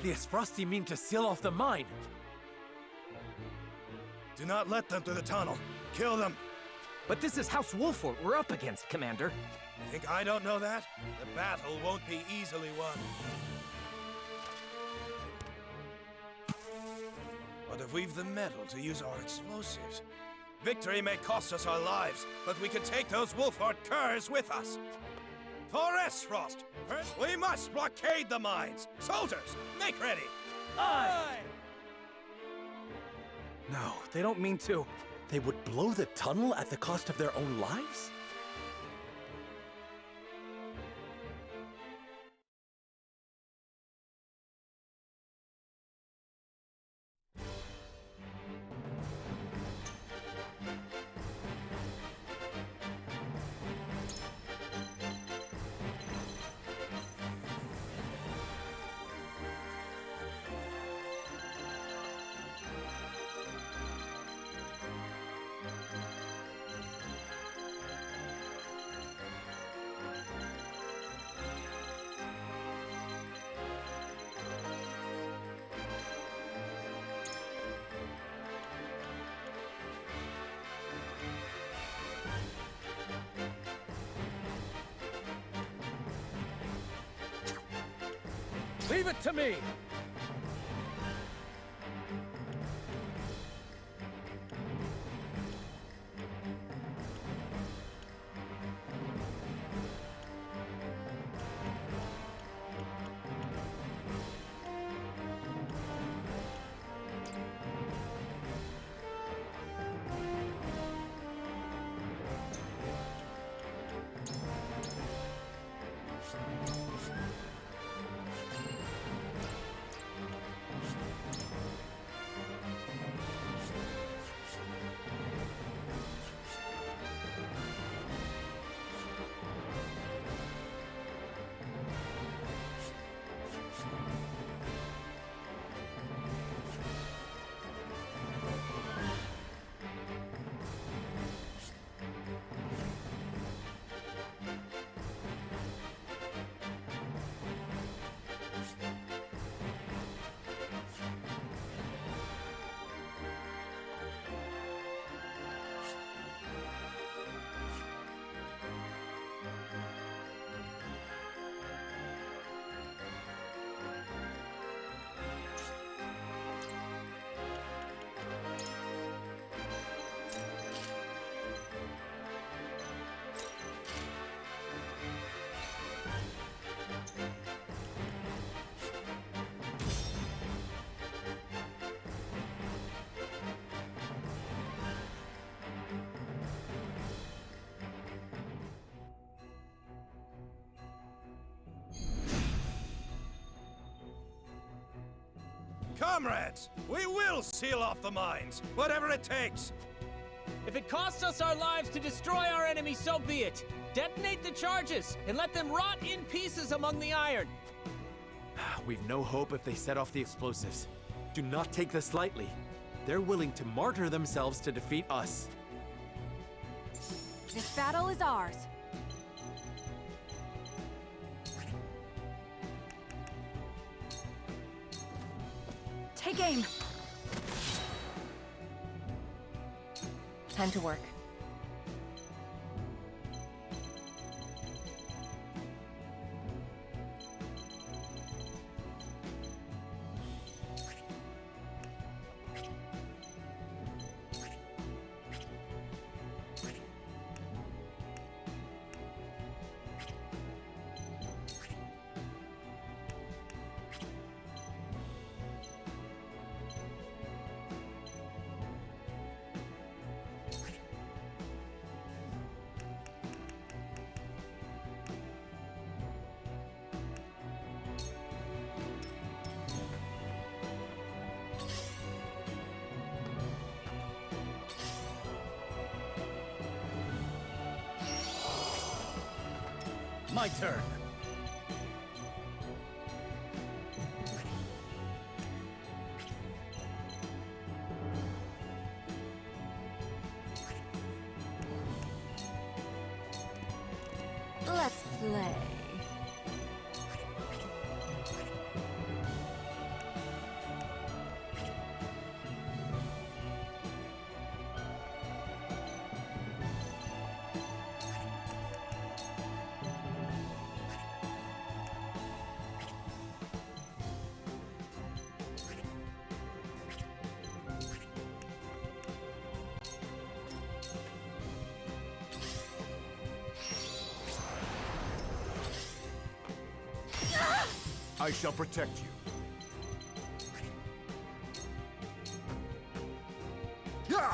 The Esfrosti mean to seal off the mine. Do not let them through the tunnel. Kill them. But this is House Wolfort we're up against, Commander. You think I don't know that? The battle won't be easily won. But if we've the metal to use our explosives, victory may cost us our lives, but we can take those Wolfort curs with us. For Esfrost, first we must blockade the mines. Soldiers, make ready. Aye! No, they don't mean to. They would blow the tunnel at the cost of their own lives? Leave it to me! Comrades, we will seal off the mines, whatever it takes. If it costs us our lives to destroy our enemy, so be it. Detonate the charges and let them rot in pieces among the iron. We've no hope if they set off the explosives. Do not take this lightly. They're willing to martyr themselves to defeat us. This battle is ours. Take aim. Time to work. My turn. Let's play. I shall protect you. Yeah!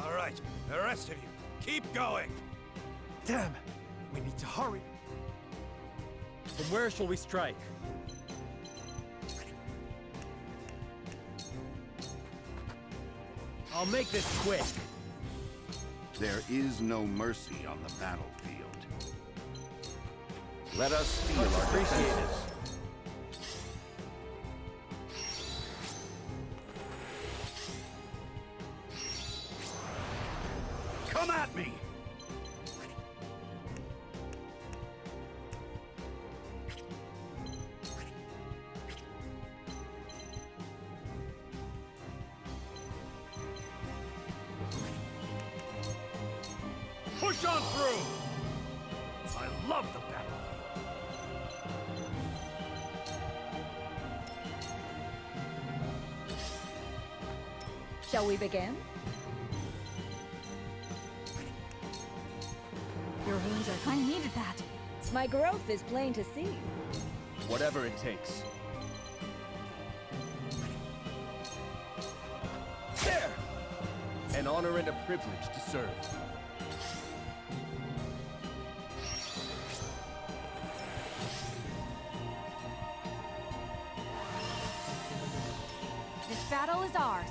All right, the rest of you, keep going. Damn! We need to hurry. From where shall we strike? I'll make this quick. There is no mercy on the battlefield. Let us feel our defenses. Come at me! Push on through! I love the battle. Shall we begin? Your wounds are... I needed that. My growth is plain to see. Whatever it takes. There! An honor and a privilege to serve. This battle is ours.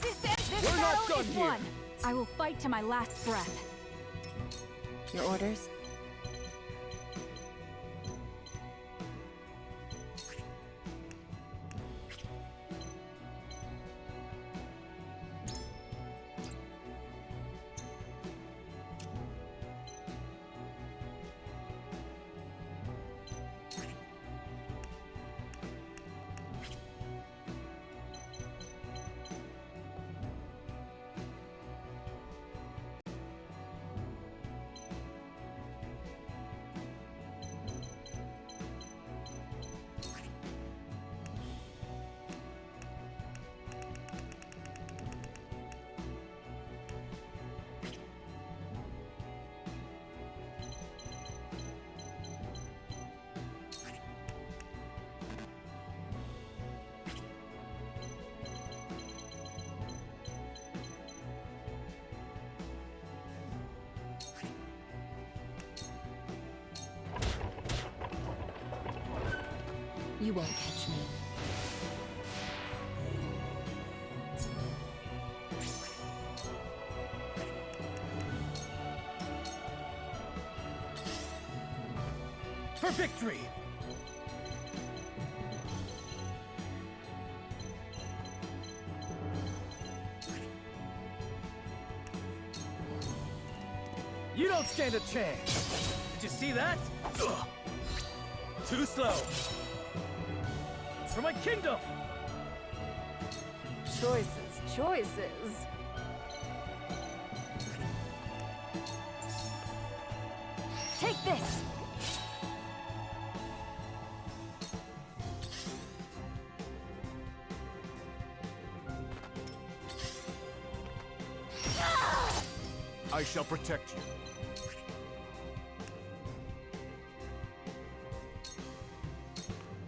This We're not battle done is here. won. I will fight to my last breath. Your orders? You won't catch me. For victory! You don't stand a chance! Did you see that? Ugh. Too slow! For my kingdom! Choices. Take this! I shall protect you.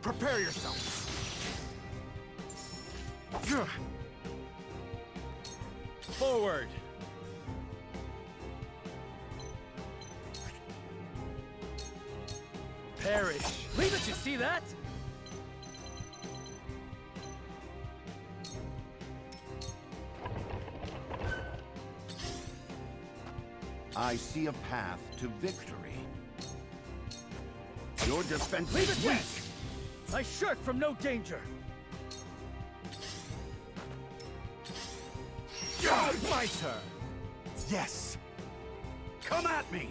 Prepare yourself. Forward! Perish! Leave it, you see that? I see a path to victory. Your defense Leave is it weak. yet! I shirk from no danger! My turn. Yes. Come at me.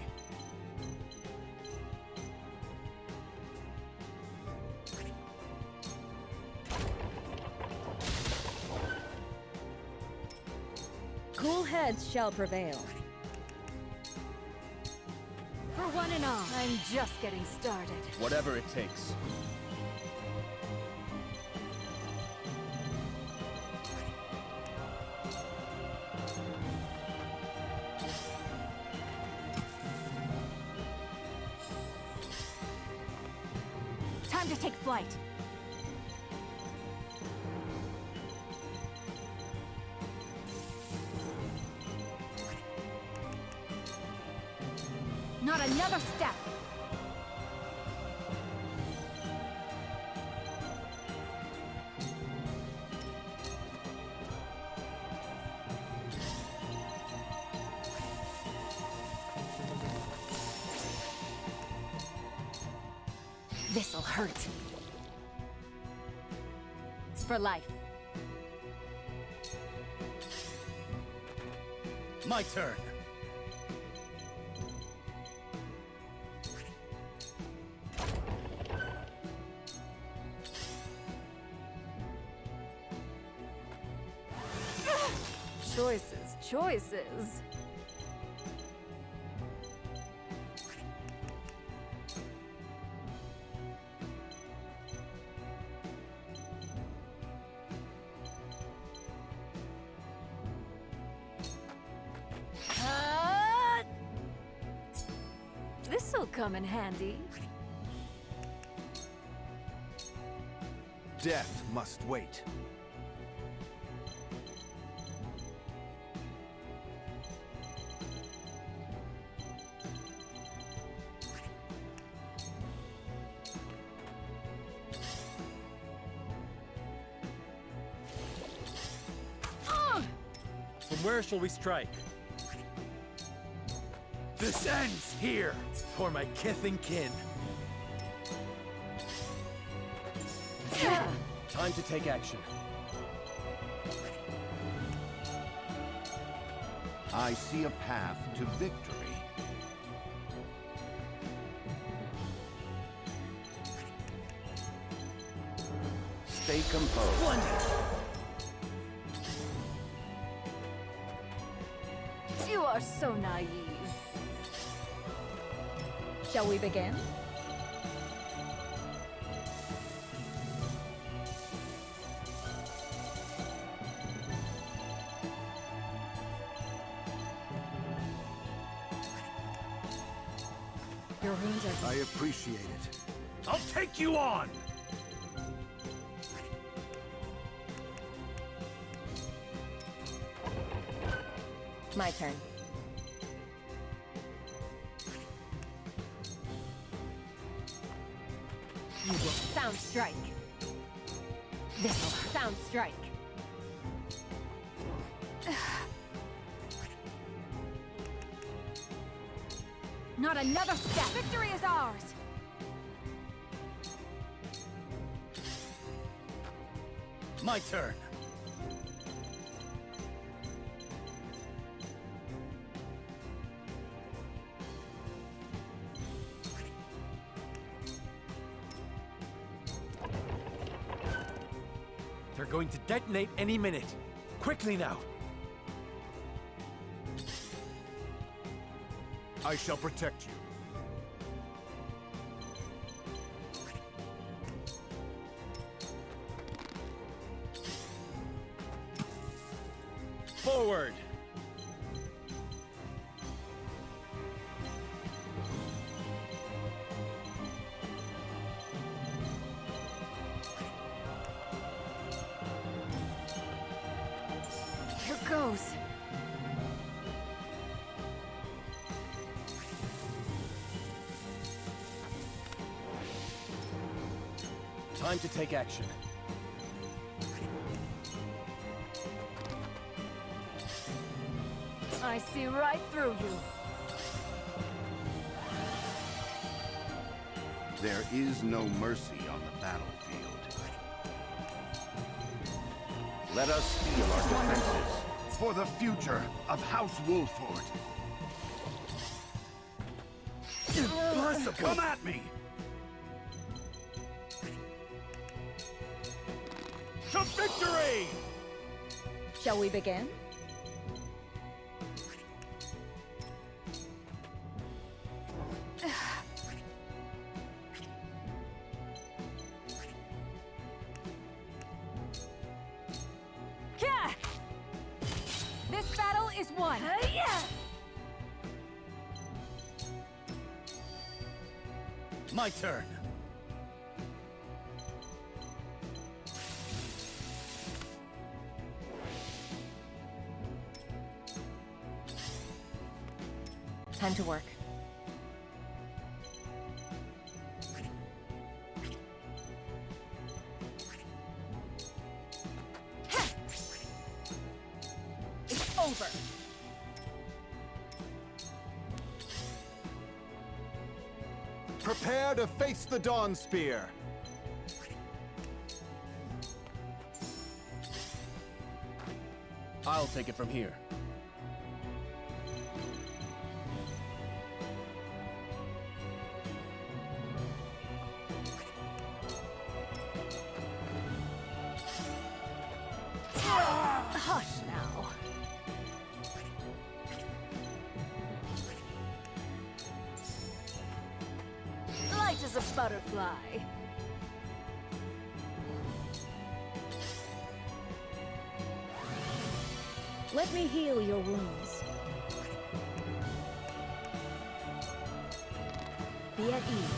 Cool heads shall prevail. For one and all, I'm just getting started. Whatever it takes. Time to take flight. Not another step! This'll hurt. For life. My turn. Choices. This'll come in handy. Death must wait. From where shall we strike? This ends here for my kith and kin. Time to take action. I see a path to victory. Stay composed. Splendid! You are so naive. Shall we begin? Your wounds are... I appreciate it. I'll take you on! My turn. You will sound strike. This'll sound strike. Not another step. Victory is ours. My turn. They're going to detonate any minute. Quickly now. I shall protect you. Forward! Here goes. Time to take action. I see right through you. There is no mercy on the battlefield. Let us steel our defenses for the future of House Wolford. Come at me! To victory! Shall we begin? This battle is won. My turn. Time to work. It's over. Prepare to face the Dawn Spear. I'll take it from here. Hush now. Light as a butterfly. Let me heal your wounds. Be at ease.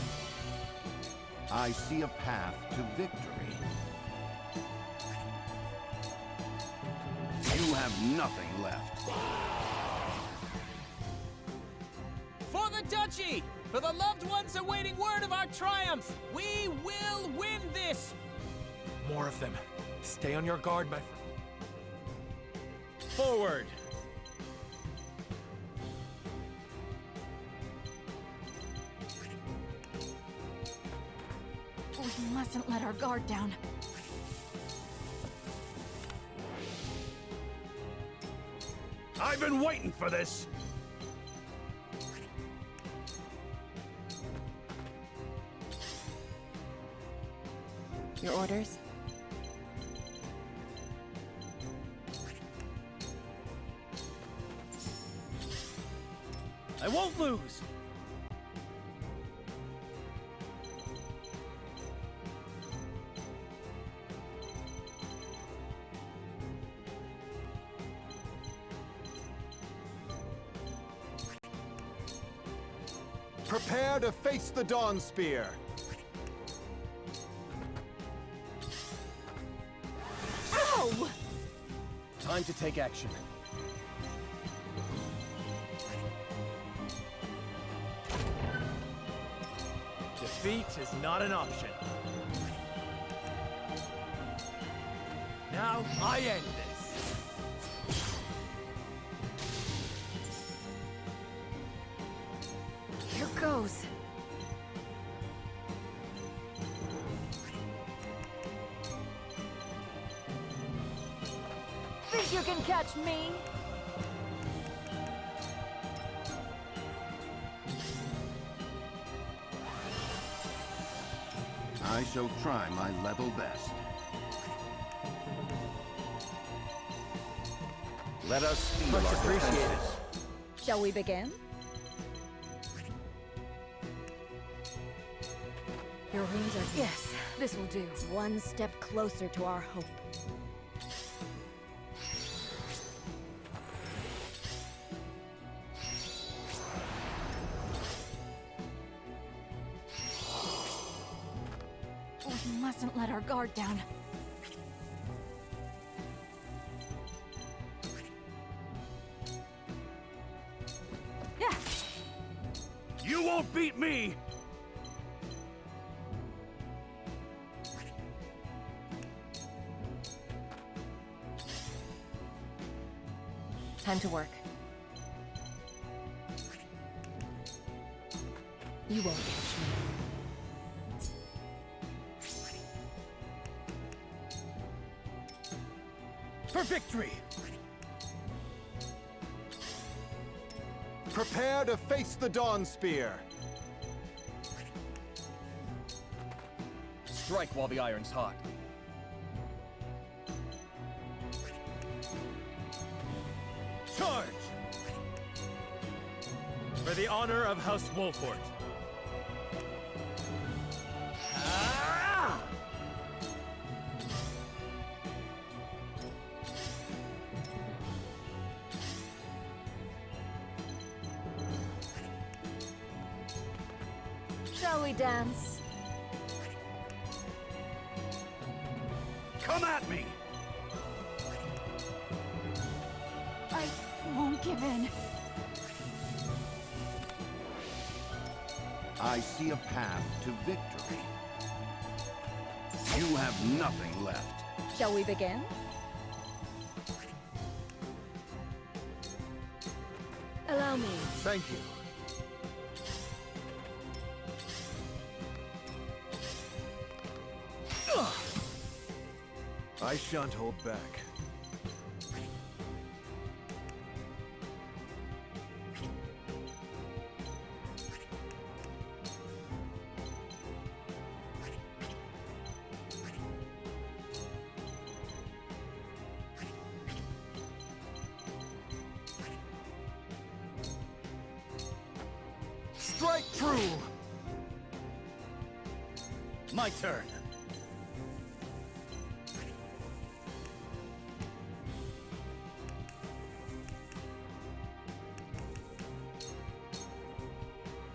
I see a path to victory. You have nothing left. For the Duchy! For the loved ones awaiting word of our triumph! We will win this! More of them. Stay on your guard, my friend. Forward! We mustn't let our guard down. I've been waiting for this! Your orders? I won't lose! Prepare to face the Dawn Spear. Ow! Time to take action. Defeat is not an option. Now I end this. Here goes. Think you can catch me? I shall try my level best. Let us steal Much our appreciated. defenses. Shall we begin? Your rings are... Yes, this will do. One step closer to our hope. We mustn't let our guard down. Yeah, You won't beat me! time to work. You won't catch me. For victory! Prepare to face the Dawn Spear. Strike while the iron's hot. Charge! For the honor of House Wolfort. Ah! Shall we dance? Come at me! I won't give in. I see a path to victory. You have nothing left. Shall we begin? Allow me. Thank you. I shan't hold back. Strike true! My turn.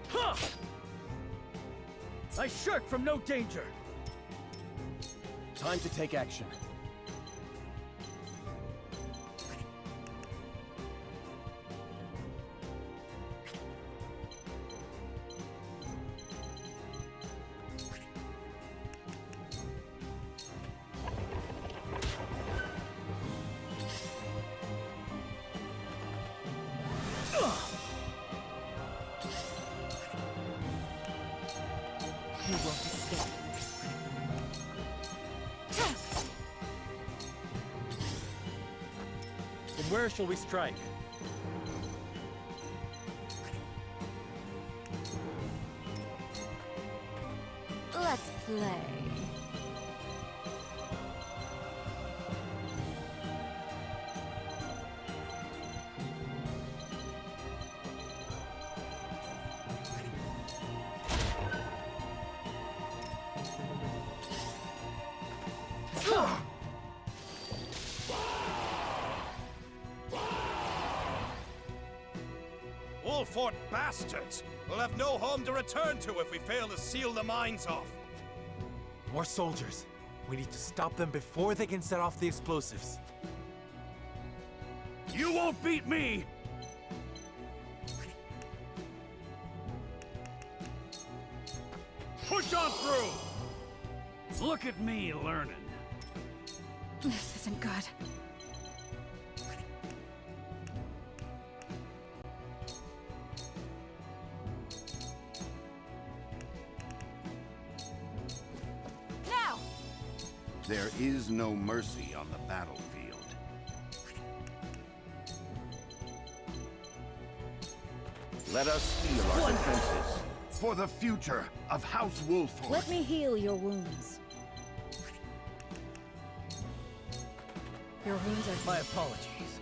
Huh! I shirk from no danger. Time to take action. You won't escape. From where shall we strike? Let's play. Wolford bastards! We'll have no home to return to if we fail to seal the mines off. More soldiers. We need to stop them before they can set off the explosives. You won't beat me! Push on through! Look at me learning. This isn't good. Now! There is no mercy on the battlefield. Let us steel our defenses for the future of House Wolford. Let me heal your wounds. Your wounds are... My apologies.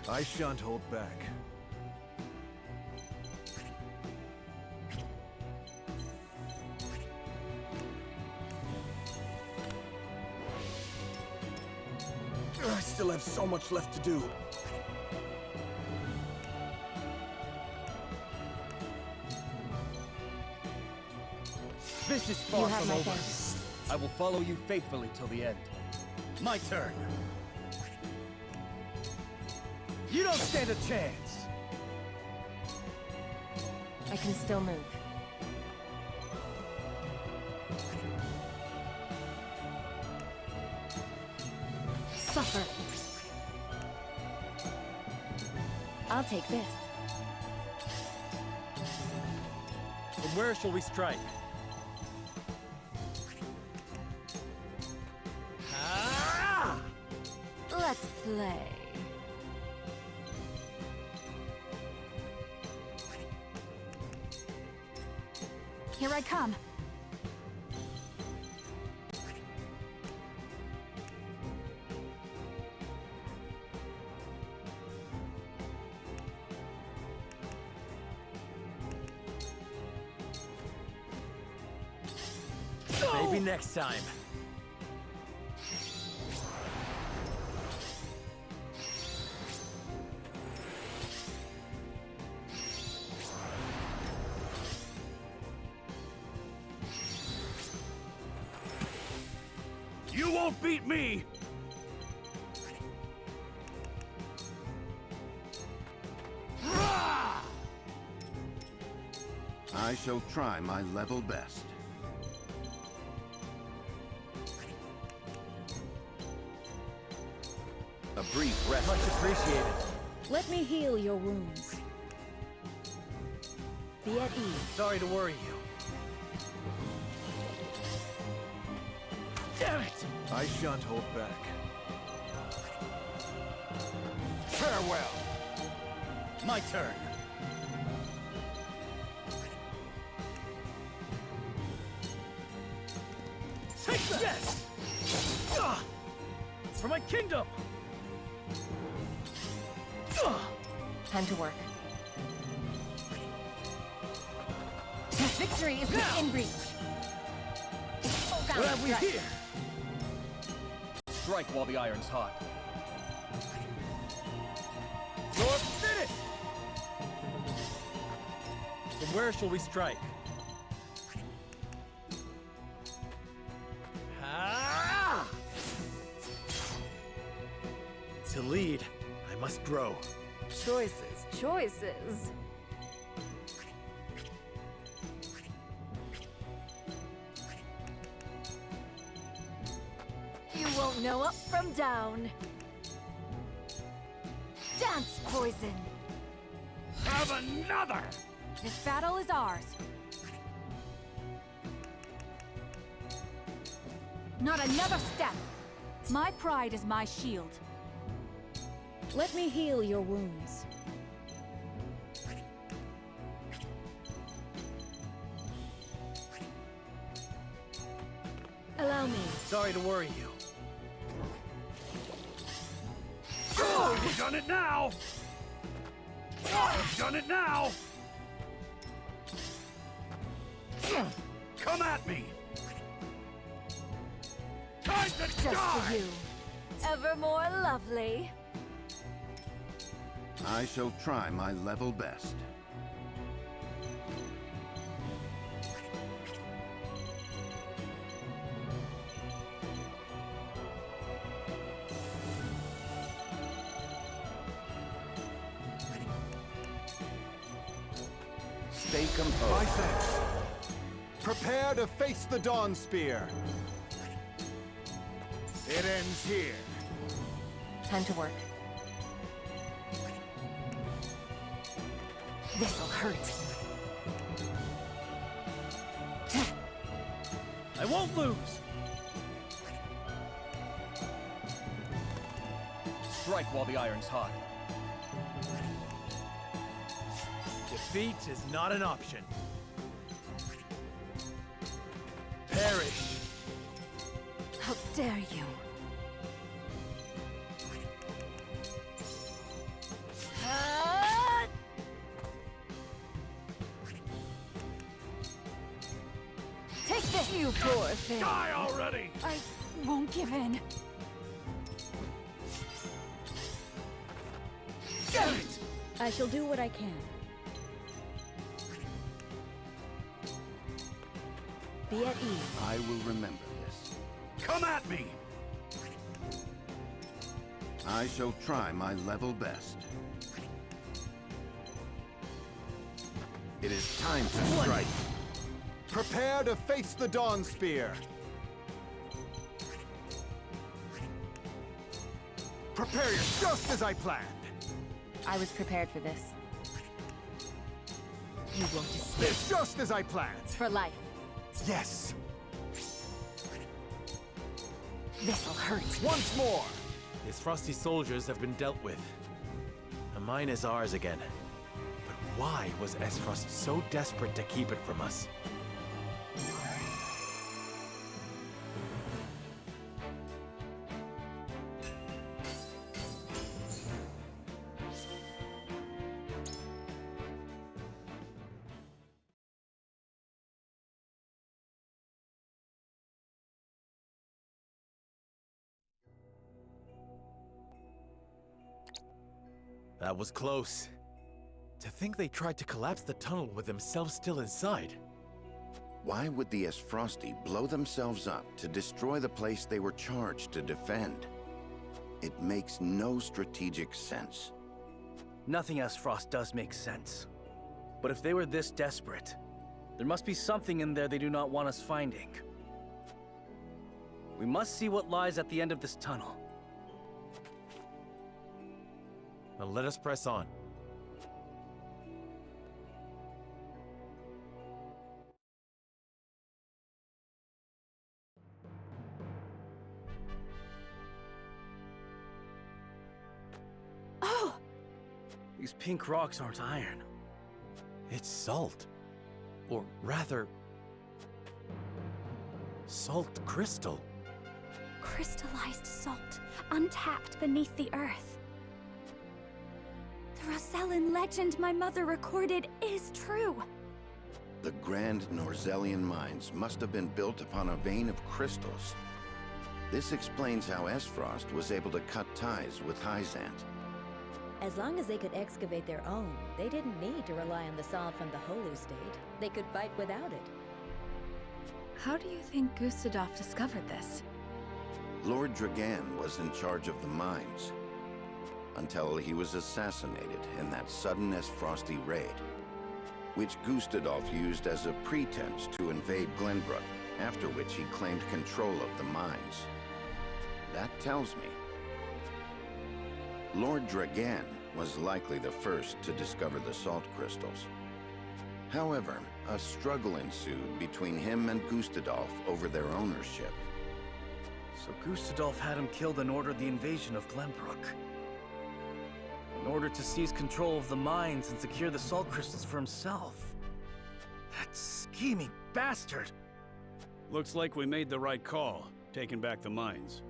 I shan't hold back. I still have so much left to do. This is far You have from my over. thanks. I will follow you faithfully till the end. My turn. You don't stand a chance. I can still move. Suffer. I'll take this. From where shall we strike? Let's play. Here I come. Maybe next time. You won't beat me! I shall try my level best. A brief rest. Much appreciated. Let me heal your wounds. Be at ease. Sorry to worry you. Damn it! I shan't hold back. Farewell. My turn. Take that! Yes! For my kingdom! Time to work. Victory is within reach. What have we here? Strike while the iron's hot. You're finished! Then where shall we strike? Ah! To lead, I must grow. Choices, choices. You won't know up from down. Dance, poison. Have another! This battle is ours. Not another step! My pride is my shield. Let me heal your wounds. Allow me. Sorry to worry you. You've done it now! You've done it now! Come at me! Time to Just die! for you. Ever more lovely. I shall try my level best. Stay composed. My thanks. Prepare to face the Dawn Spear. It ends here. Time to work. This'll hurt. I won't lose! Strike while the iron's hot. Defeat is not an option. Perish! How dare you? Take this, you poor thing. Die already! I won't give in. Damn it! I shall do what I can. Be at ease. I will remember this. Come at me! I shall try my level best. It is time to strike. Prepare to face the Dawn Spear. Prepare yourself just as I planned. I was prepared for this. You won't escape. It's just as I planned. For life. Yes. This'll hurt. Once more. His frosty soldiers have been dealt with. The mine is ours again. But why was Esfrost so desperate to keep it from us? That was close. To think they tried to collapse the tunnel with themselves still inside. Why would the Esfrosti blow themselves up to destroy the place they were charged to defend? It makes no strategic sense. Nothing else Frost does make sense. But if they were this desperate, There must be something in there they do not want us finding. We must see what lies at the end of this tunnel. Now let us press on. Oh! These pink rocks aren't iron. It's salt. Or rather, salt crystal. Crystallized salt, untapped beneath the earth. The Rosellan legend my mother recorded is true. The Grand Norzellian mines must have been built upon a vein of crystals. This explains how Esfrost was able to cut ties with Hyzant. As long as they could excavate their own, they didn't need to rely on the salt from the Holy State. They could fight without it. How do you think Gustadolf discovered this? Lord Dragan was in charge of the mines, until he was assassinated in that sudden Esfrosty raid, which Gustadolf used as a pretense to invade Glenbrook, after which he claimed control of the mines. That tells me Lord Dragan was likely the first to discover the salt crystals. However, a struggle ensued between him and Gustadolf over their ownership. So Gustadolf had him killed and ordered the invasion of Glenbrook. In order to seize control of the mines and secure the salt crystals for himself. That scheming bastard! Looks like we made the right call, taking back the mines.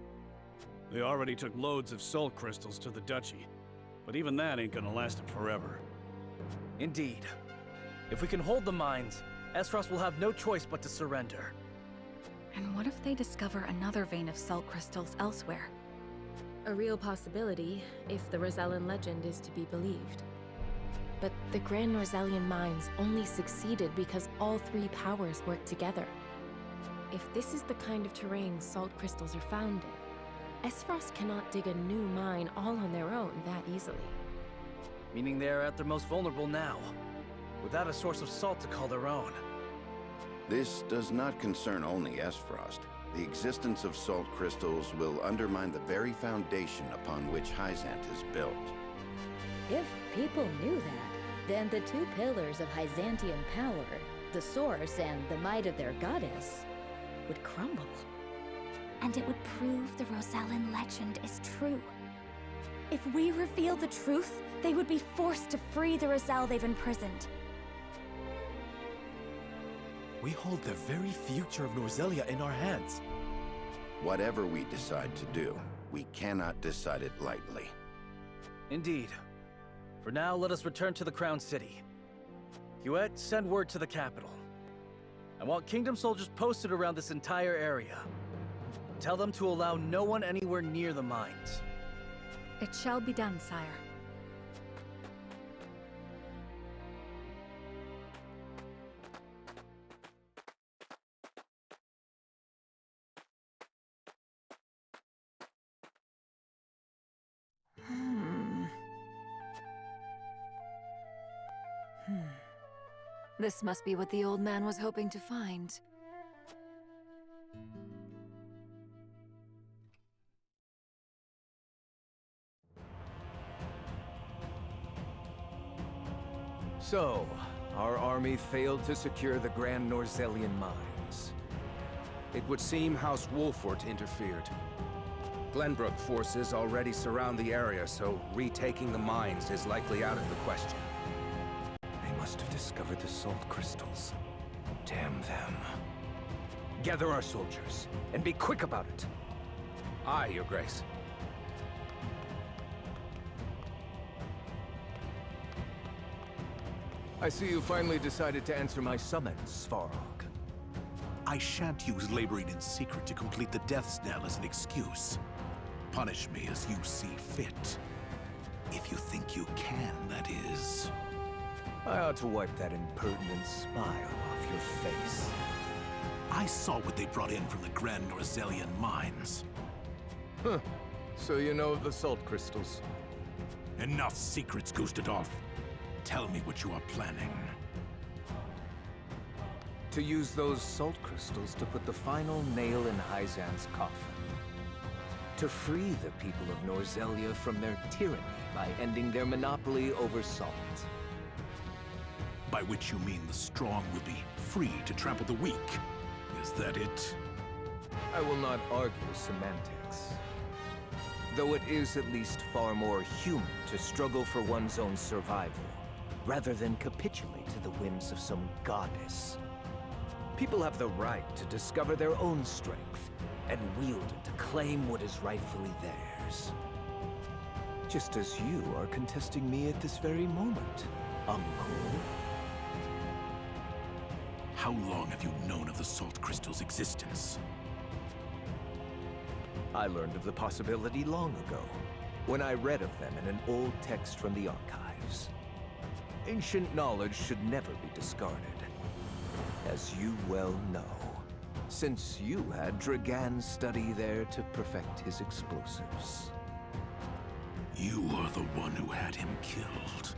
They already took loads of salt crystals to the Duchy, but even that ain't gonna last them forever. Indeed. If we can hold the mines, Esfrost will have no choice but to surrender. And what if they discover another vein of salt crystals elsewhere? A real possibility, if the Rosellan legend is to be believed. But the Grand Norzellian mines only succeeded because all three powers worked together. If this is the kind of terrain salt crystals are found in, Esfrost cannot dig a new mine all on their own that easily. Meaning they are at their most vulnerable now, without a source of salt to call their own. This does not concern only Esfrost. The existence of salt crystals will undermine the very foundation upon which Hyzant is built. If people knew that, then the two pillars of Hyzantian power, the source and the might of their goddess, would crumble. And it would prove the Rosellan legend is true. If we reveal the truth, they would be forced to free the Rosell they've imprisoned. We hold the very future of Norzellia in our hands. Whatever we decide to do, we cannot decide it lightly. Indeed. For now, let us return to the Crown City. Huet, send word to the capital. I want Kingdom soldiers posted around this entire area. Tell them to allow no one anywhere near the mines. It shall be done, sire. This must be what the old man was hoping to find. So, our army failed to secure the Grand Norzellian mines. It would seem House Wolfort interfered. Glenbrook forces already surround the area, so retaking the mines is likely out of the question. They must have discovered the salt crystals. Damn them. Gather our soldiers, and be quick about it. Aye, Your Grace. I see you finally decided to answer my summons, Svarog. I shan't use laboring in secret to complete the death's knell as an excuse. Punish me as you see fit. If you think you can, that is. I ought to wipe that impertinent smile off your face. I saw what they brought in from the Grand Norzellian mines. Huh. So you know of the salt crystals? Enough secrets, Gustadolf. Tell me what you are planning. To use those salt crystals to put the final nail in Hyzan's coffin. To free the people of Norzelia from their tyranny by ending their monopoly over salt. By which you mean the strong will be free to trample the weak. Is that it? I will not argue semantics. Though it is at least far more human to struggle for one's own survival, rather than capitulate to the whims of some goddess. People have the right to discover their own strength, and wield it to claim what is rightfully theirs. Just as you are contesting me at this very moment, Uncle. How long have you known of the salt crystal's existence? I learned of the possibility long ago, when I read of them in an old text from the archives. Ancient knowledge should never be discarded, as you well know, since you had Dragan study there to perfect his explosives. You are the one who had him killed.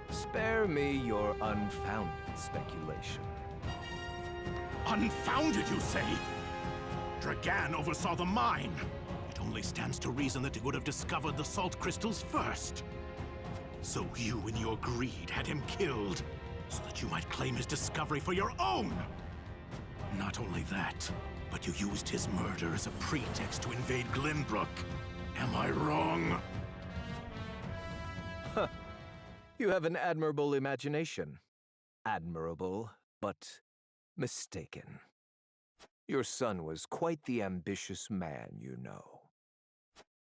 Spare me your unfounded speculation. Unfounded, you say? Dragan oversaw the mine. It only stands to reason that he would have discovered the salt crystals first. So you, in your greed, had him killed, so that you might claim his discovery for your own! Not only that, but you used his murder as a pretext to invade Glenbrook. Am I wrong? Huh. You have an admirable imagination. Admirable, but mistaken. Your son was quite the ambitious man, you know.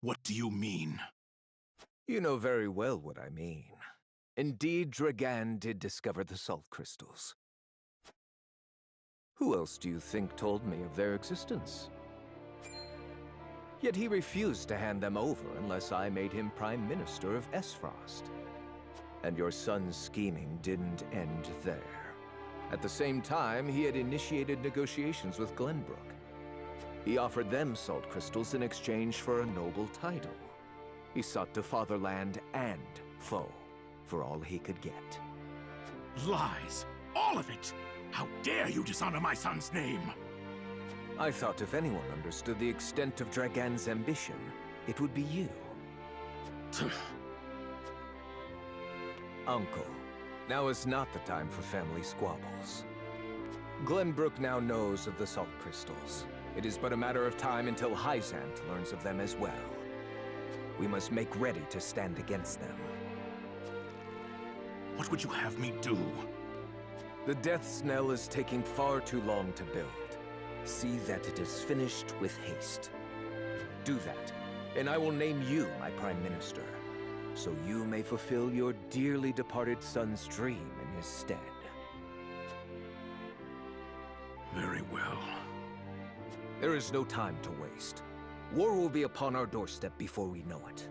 What do you mean? You know very well what I mean. Indeed, Dragan did discover the salt crystals. Who else do you think told me of their existence? Yet he refused to hand them over unless I made him Prime Minister of Esfrost. And your son's scheming didn't end there. At the same time, he had initiated negotiations with Glenbrook. He offered them salt crystals in exchange for a noble title. He sought to fatherland and foe for all he could get. Lies! All of it! How dare you dishonor my son's name! I thought if anyone understood the extent of Dragan's ambition, it would be you. Uncle, now is not the time for family squabbles. Glenbrook now knows of the salt crystals. It is but a matter of time until Hyzant learns of them as well. We must make ready to stand against them. What would you have me do? The Death's Knell is taking far too long to build. See that it is finished with haste. Do that, and I will name you my Prime Minister, so you may fulfill your dearly departed son's dream in his stead. Very well. There is no time to waste. War will be upon our doorstep before we know it.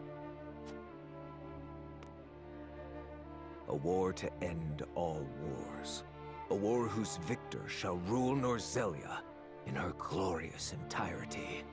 A war to end all wars. A war whose victor shall rule Norzelia in her glorious entirety.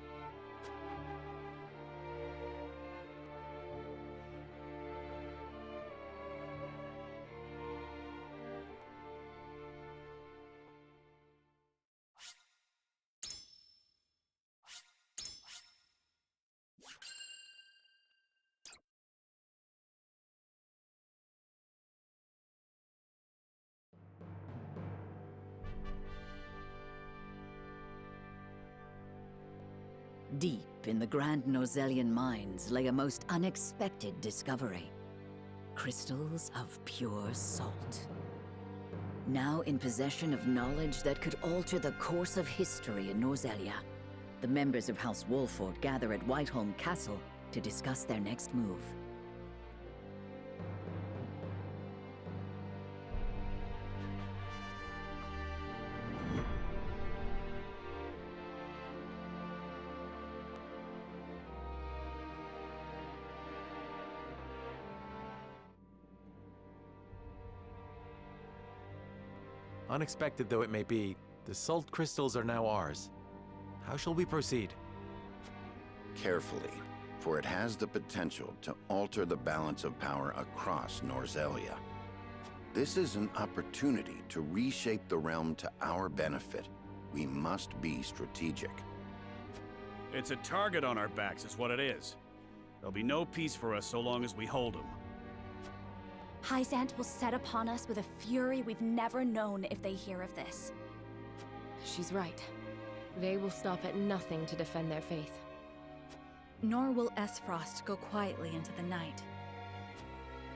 Deep in the Grand Norzelian mines lay a most unexpected discovery. Crystals of pure salt. Now in possession of knowledge that could alter the course of history in Norzelia, the members of House Wolford gather at Whiteholm Castle to discuss their next move. Unexpected though it may be, the salt crystals are now ours. How shall we proceed? Carefully, for it has the potential to alter the balance of power across Norzelia. This is an opportunity to reshape the realm to our benefit. We must be strategic. It's a target on our backs is what it is. There'll be no peace for us so long as we hold him. Hyzant will set upon us with a fury we've never known if they hear of this. She's right. They will stop at nothing to defend their faith. Nor will Esfrost go quietly into the night.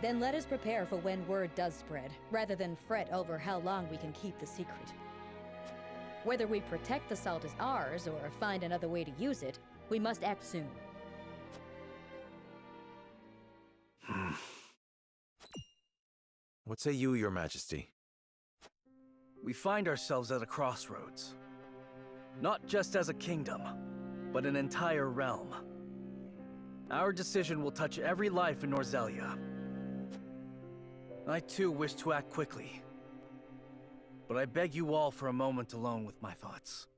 Then let us prepare for when word does spread, rather than fret over how long we can keep the secret. Whether we protect the salt as ours, or find another way to use it, we must act soon. What say you, Your Majesty? We find ourselves at a crossroads. Not just as a kingdom, but an entire realm. Our decision will touch every life in Norzelia. I too wish to act quickly. But I beg you all for a moment alone with my thoughts.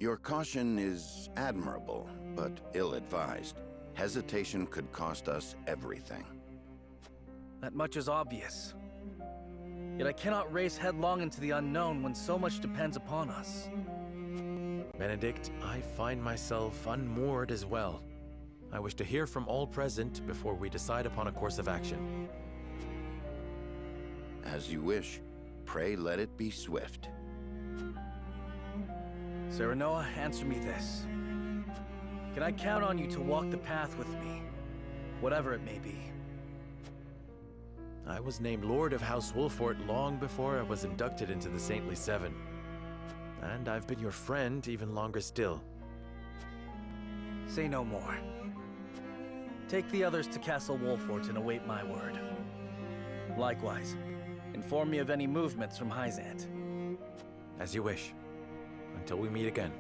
Your caution is admirable, but ill-advised. Hesitation could cost us everything. That much is obvious. Yet I cannot race headlong into the unknown when so much depends upon us. Benedict, I find myself unmoored as well. I wish to hear from all present before we decide upon a course of action. As you wish. Pray let it be swift. Serenoa, answer me this. Can I count on you to walk the path with me, whatever it may be? I was named Lord of House Wolfort long before I was inducted into the Saintly Seven. And I've been your friend even longer still. Say no more. Take the others to Castle Wolfort and await my word. Likewise, inform me of any movements from Hyzant. As you wish. Until we meet again.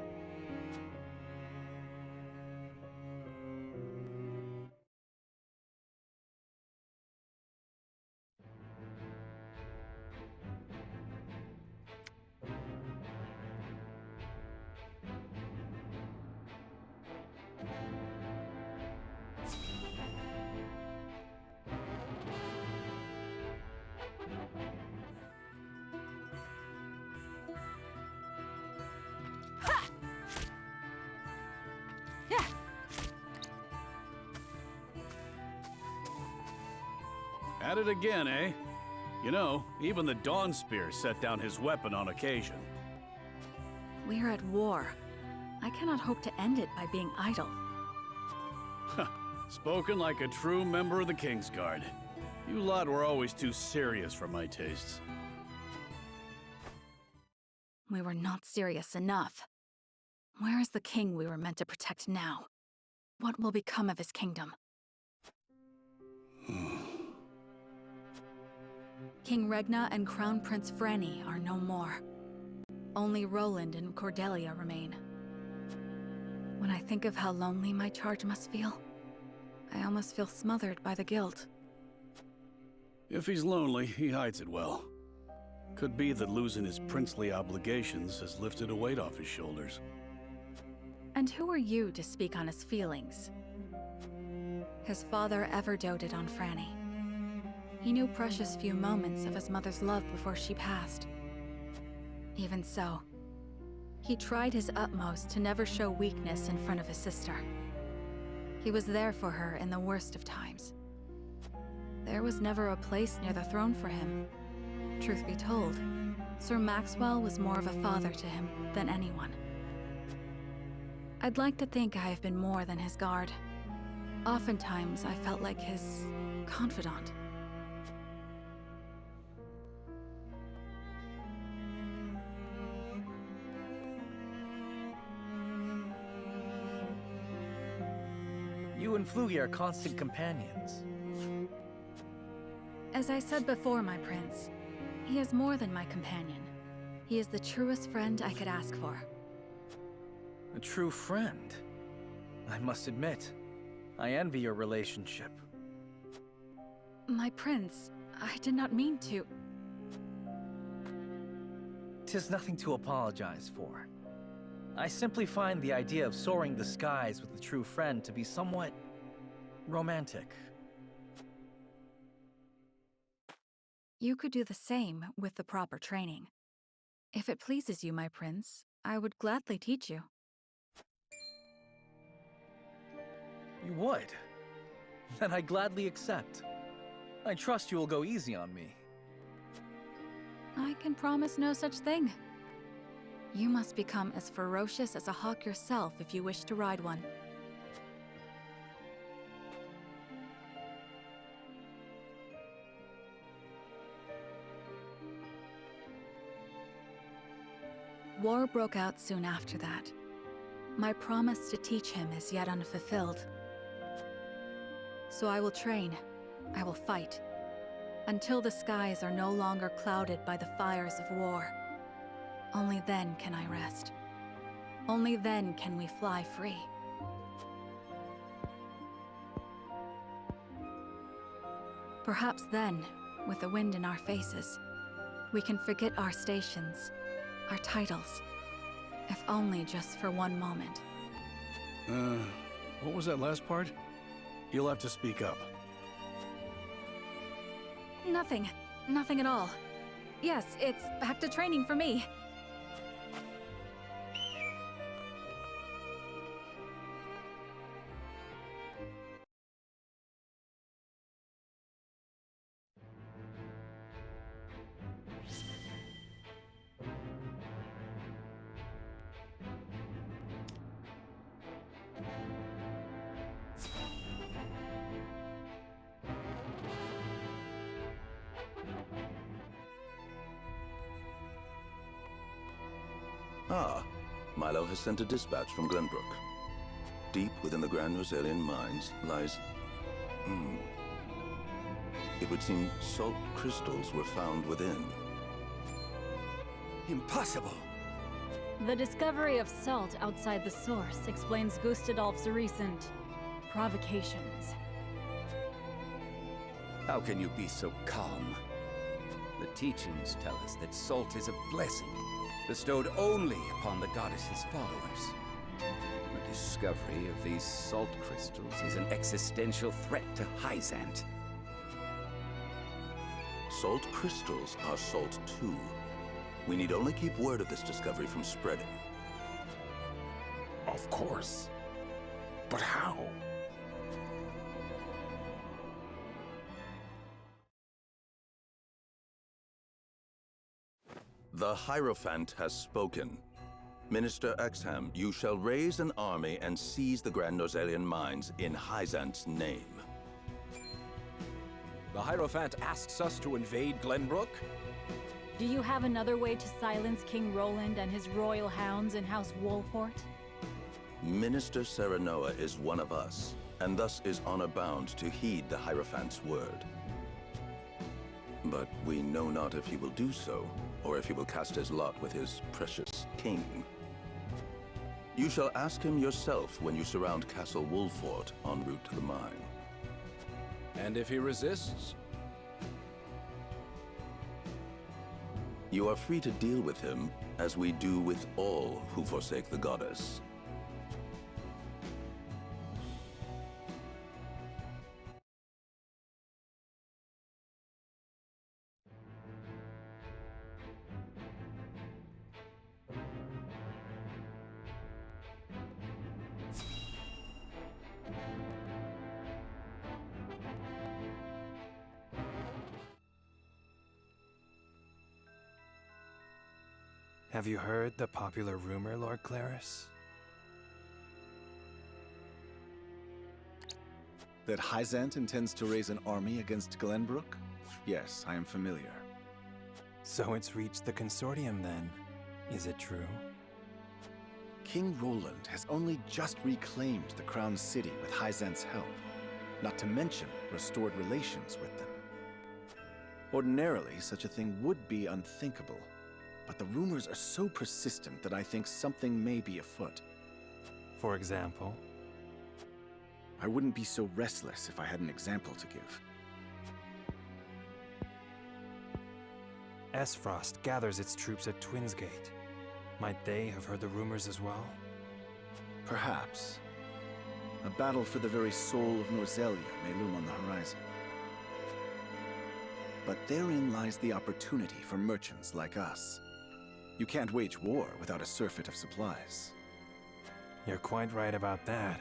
At it again, eh? You know, even the Dawn Spear set down his weapon on occasion. We are at war. I cannot hope to end it by being idle. Spoken like a true member of the Kingsguard. You lot were always too serious for my tastes. We were not serious enough. Where is the king we were meant to protect now? What will become of his kingdom? King Regna and Crown Prince Franny are no more. Only Roland and Cordelia remain. When I think of how lonely my charge must feel, I almost feel smothered by the guilt. If he's lonely, he hides it well. Could be that losing his princely obligations has lifted a weight off his shoulders. And who are you to speak on his feelings? His father ever doted on Franny. He knew precious few moments of his mother's love before she passed. Even so, he tried his utmost to never show weakness in front of his sister. He was there for her in the worst of times. There was never a place near the throne for him. Truth be told, Sir Maxwell was more of a father to him than anyone. I'd like to think I have been more than his guard. Oftentimes, I felt like his confidant. You and Flugi are constant companions. As I said before, my prince, he is more than my companion. He is the truest friend I could ask for. A true friend? I must admit, I envy your relationship. My prince, I did not mean to. 'Tis nothing to apologize for. I simply find the idea of soaring the skies with a true friend to be somewhat romantic. You could do the same with the proper training. If it pleases you, my prince, I would gladly teach you. You would? Then I gladly accept. I trust you will go easy on me. I can promise no such thing. You must become as ferocious as a hawk yourself if you wish to ride one. War broke out soon after that. My promise to teach him is yet unfulfilled. So I will train, I will fight, until the skies are no longer clouded by the fires of war. Only then can I rest. Only then can we fly free. Perhaps then, with the wind in our faces, we can forget our stations, our titles, if only just for one moment. What was that last part? You'll have to speak up. Nothing. Nothing at all. Yes, it's back to training for me. Ah, Milo has sent a dispatch from Glenbrook. Deep within the Grand Rosalian mines lies... It would seem salt crystals were found within. Impossible! The discovery of salt outside the source explains Gustadolf's recent provocations. How can you be so calm? The teachings tell us that salt is a blessing, bestowed only upon the goddess's followers. The discovery of these salt crystals is an existential threat to Hyzant. Salt crystals are salt too. We need only keep word of this discovery from spreading. Of course. But how? The Hierophant has spoken. Minister Exham, you shall raise an army and seize the Grand Rosalian mines in Hyzant's name. The Hierophant asks us to invade Glenbrook? Do you have another way to silence King Roland and his royal hounds in House Wolfort? Minister Serenoa is one of us, and thus is honor-bound to heed the Hierophant's word. But we know not if he will do so, or if he will cast his lot with his precious king. You shall ask him yourself when you surround Castle Wolfort en route to the mine. And if he resists? You are free to deal with him, as we do with all who forsake the goddess. Have you heard the popular rumor, Lord Claris? That Hyzant intends to raise an army against Glenbrook? Yes, I am familiar. So it's reached the consortium then. Is it true? King Roland has only just reclaimed the Crown City with Hyzant's help, not to mention restored relations with them. Ordinarily, such a thing would be unthinkable, but the rumors are so persistent that I think something may be afoot. For example? I wouldn't be so restless if I had an example to give. Esfrost gathers its troops at Twinsgate. Might they have heard the rumors as well? Perhaps. A battle for the very soul of Norzelia may loom on the horizon. But therein lies the opportunity for merchants like us. You can't wage war without a surfeit of supplies. You're quite right about that.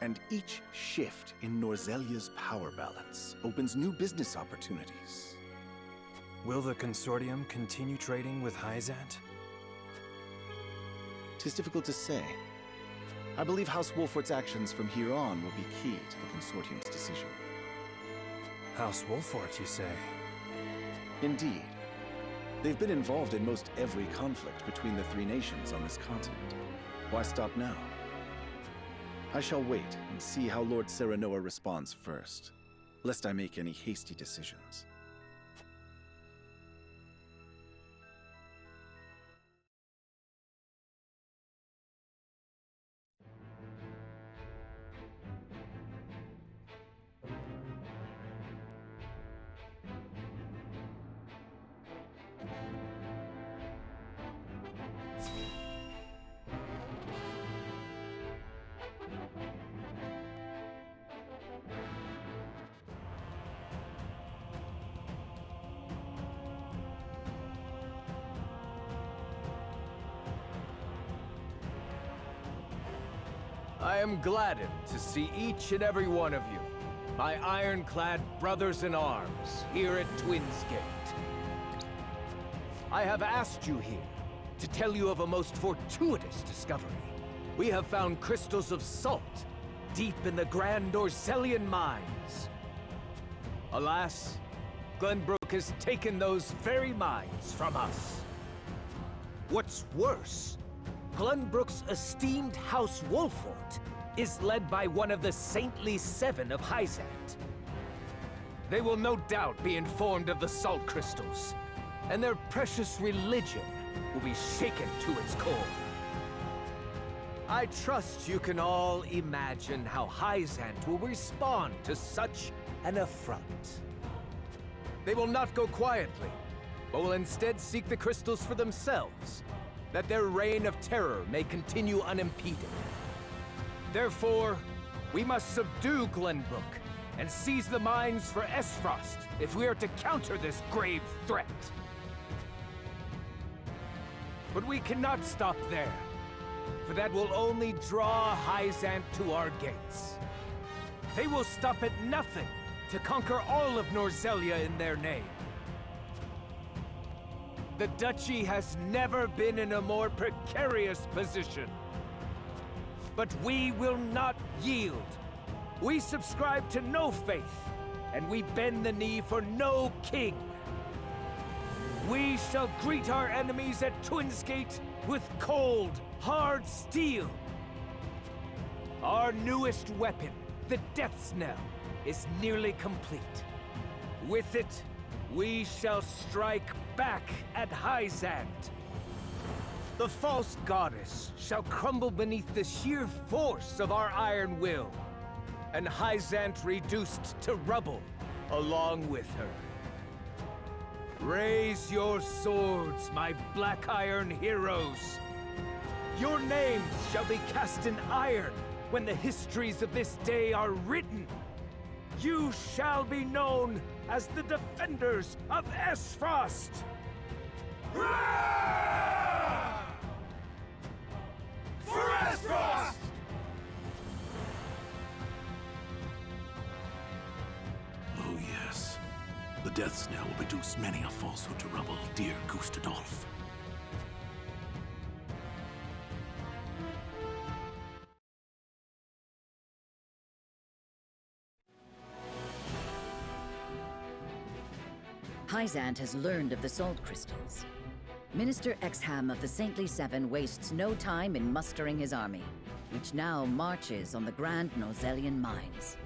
And each shift in Norzelia's power balance opens new business opportunities. Will the Consortium continue trading with Hyzant? 'Tis difficult to say. I believe House Wolfort's actions from here on will be key to the Consortium's decision. House Wolfort, you say? Indeed. They've been involved in most every conflict between the three nations on this continent. Why stop now? I shall wait and see how Lord Serenoa responds first, lest I make any hasty decisions. I am gladdened to see each and every one of you, my ironclad brothers in arms, here at Twins Gate. I have asked you here to tell you of a most fortuitous discovery. We have found crystals of salt deep in the Grand Norzelian mines. Alas, Glenbrook has taken those very mines from us. What's worse, Glenbrook's esteemed House Wolfort is led by one of the saintly seven of Hyzant. They will no doubt be informed of the salt crystals, and their precious religion will be shaken to its core. I trust you can all imagine how Hyzant will respond to such an affront. They will not go quietly, but will instead seek the crystals for themselves, that their reign of terror may continue unimpeded. Therefore, we must subdue Glenbrook and seize the mines for Esfrost if we are to counter this grave threat. But we cannot stop there, for that will only draw Hyzant to our gates. They will stop at nothing to conquer all of Norzelia in their name. The Duchy has never been in a more precarious position. But we will not yield. We subscribe to no faith, and we bend the knee for no king. We shall greet our enemies at Twinsgate with cold, hard steel. Our newest weapon, the Death's Knell, is nearly complete. With it, we shall strike back at Hyzant. The false goddess shall crumble beneath the sheer force of our iron will, and Hyzant reduced to rubble along with her. Raise your swords, my black iron heroes. Your names shall be cast in iron when the histories of this day are written. You shall be known as the defenders of Esfrost! For Esfrost! Oh yes. The Death's Knell will reduce many a falsehood to rubble, dear Gustadolf. Hyzant has learned of the salt crystals. Minister Exham of the Saintly Seven wastes no time in mustering his army, which now marches on the Grand Norzelian mines.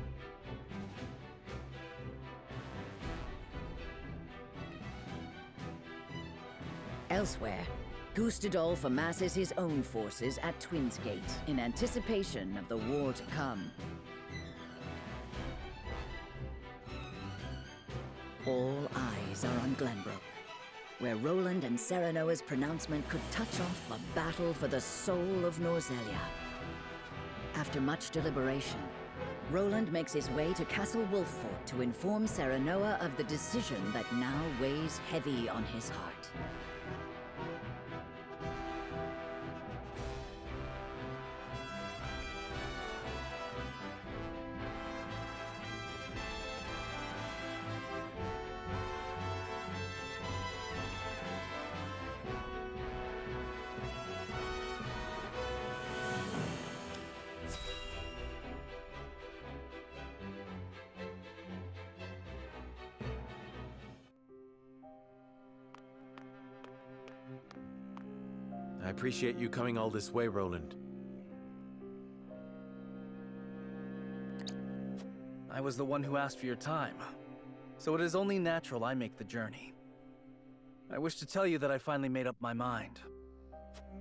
Elsewhere, Gustadolf amasses his own forces at Twinsgate in anticipation of the war to come. All eyes are on Glenbrook, where Roland and Serenoa's pronouncement could touch off a battle for the soul of Norzelia. After much deliberation, Roland makes his way to Castle Wolffort to inform Serenoa of the decision that now weighs heavy on his heart. I appreciate you coming all this way, Roland. I was the one who asked for your time, so it is only natural I make the journey. I wish to tell you that I finally made up my mind.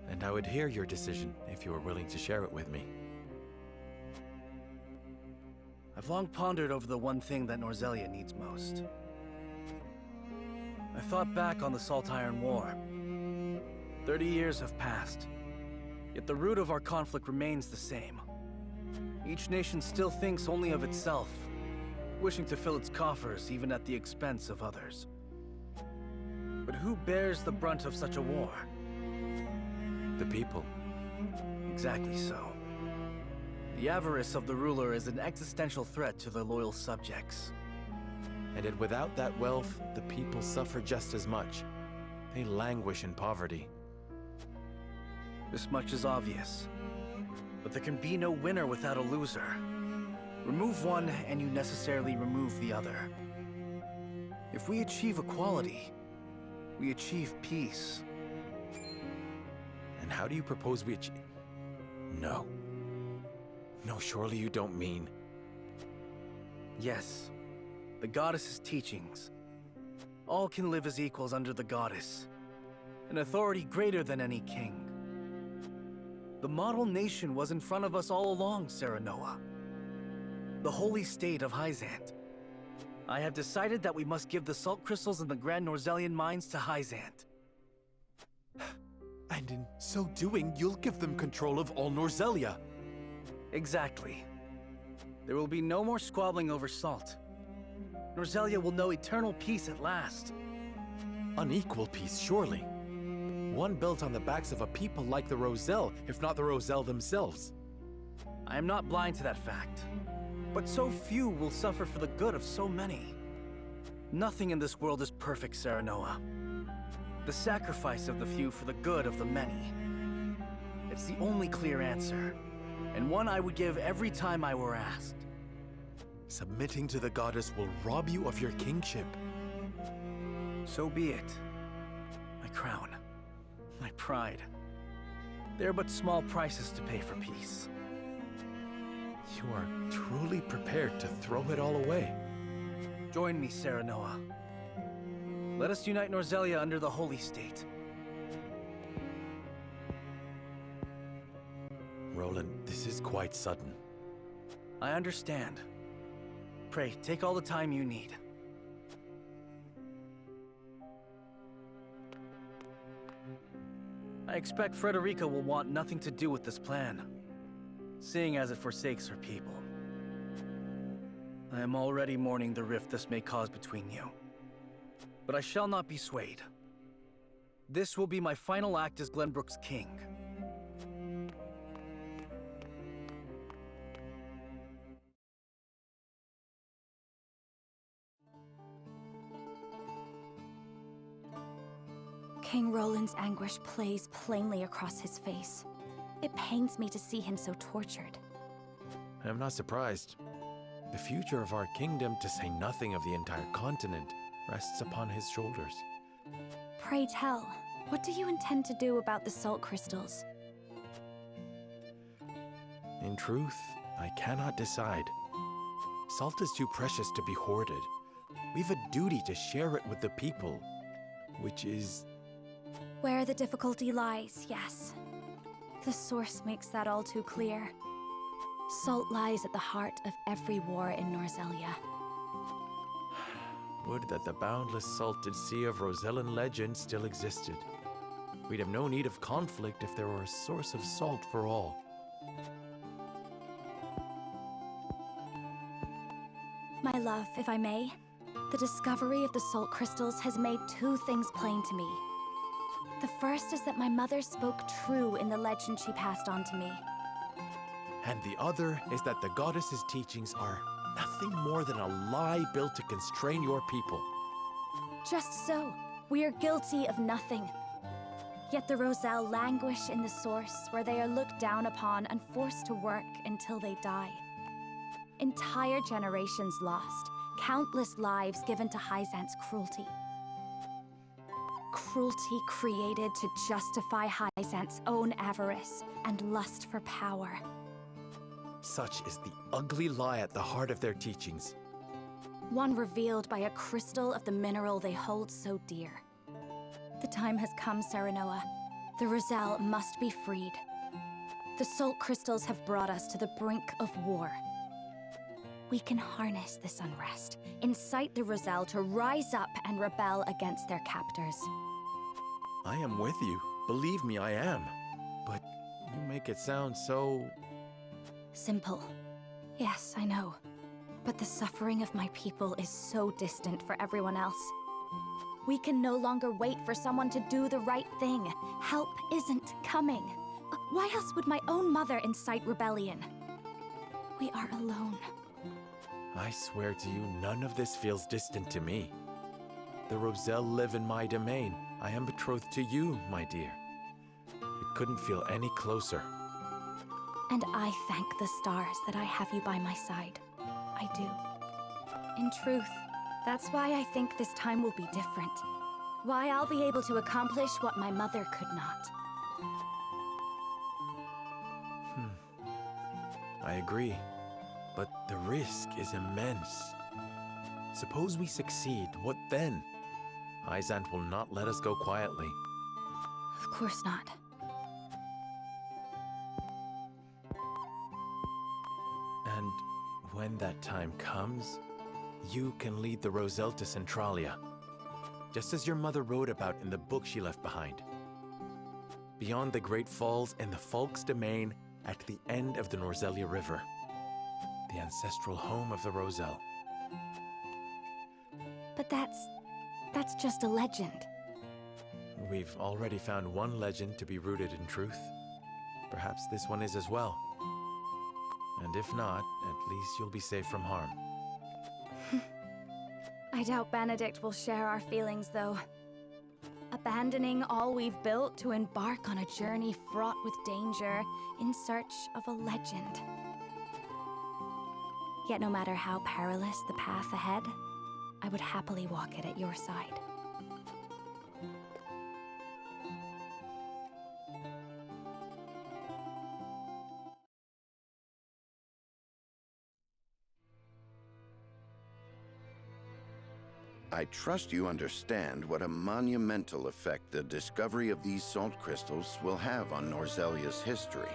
And I would hear your decision if you were willing to share it with me. I've long pondered over the one thing that Norzelia needs most. I thought back on the Salt Iron War. 30 years have passed, yet the root of our conflict remains the same. Each nation still thinks only of itself, wishing to fill its coffers even at the expense of others. But who bears the brunt of such a war? The people. Exactly so. The avarice of the ruler is an existential threat to their loyal subjects. And yet without that wealth, the people suffer just as much. They languish in poverty. This much is obvious. But there can be no winner without a loser. Remove one, and you necessarily remove the other. If we achieve equality, we achieve peace. And how do you propose we achieve? No. No, surely you don't mean... Yes. The goddess's teachings. All can live as equals under the goddess. An authority greater than any king. The model nation was in front of us all along, Serenoa. The holy state of Hyzant. I have decided that we must give the salt crystals in the Grand Norzelian mines to Hyzant. And in so doing, you'll give them control of all Norzelia. Exactly. There will be no more squabbling over salt. Norzelia will know eternal peace at last. Unequal peace, surely. One built on the backs of a people like the Roselle, if not the Roselle themselves. I am not blind to that fact. But so few will suffer for the good of so many. Nothing in this world is perfect, Serenoa. The sacrifice of the few for the good of the many. It's the only clear answer, and one I would give every time I were asked. Submitting to the goddess will rob you of your kingship. So be it. My crown. My pride. They are but small prices to pay for peace. You are truly prepared to throw it all away. Join me, Serenoa. Let us unite Norzelia under the Holy State. Roland, this is quite sudden. I understand. Pray, take all the time you need. I expect Frederica will want nothing to do with this plan, seeing as it forsakes her people. I am already mourning the rift this may cause between you. But I shall not be swayed. This will be my final act as Glenbrook's king. King Roland's anguish plays plainly across his face. It pains me to see him so tortured. I'm not surprised. The future of our kingdom, to say nothing of the entire continent, rests upon his shoulders. Pray tell, what do you intend to do about the salt crystals? In truth, I cannot decide. Salt is too precious to be hoarded. We've a duty to share it with the people, which is... Where the difficulty lies, yes. The source makes that all too clear. Salt lies at the heart of every war in Norzelia. Would that the boundless salted sea of Rosellan legend still existed. We'd have no need of conflict if there were a source of salt for all. love, if I may. The discovery of the salt crystals has made two things plain to me. The first is that my mother spoke true in the legend she passed on to me. And the other is that the goddess's teachings are nothing more than a lie built to constrain your people. Just so, we are guilty of nothing. Yet the Roselle languish in the source, where they are looked down upon and forced to work until they die. Entire generations lost, countless lives given to Hyzant's cruelty. Cruelty created to justify Hyzant's own avarice and lust for power. Such is the ugly lie at the heart of their teachings. One revealed by a crystal of the mineral they hold so dear. The time has come, Serenoa. The Roselle must be freed. The salt crystals have brought us to the brink of war. We can harness this unrest, incite the Roselle to rise up and rebel against their captors. I am with you. Believe me, I am. But you make it sound so... Simple. Yes, I know. But the suffering of my people is so distant for everyone else. We can no longer wait for someone to do the right thing. Help isn't coming. Why else would my own mother incite rebellion? We are alone. I swear to you, none of this feels distant to me. The Roselle live in my domain. I am betrothed to you, my dear. It couldn't feel any closer. And I thank the stars that I have you by my side. I do. In truth, that's why I think this time will be different. Why I'll be able to accomplish what my mother could not. I agree. But the risk is immense. Suppose we succeed, what then? Hyzant will not let us go quietly. Of course not. And when that time comes, you can lead the Roselle to Centralia, just as your mother wrote about in the book she left behind. Beyond the Great Falls and the Falk's domain at the end of the Norzelia River, the ancestral home of the Roselle. But that's just a legend. We've already found one legend to be rooted in truth. Perhaps this one is as well. And if not, at least you'll be safe from harm. I doubt Benedict will share our feelings, though. Abandoning all we've built to embark on a journey fraught with danger in search of a legend. Yet no matter how perilous the path ahead, I would happily walk it at your side. I trust you understand what a monumental effect the discovery of these salt crystals will have on Norzelia's history.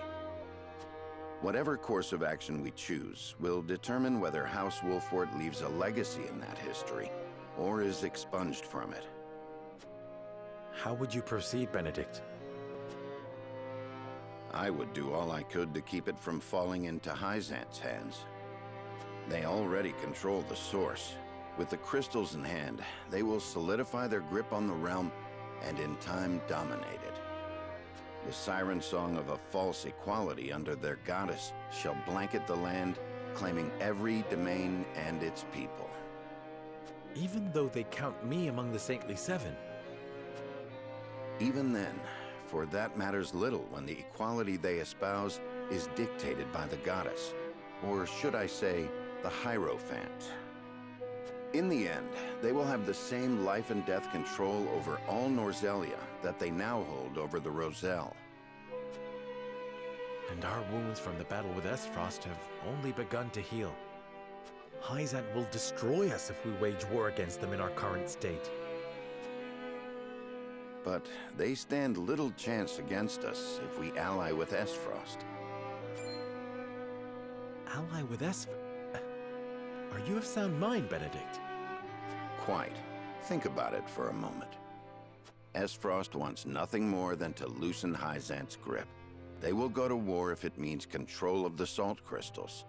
Whatever course of action we choose will determine whether House Wolfort leaves a legacy in that history, or is expunged from it. How would you proceed, Benedict? I would do all I could to keep it from falling into Hyzant's hands. They already control the source. With the crystals in hand, they will solidify their grip on the realm and in time dominate it. The siren song of a false equality under their goddess shall blanket the land, claiming every domain and its people. Even though they count me among the Saintly Seven? Even then, for that matters little when the equality they espouse is dictated by the goddess, or should I say, the Hierophant. In the end, they will have the same life and death control over all Norzelia that they now hold over the Roselle. And our wounds from the battle with Esfrost have only begun to heal. Hyzant will destroy us if we wage war against them in our current state. But they stand little chance against us if we ally with Esfrost. Ally with Esfrost? Are you of sound mind, Benedict? Quite. Think about it for a moment. Esfrost wants nothing more than to loosen Hyzant's grip. They will go to war if it means control of the salt crystals.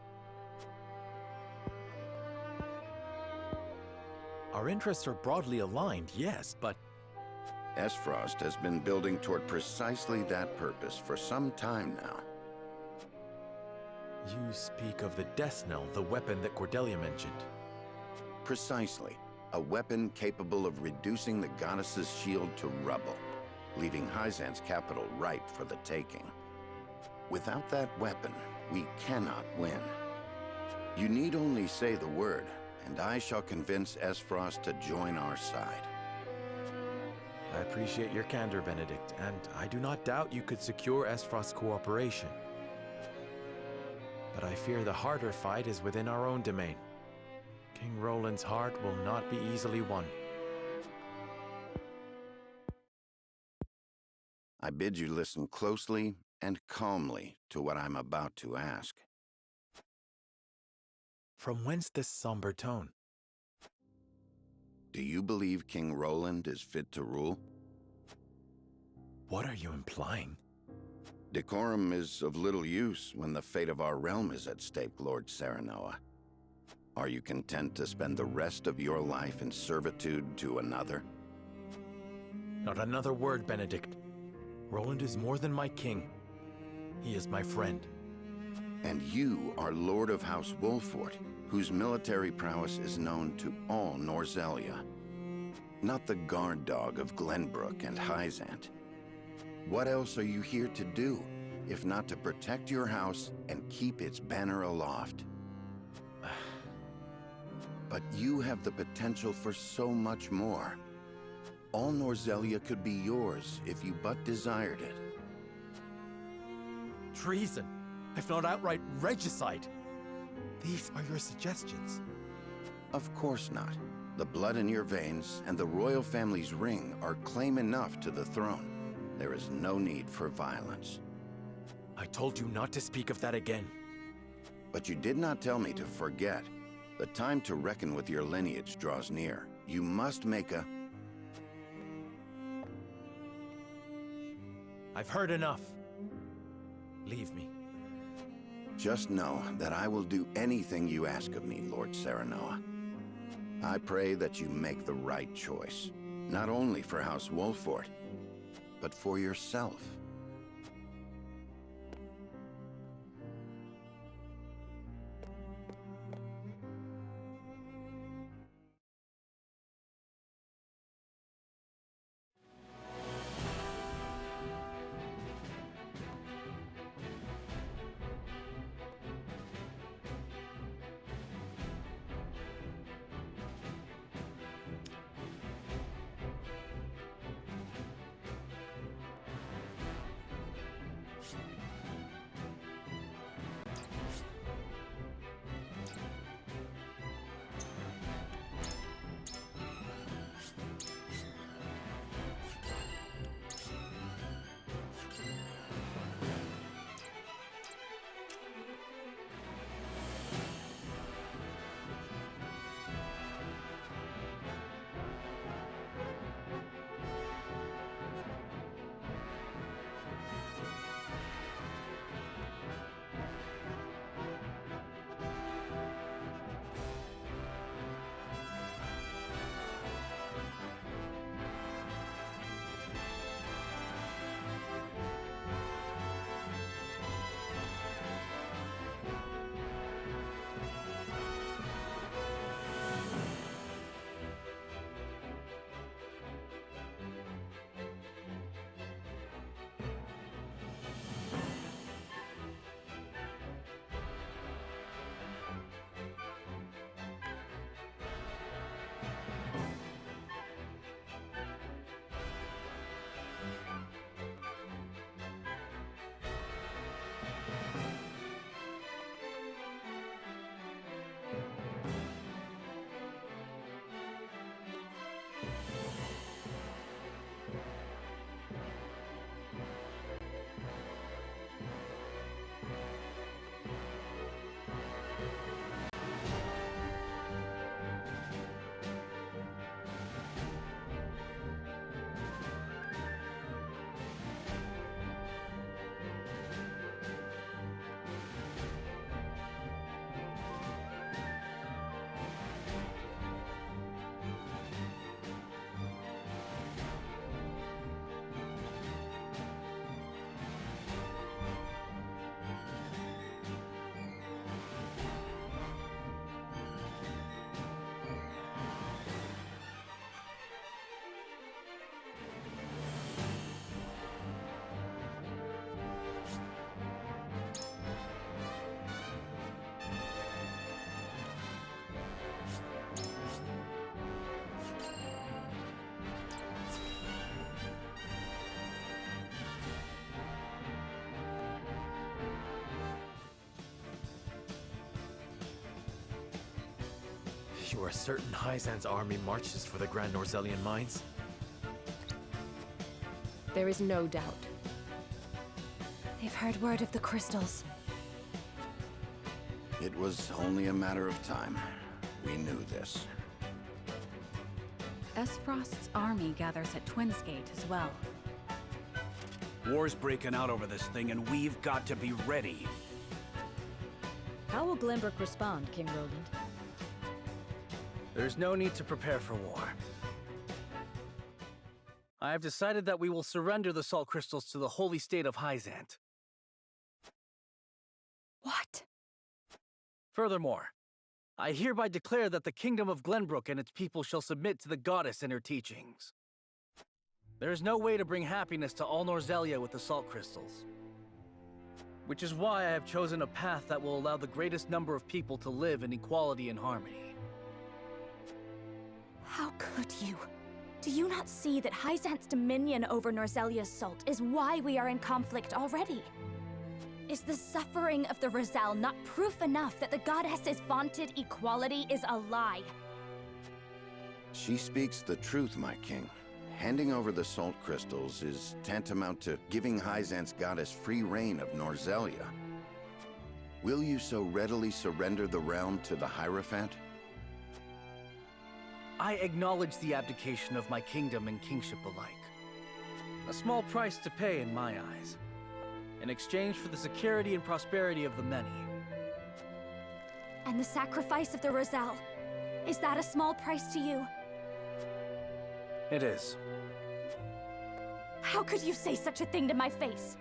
Our interests are broadly aligned, yes, but... Esfrost has been building toward precisely that purpose for some time now. You speak of the Death Knell, the weapon that Cordelia mentioned. Precisely. A weapon capable of reducing the goddess's shield to rubble, leaving Hyzan's capital ripe for the taking. Without that weapon, we cannot win. You need only say the word, and I shall convince Esfrost to join our side. I appreciate your candor, Benedict, and I do not doubt you could secure Esfrost's cooperation. But I fear the harder fight is within our own domain. King Roland's heart will not be easily won. I bid you listen closely and calmly to what I'm about to ask. From whence this somber tone? Do you believe King Roland is fit to rule? What are you implying? Decorum is of little use when the fate of our realm is at stake, Lord Serenoa. Are you content to spend the rest of your life in servitude to another? Not another word, Benedict. Roland is more than my king. He is my friend. And you are Lord of House Wolfort, whose military prowess is known to all Norzelia. Not the guard dog of Glenbrook and Hyzant. What else are you here to do, if not to protect your house and keep its banner aloft? But you have the potential for so much more. All Norzelia could be yours if you but desired it. Treason, if not outright regicide. These are your suggestions. Of course not. The blood in your veins and the royal family's ring are claim enough to the throne. There is no need for violence. I told you not to speak of that again. But you did not tell me to forget. The time to reckon with your lineage draws near. You must make a... I've heard enough. Leave me. Just know that I will do anything you ask of me, Lord Serenoa. I pray that you make the right choice, not only for House Wolfort, but for yourself. You are certain Hyzan's army marches for the Grand Norzelian mines? There is no doubt. They've heard word of the crystals. It was only a matter of time. We knew this. Esfrost's army gathers at Twins Gate as well. War's breaking out over this thing, and we've got to be ready. How will Glenbrook respond, King Roland? There's no need to prepare for war. I have decided that we will surrender the salt crystals to the holy state of Hyzant. What? Furthermore, I hereby declare that the kingdom of Glenbrook and its people shall submit to the goddess and her teachings. There is no way to bring happiness to all Norzelia with the salt crystals. Which is why I have chosen a path that will allow the greatest number of people to live in equality and harmony. How could you? Do you not see that Hyzant's dominion over Norzelia's salt is why we are in conflict already? Is the suffering of the Rosal not proof enough that the goddess's vaunted equality is a lie? She speaks the truth, my king. Handing over the salt crystals is tantamount to giving Hyzant's goddess free reign of Norzelia. Will you so readily surrender the realm to the Hierophant? I acknowledge the abdication of my kingdom and kingship alike. A small price to pay in my eyes, in exchange for the security and prosperity of the many. And the sacrifice of the Rosal, is that a small price to you? It is. How could you say such a thing to my face?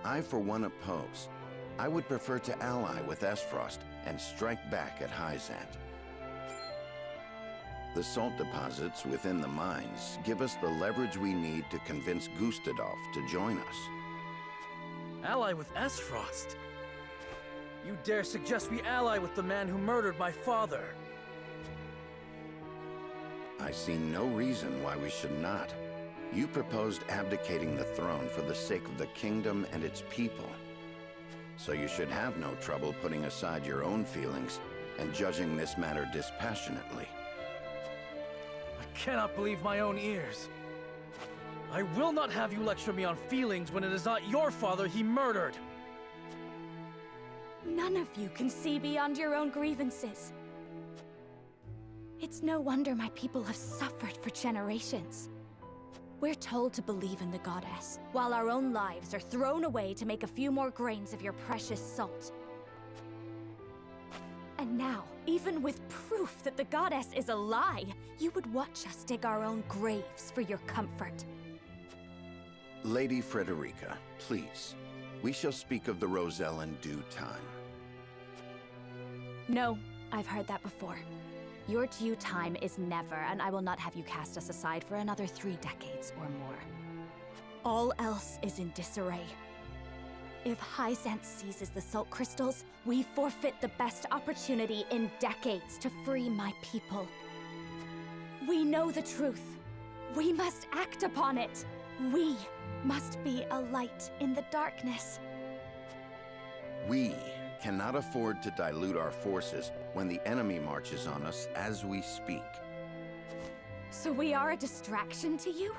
I, for one, oppose. I would prefer to ally with Esfrost and strike back at Hyzant. The salt deposits within the mines give us the leverage we need to convince Gustadolf to join us. Ally with Esfrost? You dare suggest we ally with the man who murdered my father? I see no reason why we should not. You proposed abdicating the throne for the sake of the kingdom and its people. So you should have no trouble putting aside your own feelings and judging this matter dispassionately. I cannot believe my own ears. I will not have you lecture me on feelings when it is not your father he murdered. None of you can see beyond your own grievances. It's no wonder my people have suffered for generations. We're told to believe in the goddess, while our own lives are thrown away to make a few more grains of your precious salt. And now, even with proof that the goddess is a lie, you would watch us dig our own graves for your comfort. Lady Frederica, please. We shall speak of the Rosal in due time. No, I've heard that before. Your due time is never, and I will not have you cast us aside for another 3 decades or more. All else is in disarray. If Hyzant seizes the salt crystals, we forfeit the best opportunity in decades to free my people. We know the truth. We must act upon it. We must be a light in the darkness. We cannot afford to dilute our forces when the enemy marches on us as we speak. So we are a distraction to you?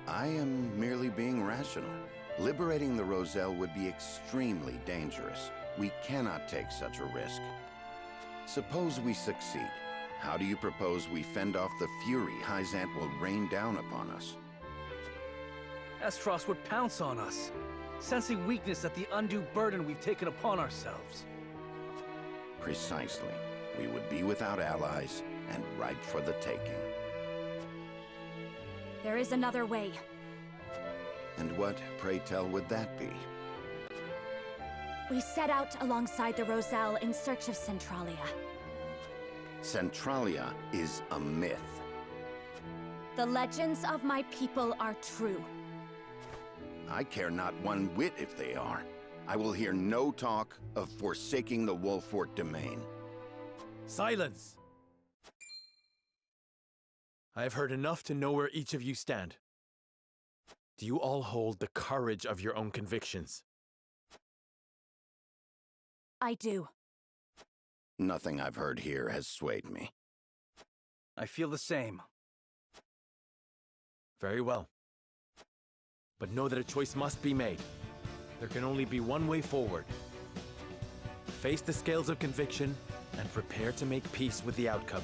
I am merely being rational. Liberating the Rosal would be extremely dangerous. We cannot take such a risk. Suppose we succeed. How do you propose we fend off the fury Hyzant will rain down upon us? Esfrost would pounce on us, sensing weakness at the undue burden we've taken upon ourselves. Precisely. We would be without allies and ripe for the taking. There is another way. And what, pray tell, would that be? We set out alongside the Rosal in search of Centralia. Centralia is a myth. The legends of my people are true. I care not one whit if they are. I will hear no talk of forsaking the Wolfort domain. Silence! I have heard enough to know where each of you stand. Do you all hold the courage of your own convictions? I do. Nothing I've heard here has swayed me. I feel the same. Very well. But know that a choice must be made. There can only be one way forward. Face the scales of conviction and prepare to make peace with the outcome.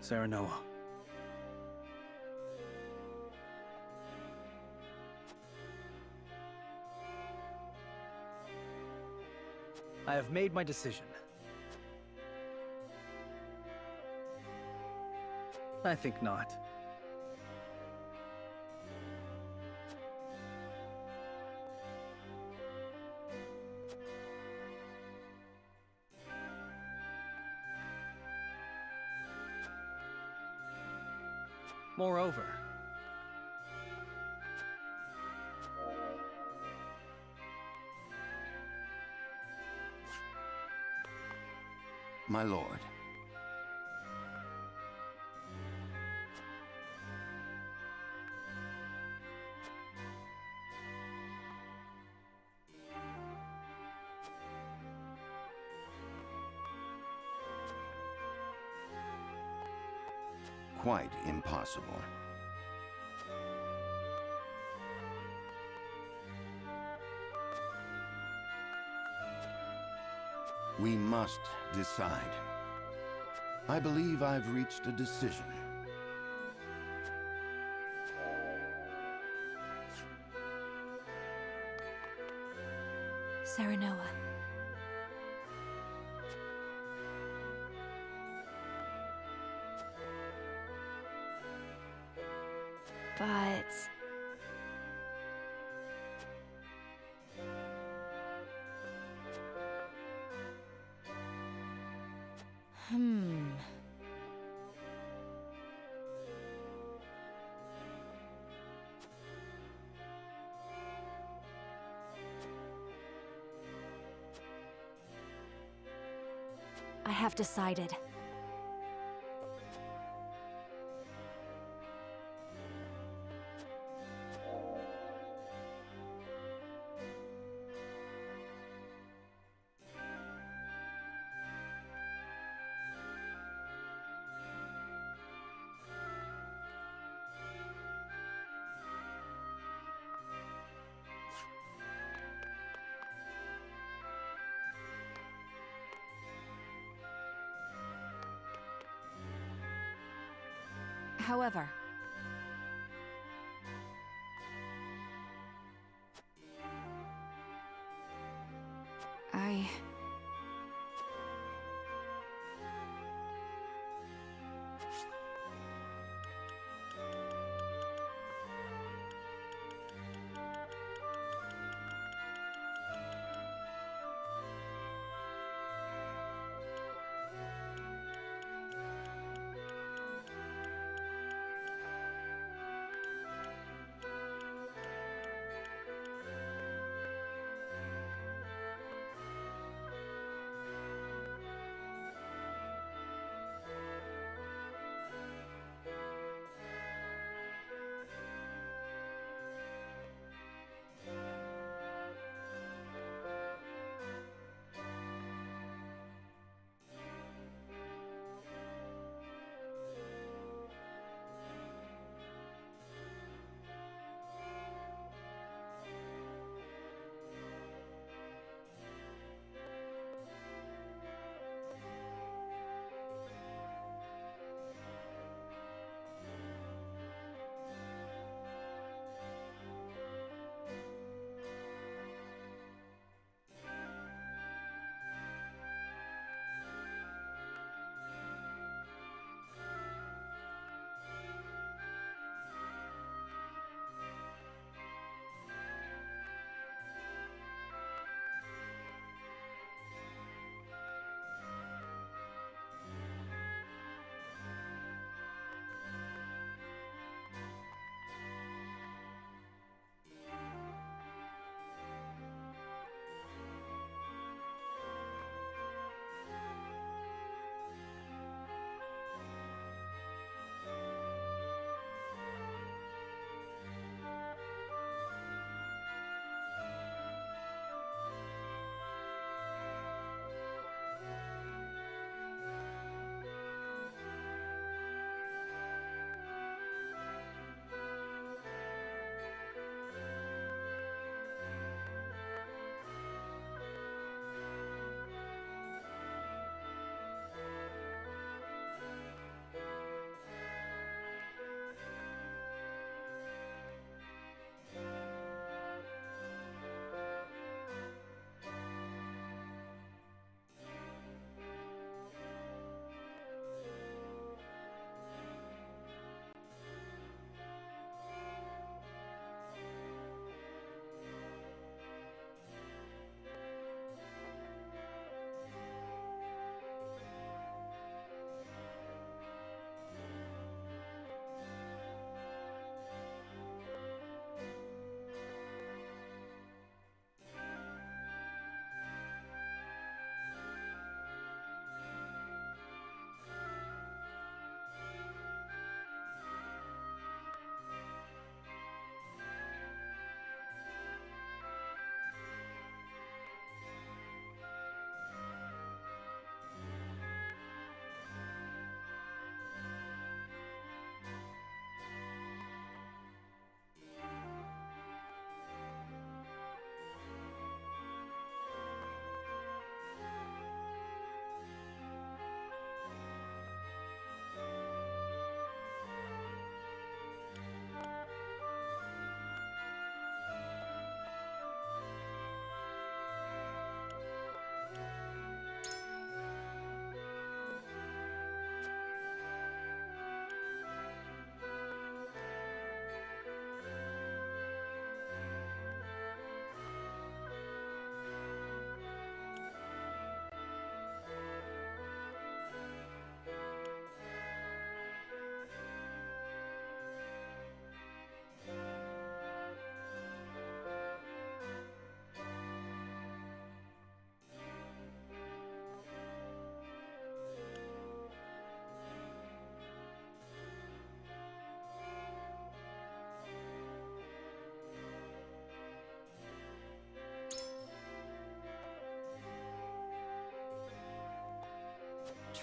Serenoa. I have made my decision. I think not. Moreover, My lord. Quite impossible. We must decide. I believe I've reached a decision. Serenoa. But... I have decided. However,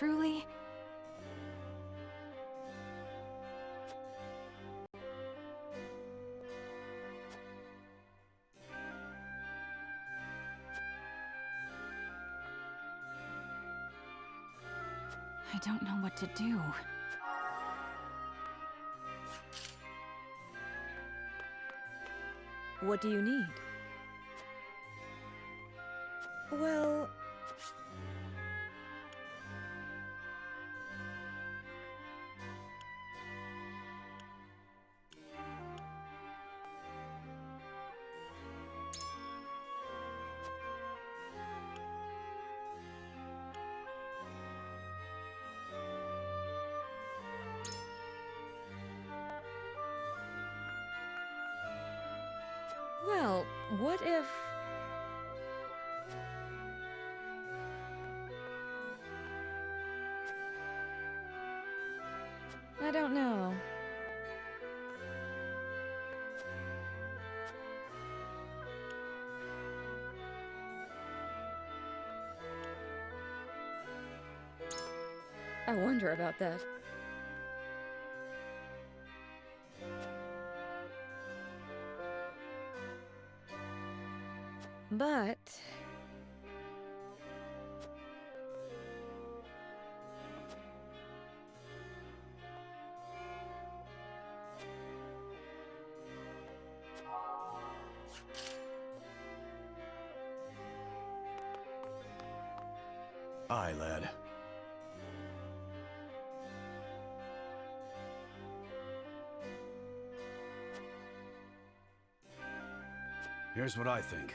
truly... I don't know what to do. What do you need? Well... Well, what if... I don't know. I wonder about that. But... Aye, lad. Here's what I think.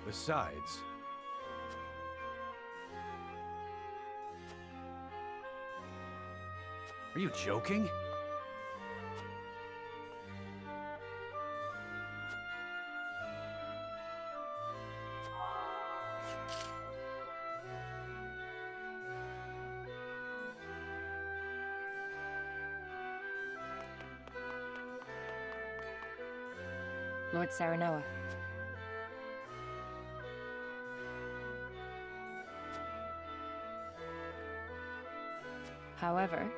Besides... Are you joking? Lord Saranoa. However,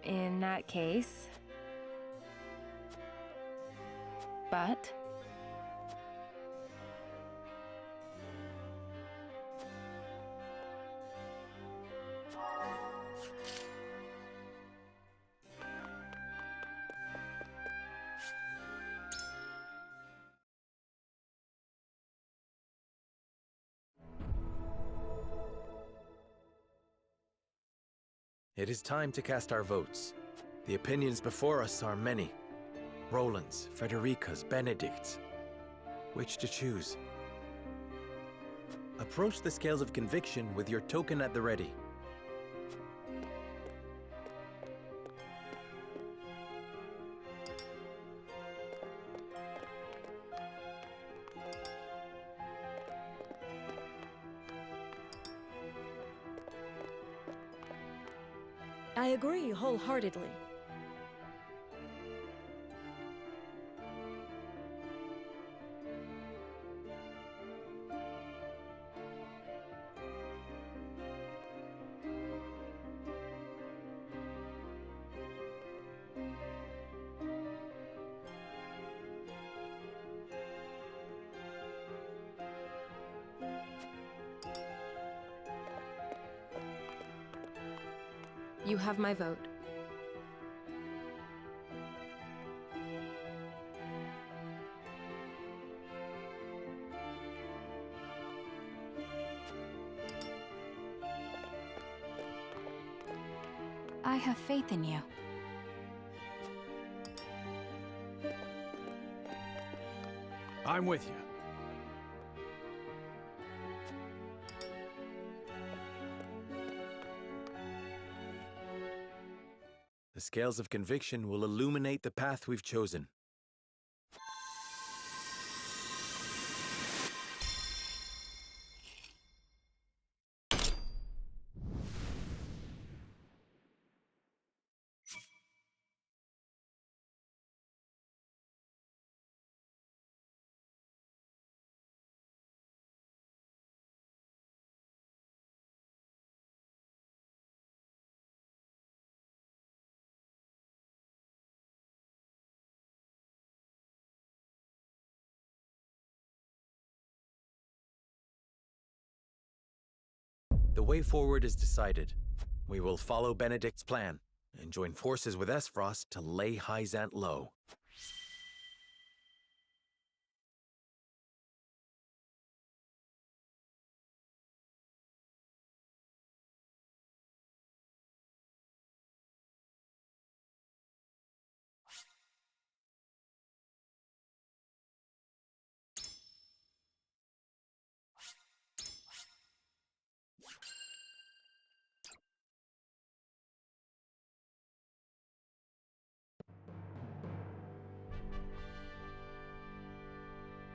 in that case, but It is time to cast our votes. The opinions before us are many. Roland's, Frederica's, Benedict's. Which to choose? Approach the scales of conviction with your token at the ready. I agree wholeheartedly. you have my vote. I have faith in you. I'm with you. The scales of conviction will illuminate the path we've chosen. The way forward is decided. We will follow Benedict's plan and join forces with Esfrost to lay Hyzant low.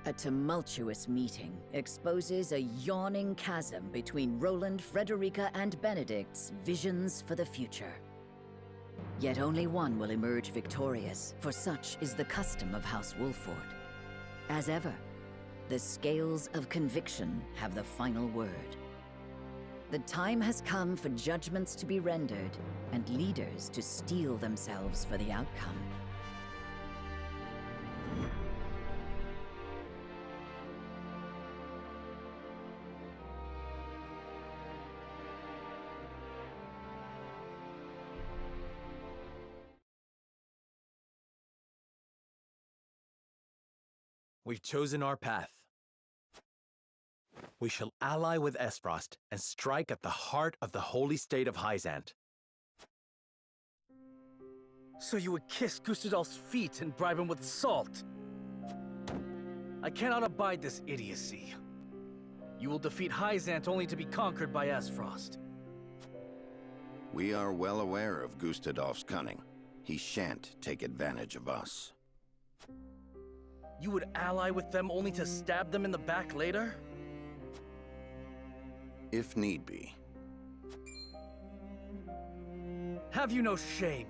A tumultuous meeting exposes a yawning chasm between Roland, Frederica, and Benedict's visions for the future. Yet only one will emerge victorious, for such is the custom of House Wolford. As ever, the scales of conviction have the final word. The time has come for judgments to be rendered, and leaders to steel themselves for the outcome. We've chosen our path. We shall ally with Esfrost and strike at the heart of the holy state of Hyzant. So you would kiss Gustadolf's feet and bribe him with salt? I cannot abide this idiocy. You will defeat Hyzant only to be conquered by Esfrost. We are well aware of Gustadolf's cunning. He shan't take advantage of us. You would ally with them only to stab them in the back later? If need be. Have you no shame?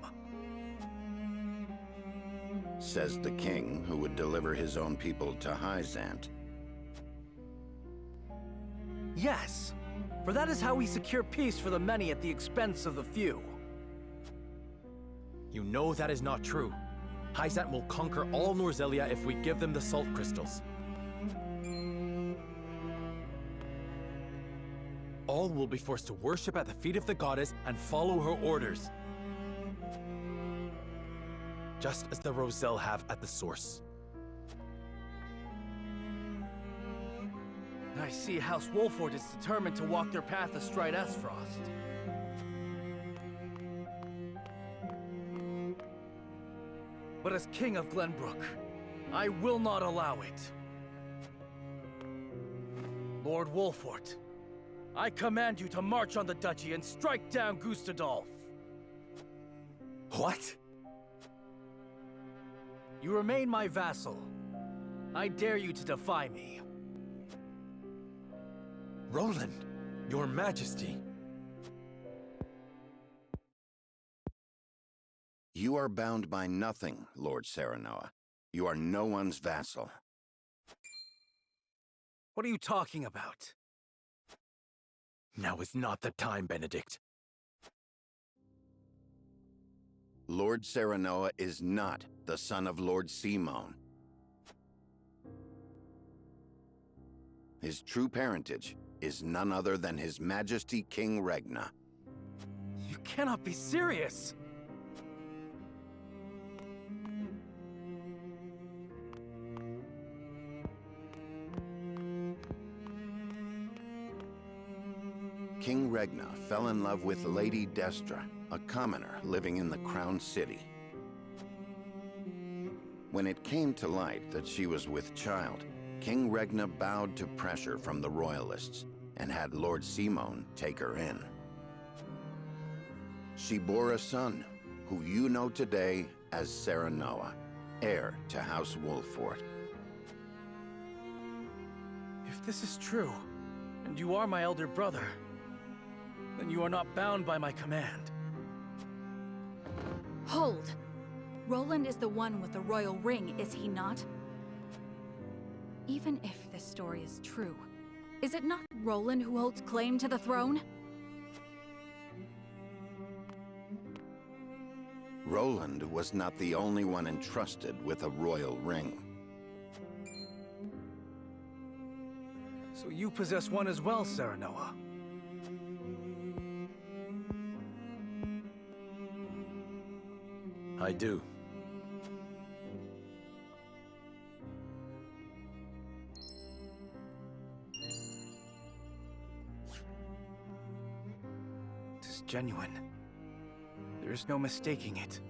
Says the king who would deliver his own people to Hyzant. Yes, for that is how we secure peace for the many at the expense of the few. You know that is not true. Hyzant will conquer all Norzelia if we give them the salt crystals. All will be forced to worship at the feet of the goddess and follow her orders. Just as the Roselle have at the source. I see House Wolford is determined to walk their path astride Esfrost. But as King of Glenbrook, I will not allow it. Lord Wolford, I command you to march on the duchy and strike down Gustadolf. What? You remain my vassal. I dare you to defy me. Roland, your majesty. You are bound by nothing, Lord Serenoa. You are no one's vassal. What are you talking about? Now is not the time, Benedict. Lord Serenoa is not the son of Lord Simone. His true parentage is none other than His Majesty King Regna. You cannot be serious! King Regna fell in love with Lady Destra, a commoner living in the Crown City. When it came to light that she was with child, King Regna bowed to pressure from the royalists and had Lord Simon take her in. She bore a son, who you know today as Serenoa, heir to House Wolfort. If this is true, and you are my elder brother, then you are not bound by my command. Hold! Roland is the one with the royal ring, is he not? Even if this story is true, is it not Roland who holds claim to the throne? Roland was not the only one entrusted with a royal ring. So you possess one as well, Serenoa. I do. It is genuine. There is no mistaking it.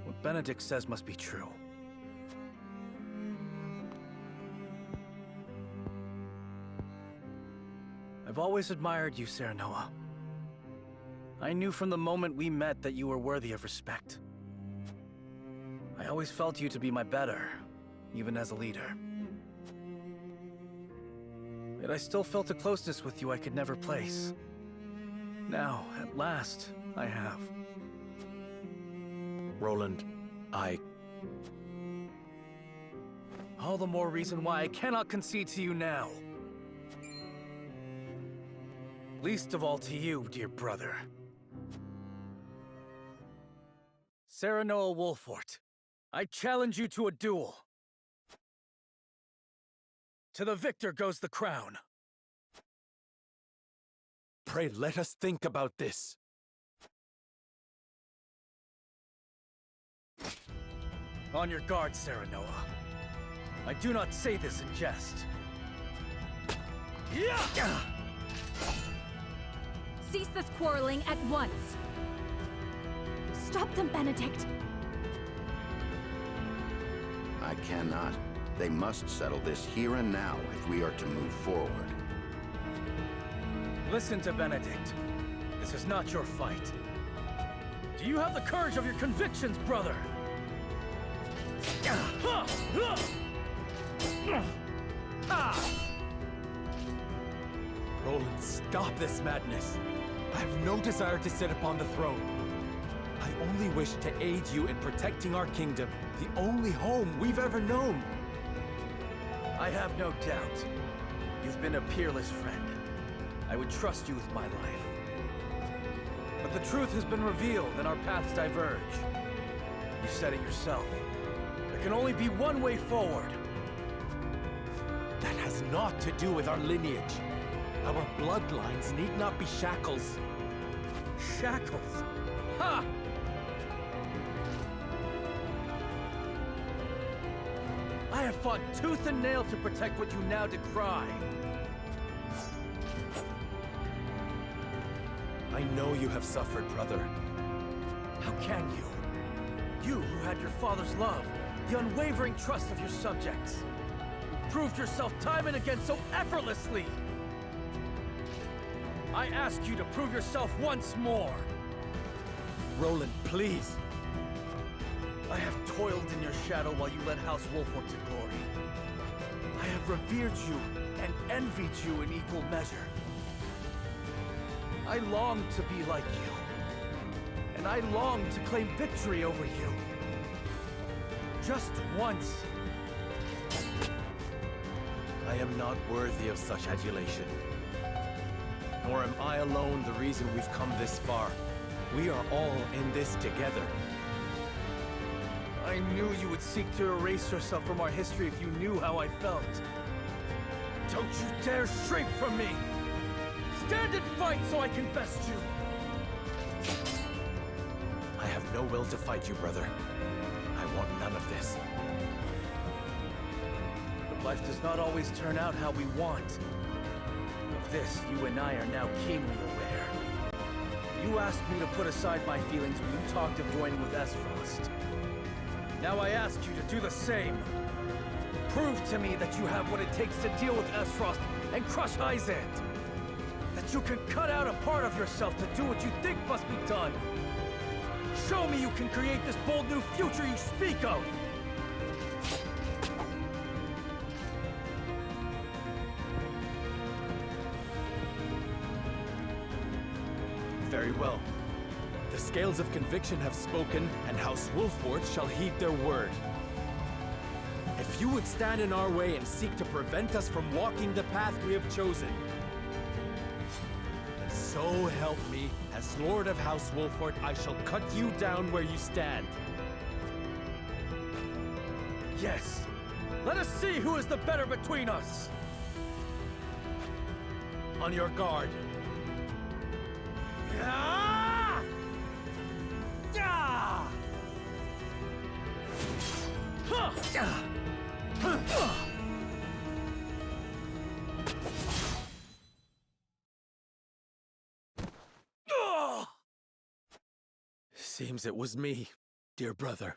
What Benedict says must be true. I've always admired you, Serenoa. I knew from the moment we met that you were worthy of respect. I always felt you to be my better, even as a leader. Yet I still felt a closeness with you I could never place. Now, at last, I have. Roland, All the more reason why I cannot concede to you now. Least of all to you, dear brother. Serenoa Wolfort, I challenge you to a duel. To the victor goes the crown. Pray let us think about this. On your guard, Serenoa. I do not say this in jest. Cease this quarreling at once! Stop them, Benedict! I cannot. They must settle this here and now if we are to move forward. Listen to Benedict. This is not your fight. Do you have the courage of your convictions, brother? Roland, stop this madness. I have no desire to sit upon the throne. I only wish to aid you in protecting our kingdom, the only home we've ever known. I have no doubt. You've been a peerless friend. I would trust you with my life. But the truth has been revealed and our paths diverge. You said it yourself. There can only be one way forward. That has naught to do with our lineage. Our bloodlines need not be shackles. Shackles? Ha! I have fought tooth and nail to protect what you now decry. I know you have suffered, brother. How can you? You who had your father's love, the unwavering trust of your subjects. You proved yourself time and again so effortlessly. I ask you to prove yourself once more. Roland, please. I have toiled in your shadow while you led House Wolfort to glory. I have revered you and envied you in equal measure. I long to be like you. And I long to claim victory over you. Just once. I am not worthy of such adulation. Nor am I alone the reason we've come this far. We are all in this together. I knew you would seek to erase yourself from our history if you knew how I felt. Don't you dare shrink from me! Stand and fight so I can best you! I have no will to fight you, brother. I want none of this. But life does not always turn out how we want. this, you and I are now keenly aware. You asked me to put aside my feelings when you talked of joining with Esfrost. Now I ask you to do the same. Prove to me that you have what it takes to deal with Esfrost and crush Hyzant. That you can cut out a part of yourself to do what you think must be done. Show me you can create this bold new future you speak of! Very well. The scales of conviction have spoken, and House Wolford shall heed their word. If you would stand in our way and seek to prevent us from walking the path we have chosen, then so help me, as Lord of House Wolford, I shall cut you down where you stand. Yes! Let us see who is the better between us! On your guard. Ah! Ah! Huh! Seems it was me, dear brother.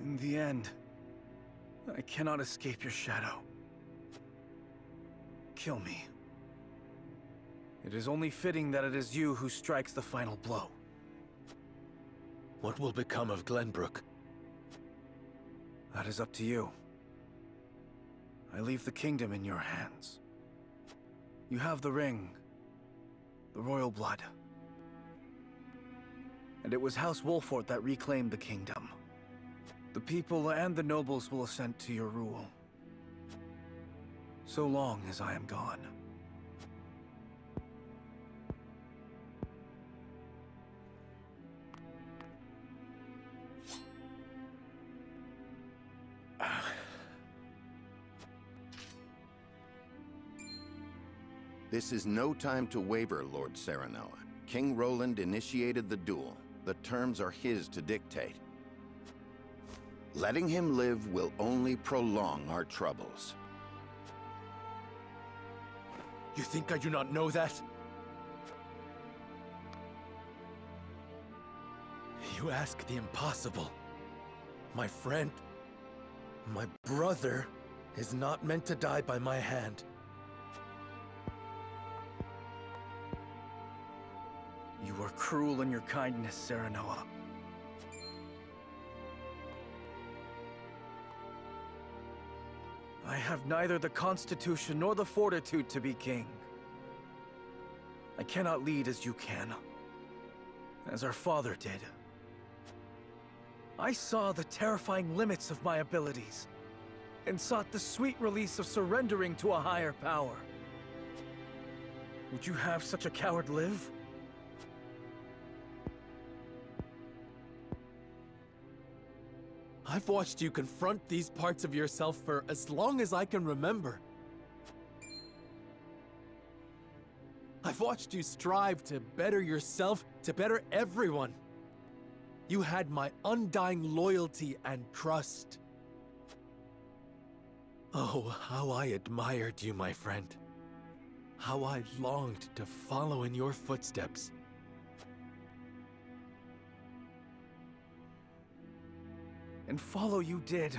In the end, I cannot escape your shadow. Kill me. It is only fitting that it is you who strikes the final blow. What will become of Glenbrook? That is up to you. I leave the kingdom in your hands. You have the ring, the royal blood. And it was House Wolford that reclaimed the kingdom. The people and the nobles will assent to your rule. So long as I am gone. This is no time to waver, Lord Serenoa. King Roland initiated the duel. The terms are his to dictate. Letting him live will only prolong our troubles. You think I do not know that? You ask the impossible. My friend, my brother, is not meant to die by my hand. You are cruel in your kindness, Serenoa. I have neither the constitution nor the fortitude to be king. I cannot lead as you can, as our father did. I saw the terrifying limits of my abilities, and sought the sweet release of surrendering to a higher power. Would you have such a coward live? I've watched you confront these parts of yourself for as long as I can remember. I've watched you strive to better yourself, to better everyone. You had my undying loyalty and trust. Oh, how I admired you, my friend. How I longed to follow in your footsteps. And follow you did.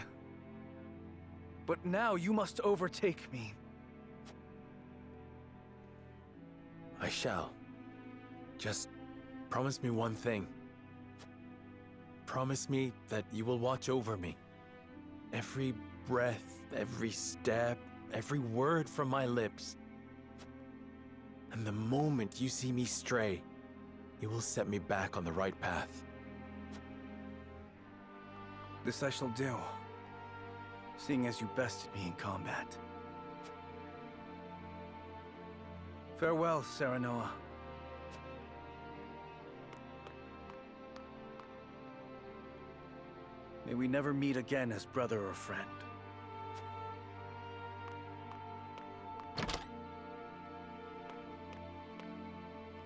But now you must overtake me. I shall. Just promise me one thing. Promise me that you will watch over me. Every breath, every step, every word from my lips. And the moment you see me stray, you will set me back on the right path. This I shall do, seeing as you bested me in combat. Farewell, Serenoa. May we never meet again as brother or friend.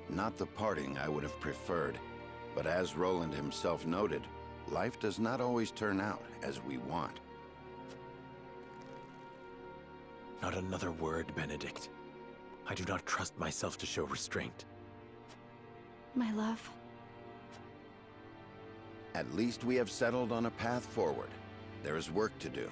Not the parting I would have preferred, but as Roland himself noted, life does not always turn out as we want. Not another word, Benedict. I do not trust myself to show restraint. My love. At least we have settled on a path forward. There is work to do.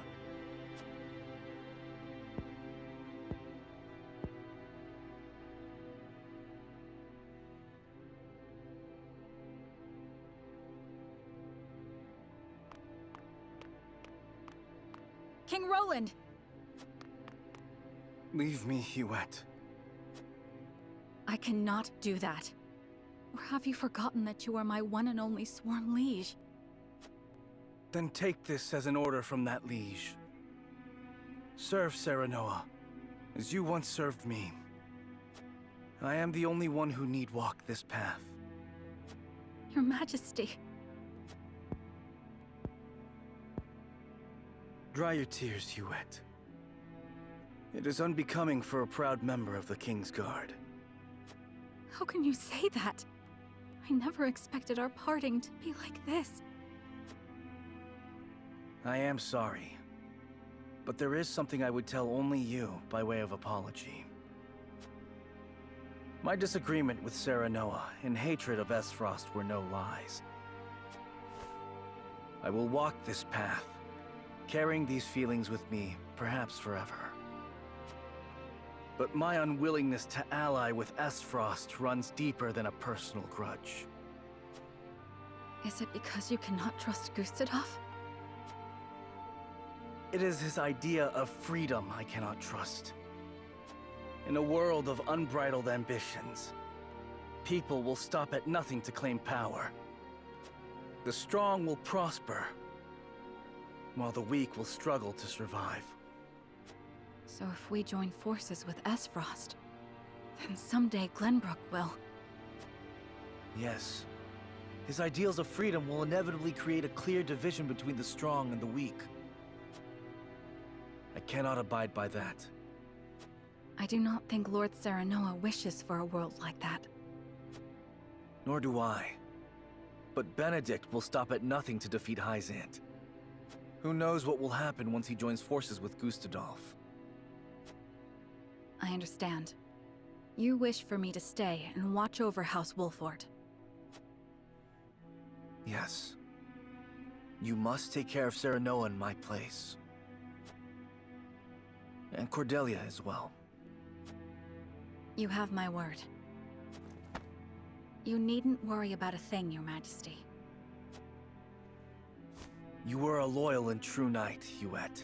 King Roland! Leave me, Huette. I cannot do that. Or have you forgotten that you are my one and only sworn liege? Then take this as an order from that liege. Serve Serenoa, as you once served me. I am the only one who need walk this path. Your Majesty. Dry your tears, Huette. It is unbecoming for a proud member of the King's Guard. How can you say that? I never expected our parting to be like this. I am sorry. But there is something I would tell only you by way of apology. My disagreement with Serenoa and hatred of Esfrost were no lies. I will walk this path, carrying these feelings with me, perhaps forever. But my unwillingness to ally with Esfrost runs deeper than a personal grudge. Is it because you cannot trust Gustadov? It is his idea of freedom I cannot trust. In a world of unbridled ambitions, people will stop at nothing to claim power. The strong will prosper, while the weak will struggle to survive. So if we join forces with Esfrost, then someday Glenbrook will. Yes. His ideals of freedom will inevitably create a clear division between the strong and the weak. I cannot abide by that. I do not think Lord Serenoa wishes for a world like that. Nor do I. But Benedict will stop at nothing to defeat Hyzant. Who knows what will happen once he joins forces with Gustadolf? I understand. You wish for me to stay and watch over House Wolfort. Yes. You must take care of Serenoa in my place. And Cordelia as well. You have my word. You needn't worry about a thing, Your Majesty. You were a loyal and true knight, Huette.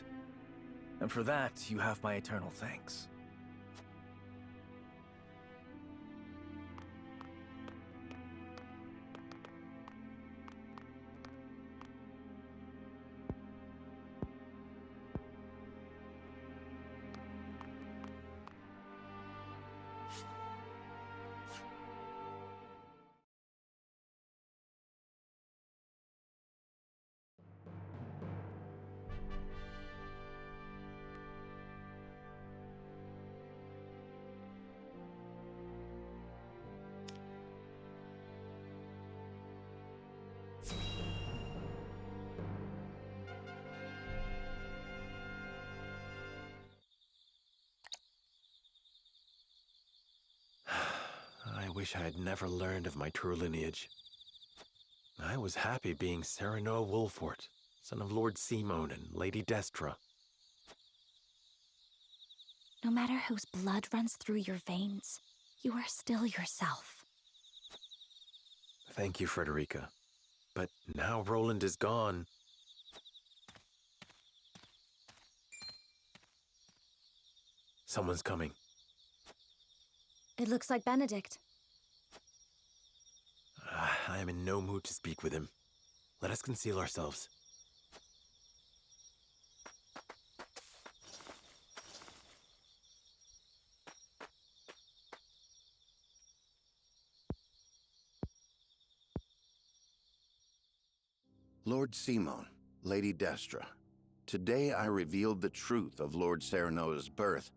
And for that, you have my eternal thanks. I wish I had never learned of my true lineage. I was happy being Serenoa Wolfort, son of Lord Simone and Lady Destra. No matter whose blood runs through your veins, you are still yourself. Thank you, Frederica. But now Roland is gone. Someone's coming. It looks like Benedict. I am in no mood to speak with him. Let us conceal ourselves. Lord Simone, Lady Destra, today I revealed the truth of Lord Serenoa's birth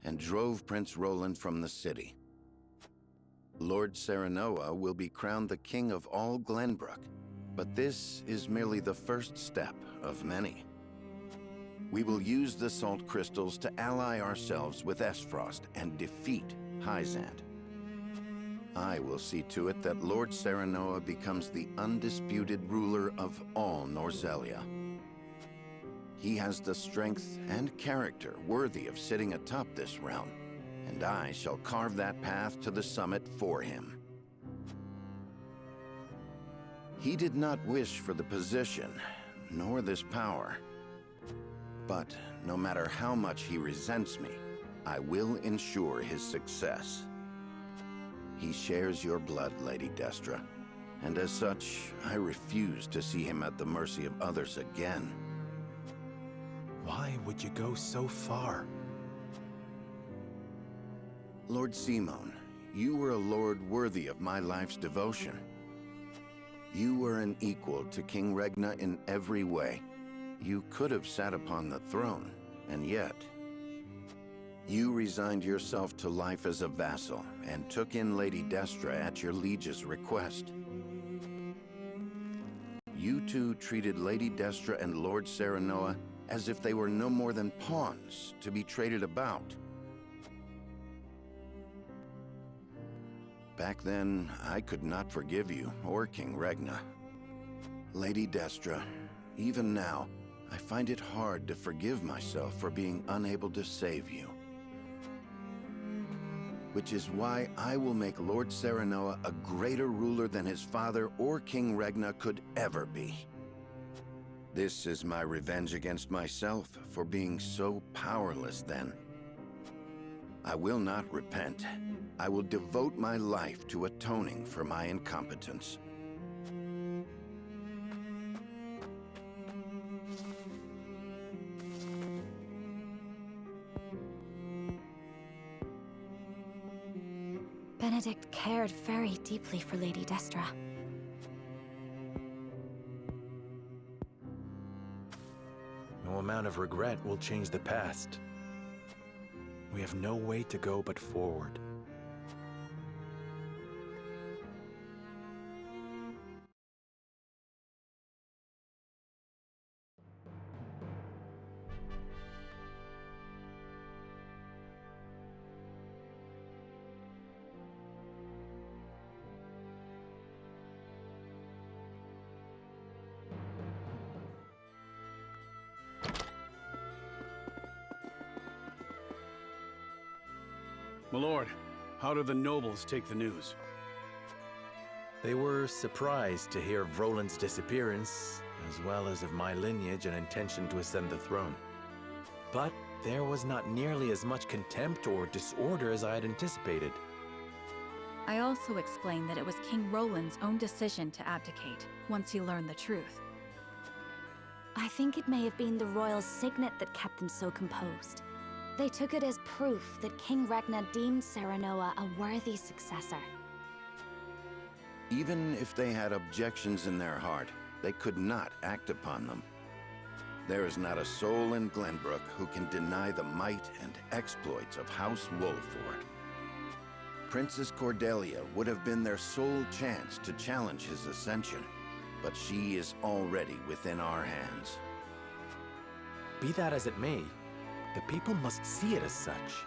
and drove Prince Roland from the city. Lord Serenoa will be crowned the king of all Glenbrook, But this is merely the first step of many. We will use the salt crystals to ally ourselves with Esfrost and defeat Hyzant. I will see to it that Lord Serenoa becomes the undisputed ruler of all Norzelia. He has the strength and character worthy of sitting atop this realm, and I shall carve that path to the summit for him. He did not wish for the position, nor this power. But no matter how much he resents me, I will ensure his success. He shares your blood, Lady Destra, and as such, I refuse to see him at the mercy of others again. Why would you go so far? Lord Simon, you were a lord worthy of my life's devotion. You were an equal to King Regna in every way. You could have sat upon the throne, and yet... You resigned yourself to life as a vassal, and took in Lady Destra at your liege's request. You two treated Lady Destra and Lord Serenoa as if they were no more than pawns to be traded about. Back then, I could not forgive you, or King Regna. Lady Destra, even now, I find it hard to forgive myself for being unable to save you. Which is why I will make Lord Serenoa a greater ruler than his father or King Regna could ever be. This is my revenge against myself for being so powerless then. I will not repent. I will devote my life to atoning for my incompetence. Benedict cared very deeply for Lady Destra. No amount of regret will change the past. We have no way to go but forward. My lord, how did the nobles take the news? They were surprised to hear of Roland's disappearance, as well as of my lineage and intention to ascend the throne. But there was not nearly as much contempt or disorder as I had anticipated. I also explained that it was King Roland's own decision to abdicate once he learned the truth. I think it may have been the royal signet that kept them so composed. They took it as proof that King Regna deemed Serenoa a worthy successor. Even if they had objections in their heart, they could not act upon them. There is not a soul in Glenbrook who can deny the might and exploits of House Wolford. Princess Cordelia would have been their sole chance to challenge his ascension, but she is already within our hands. Be that as it may, the people must see it as such.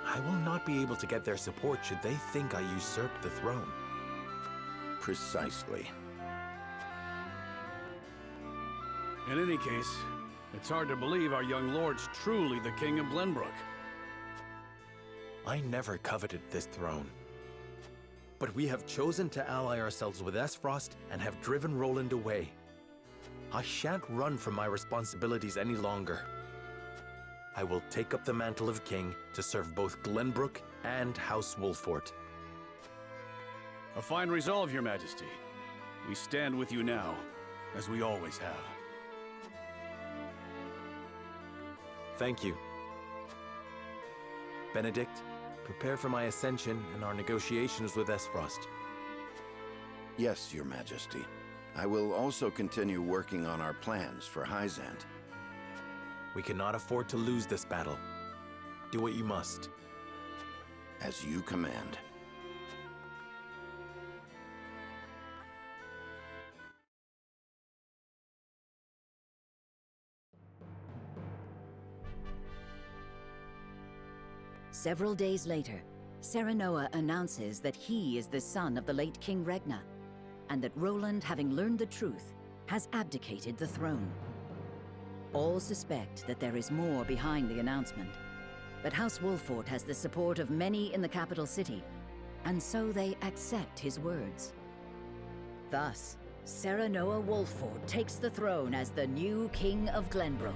I will not be able to get their support should they think I usurped the throne. Precisely. In any case, it's hard to believe our young lord's truly the King of Glenbrook. I never coveted this throne. But we have chosen to ally ourselves with Esfrost and have driven Roland away. I shan't run from my responsibilities any longer. I will take up the mantle of king to serve both Glenbrook and House Wolford. A fine resolve, Your Majesty. We stand with you now, as we always have. Thank you. Benedict, prepare for my ascension and our negotiations with Esfrost. Yes, Your Majesty. I will also continue working on our plans for Hyzant. We cannot afford to lose this battle. Do what you must. As you command. Several days later, Serenoa announces that he is the son of the late King Regna, and that Roland, having learned the truth, has abdicated the throne. All suspect that there is more behind the announcement, but House Wolfort has the support of many in the capital city, and so they accept his words. Thus, Serenoa Wolfort takes the throne as the new King of Glenbrook.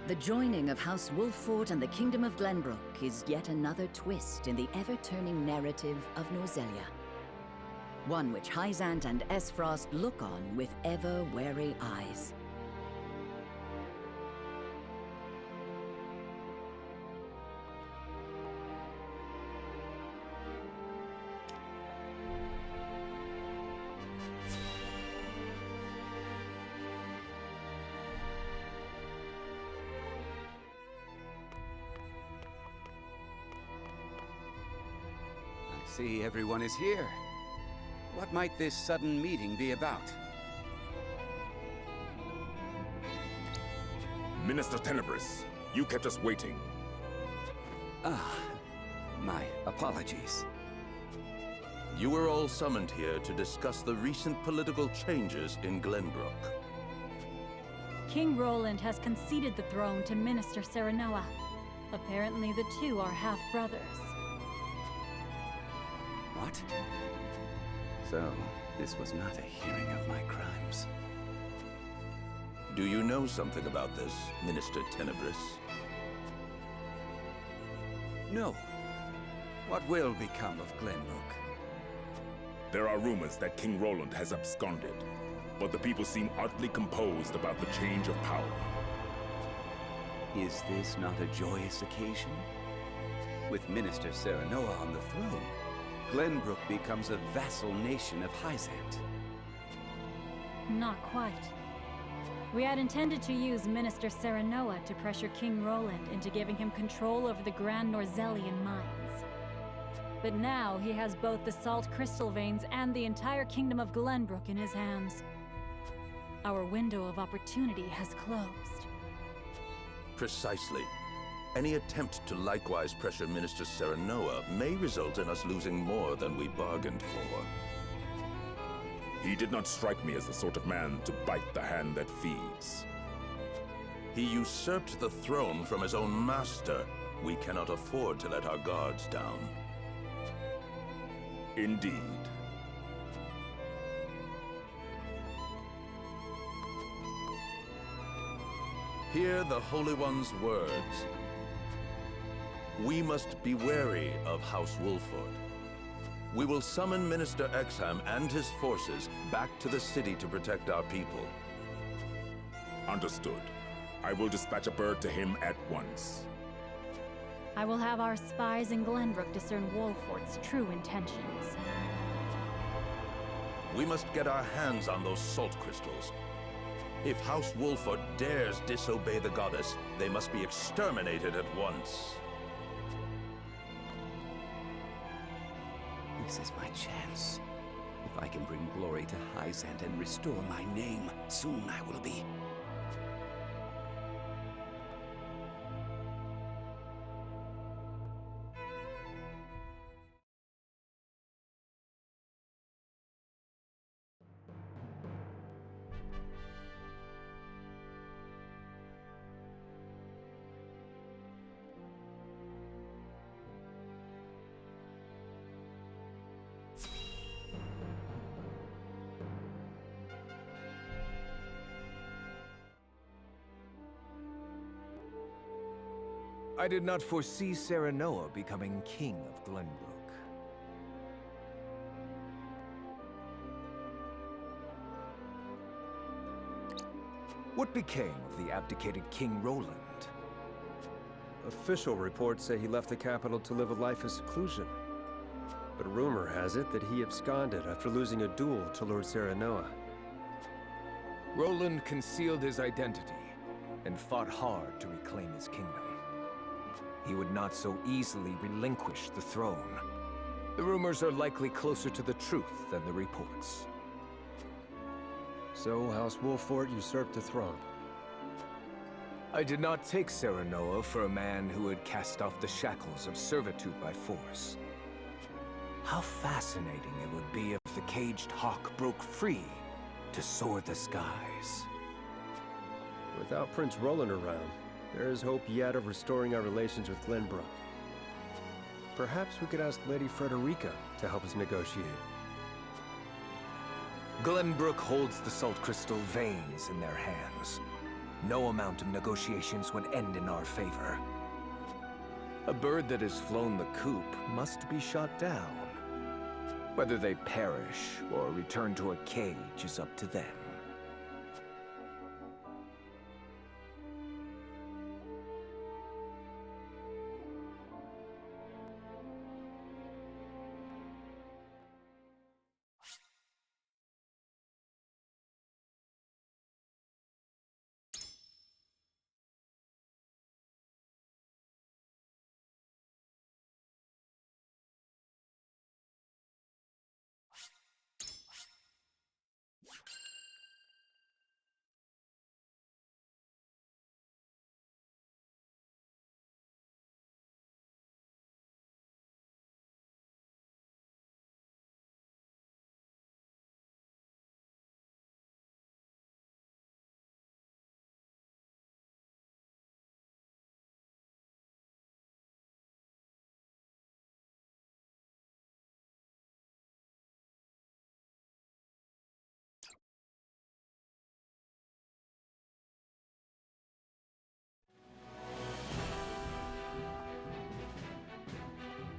The joining of House Wolfort and the Kingdom of Glenbrook is yet another twist in the ever-turning narrative of Norzelia. One which Hyzant and Esfrost look on with ever-wary eyes. See, everyone is here. What might this sudden meeting be about? Minister Tenebris, you kept us waiting. Ah, my apologies. You were all summoned here to discuss the recent political changes in Glenbrook. King Roland has conceded the throne to Minister Serenoa. Apparently the two are half-brothers. What? So, this was not a hearing of my crimes. Do you know something about this, Minister Tenebris? No. What will become of Glenbrook? There are rumors that King Roland has absconded, but the people seem oddly composed about the change of power. Is this not a joyous occasion? With Minister Serenoa on the throne, Glenbrook becomes a vassal nation of Hyzant. Not quite. We had intended to use Minister Serenoa to pressure King Roland into giving him control over the Grand Norzelian mines. But now he has both the salt crystal veins and the entire kingdom of Glenbrook in his hands. Our window of opportunity has closed. Precisely. Any attempt to likewise pressure Minister Serenoa may result in us losing more than we bargained for. He did not strike me as the sort of man to bite the hand that feeds. He usurped the throne from his own master. We cannot afford to let our guards down. Indeed. Hear the Holy One's words. We must be wary of House Wolfort. We will summon Minister Exham and his forces back to the city to protect our people. Understood. I will dispatch a bird to him at once. I will have our spies in Glenbrook discern Wolfort's true intentions. We must get our hands on those salt crystals. If House Wolfort dares disobey the goddess, they must be exterminated at once. This is my chance. If I can bring glory to Hyzant and restore my name, soon I will be. I did not foresee Serenoa becoming king of Glenbrook. What became of the abdicated King Roland? Official reports say he left the capital to live a life of seclusion. But rumor has it that he absconded after losing a duel to Lord Serenoa. Roland concealed his identity and fought hard to reclaim his kingdom. He would not so easily relinquish the throne. The rumors are likely closer to the truth than the reports. So House Wolfort usurped the throne. I did not take Serenoa for a man who had cast off the shackles of servitude by force. How fascinating it would be if the caged hawk broke free to soar the skies. Without Prince Roland around, there is hope yet of restoring our relations with Glenbrook. Perhaps we could ask Lady Frederica to help us negotiate. Glenbrook holds the salt crystal veins in their hands. No amount of negotiations would end in our favor. A bird that has flown the coop must be shot down. Whether they perish or return to a cage is up to them.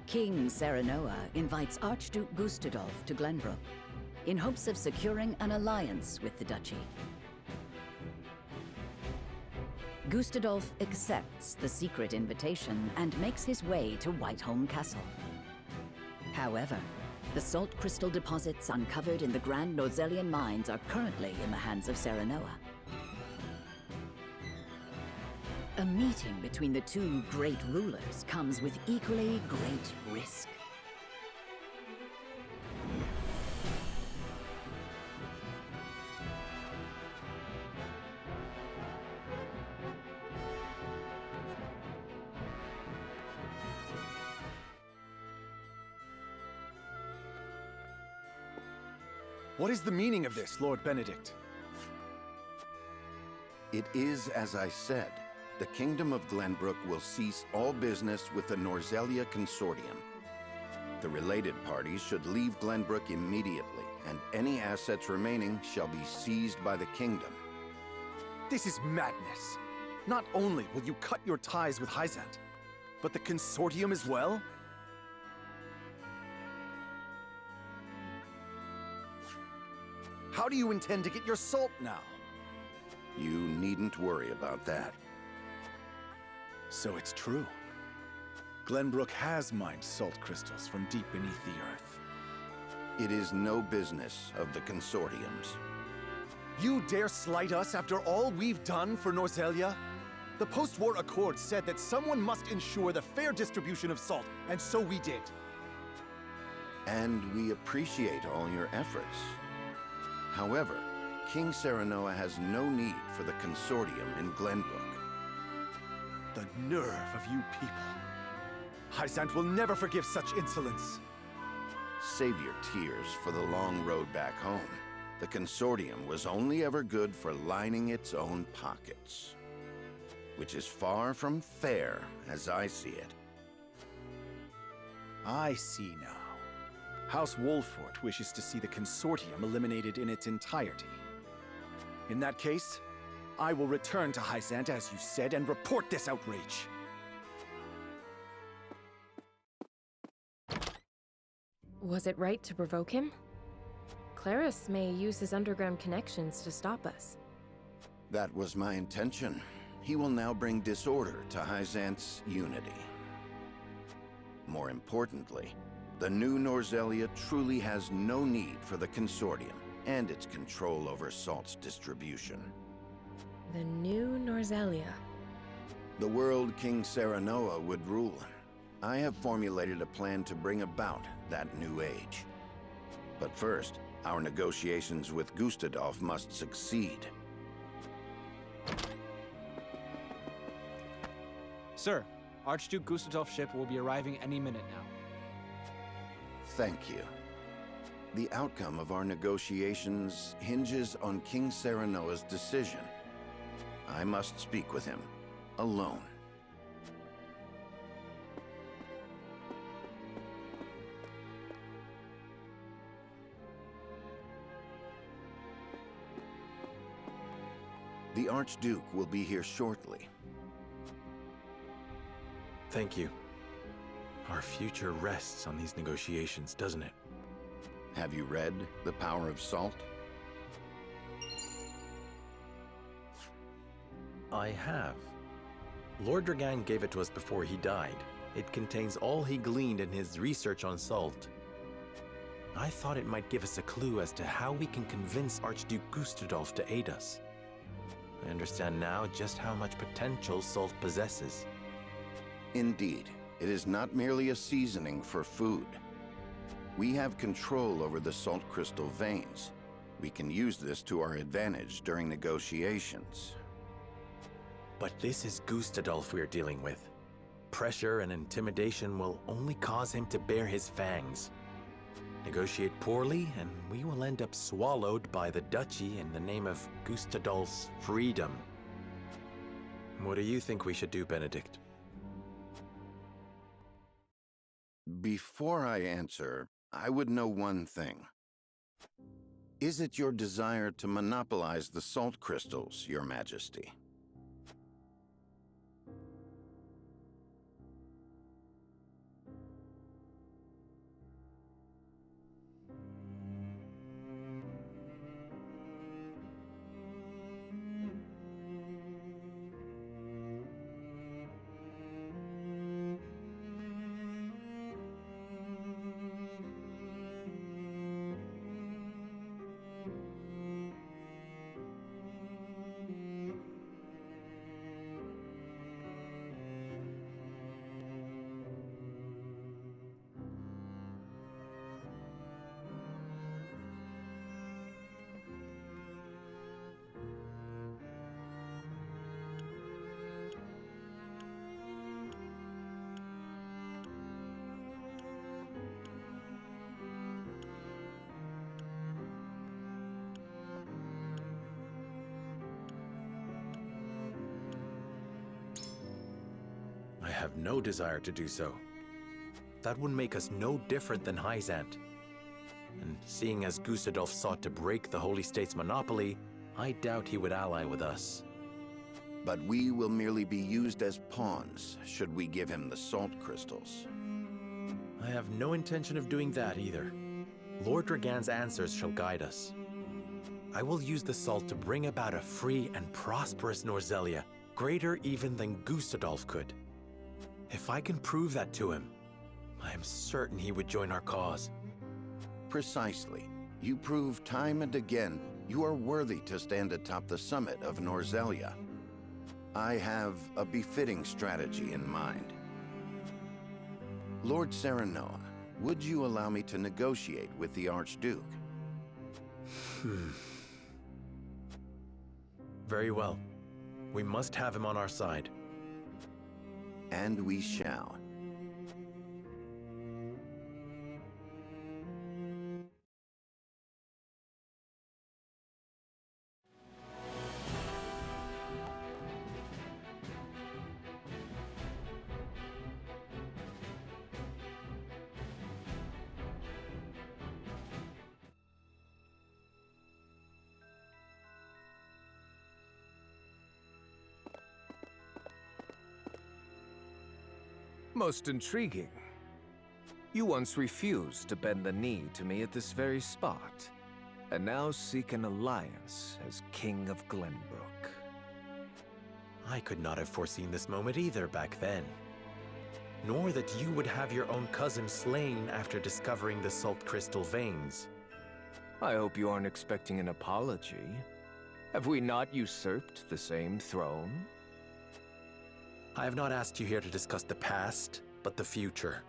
King Serenoa invites Archduke Gustadolf to Glenbrook in hopes of securing an alliance with the duchy. Gustadolf accepts the secret invitation and makes his way to Whiteholm Castle. However, the salt crystal deposits uncovered in the Grand Norzelian mines are currently in the hands of Serenoa. A meeting between the two great rulers comes with equally great risk. What is the meaning of this, Lord Benedict? It is as I said. The Kingdom of Glenbrook will cease all business with the Norzelia Consortium. The related parties should leave Glenbrook immediately, and any assets remaining shall be seized by the Kingdom. This is madness. Not only will you cut your ties with Hyzant, but the Consortium as well? How do you intend to get your salt now? You needn't worry about that. So it's true. Glenbrook has mined salt crystals from deep beneath the earth. It is no business of the Consortium's. You dare slight us after all we've done for Norzelia? The post-war accord said that someone must ensure the fair distribution of salt, and so we did. And we appreciate all your efforts. However, King Serenoa has no need for the Consortium in Glenbrook. The nerve of you people. Hyzant will never forgive such insolence. Save your tears for the long road back home. The Consortium was only ever good for lining its own pockets. Which is far from fair, as I see it. I see now. House Wolfort wishes to see the Consortium eliminated in its entirety. In that case, I will return to Hyzant, as you said, and report this outrage. Was it right to provoke him? Claris may use his underground connections to stop us. That was my intention. He will now bring disorder to Hyzant's unity. More importantly, the new Norzelia truly has no need for the Consortium and its control over salt's distribution. The new Norzelia. The world King Serenoa would rule. I have formulated a plan to bring about that new age. But first, our negotiations with Gustadolf must succeed. Sir, Archduke Gustadolf's ship will be arriving any minute now. Thank you. The outcome of our negotiations hinges on King Serenoa's decision. I must speak with him, alone. The Archduke will be here shortly. Thank you. Our future rests on these negotiations, doesn't it? Have you read The Power of Salt? I have. Lord Dragan gave it to us before he died. It contains all he gleaned in his research on salt. I thought it might give us a clue as to how we can convince Archduke Gustadolf to aid us. I understand now just how much potential salt possesses. Indeed, it is not merely a seasoning for food. We have control over the salt crystal veins. We can use this to our advantage during negotiations. But this is Gustadolf we're dealing with. Pressure and intimidation will only cause him to bare his fangs. Negotiate poorly, and we will end up swallowed by the duchy in the name of Gustadolf's freedom. What do you think we should do, Benedict? Before I answer, I would know one thing. Is it your desire to monopolize the salt crystals, Your Majesty? I have no desire to do so. That would make us no different than Hyzant. And seeing as Gustadolf sought to break the Holy State's monopoly, I doubt he would ally with us. But we will merely be used as pawns, should we give him the salt crystals. I have no intention of doing that either. Lord Dragan's answers shall guide us. I will use the salt to bring about a free and prosperous Norzelia, greater even than Gustadolf could. If I can prove that to him, I am certain he would join our cause. Precisely. You prove time and again you are worthy to stand atop the summit of Norzelia. I have a befitting strategy in mind. Lord Serenoa, would you allow me to negotiate with the Archduke? Very well. We must have him on our side. And we shall. Most intriguing. You once refused to bend the knee to me at this very spot, and now seek an alliance as King of Glenbrook. I could not have foreseen this moment either back then. Nor that you would have your own cousin slain after discovering the salt crystal veins. I hope you aren't expecting an apology. Have we not usurped the same throne? I have not asked you here to discuss the past, but the future.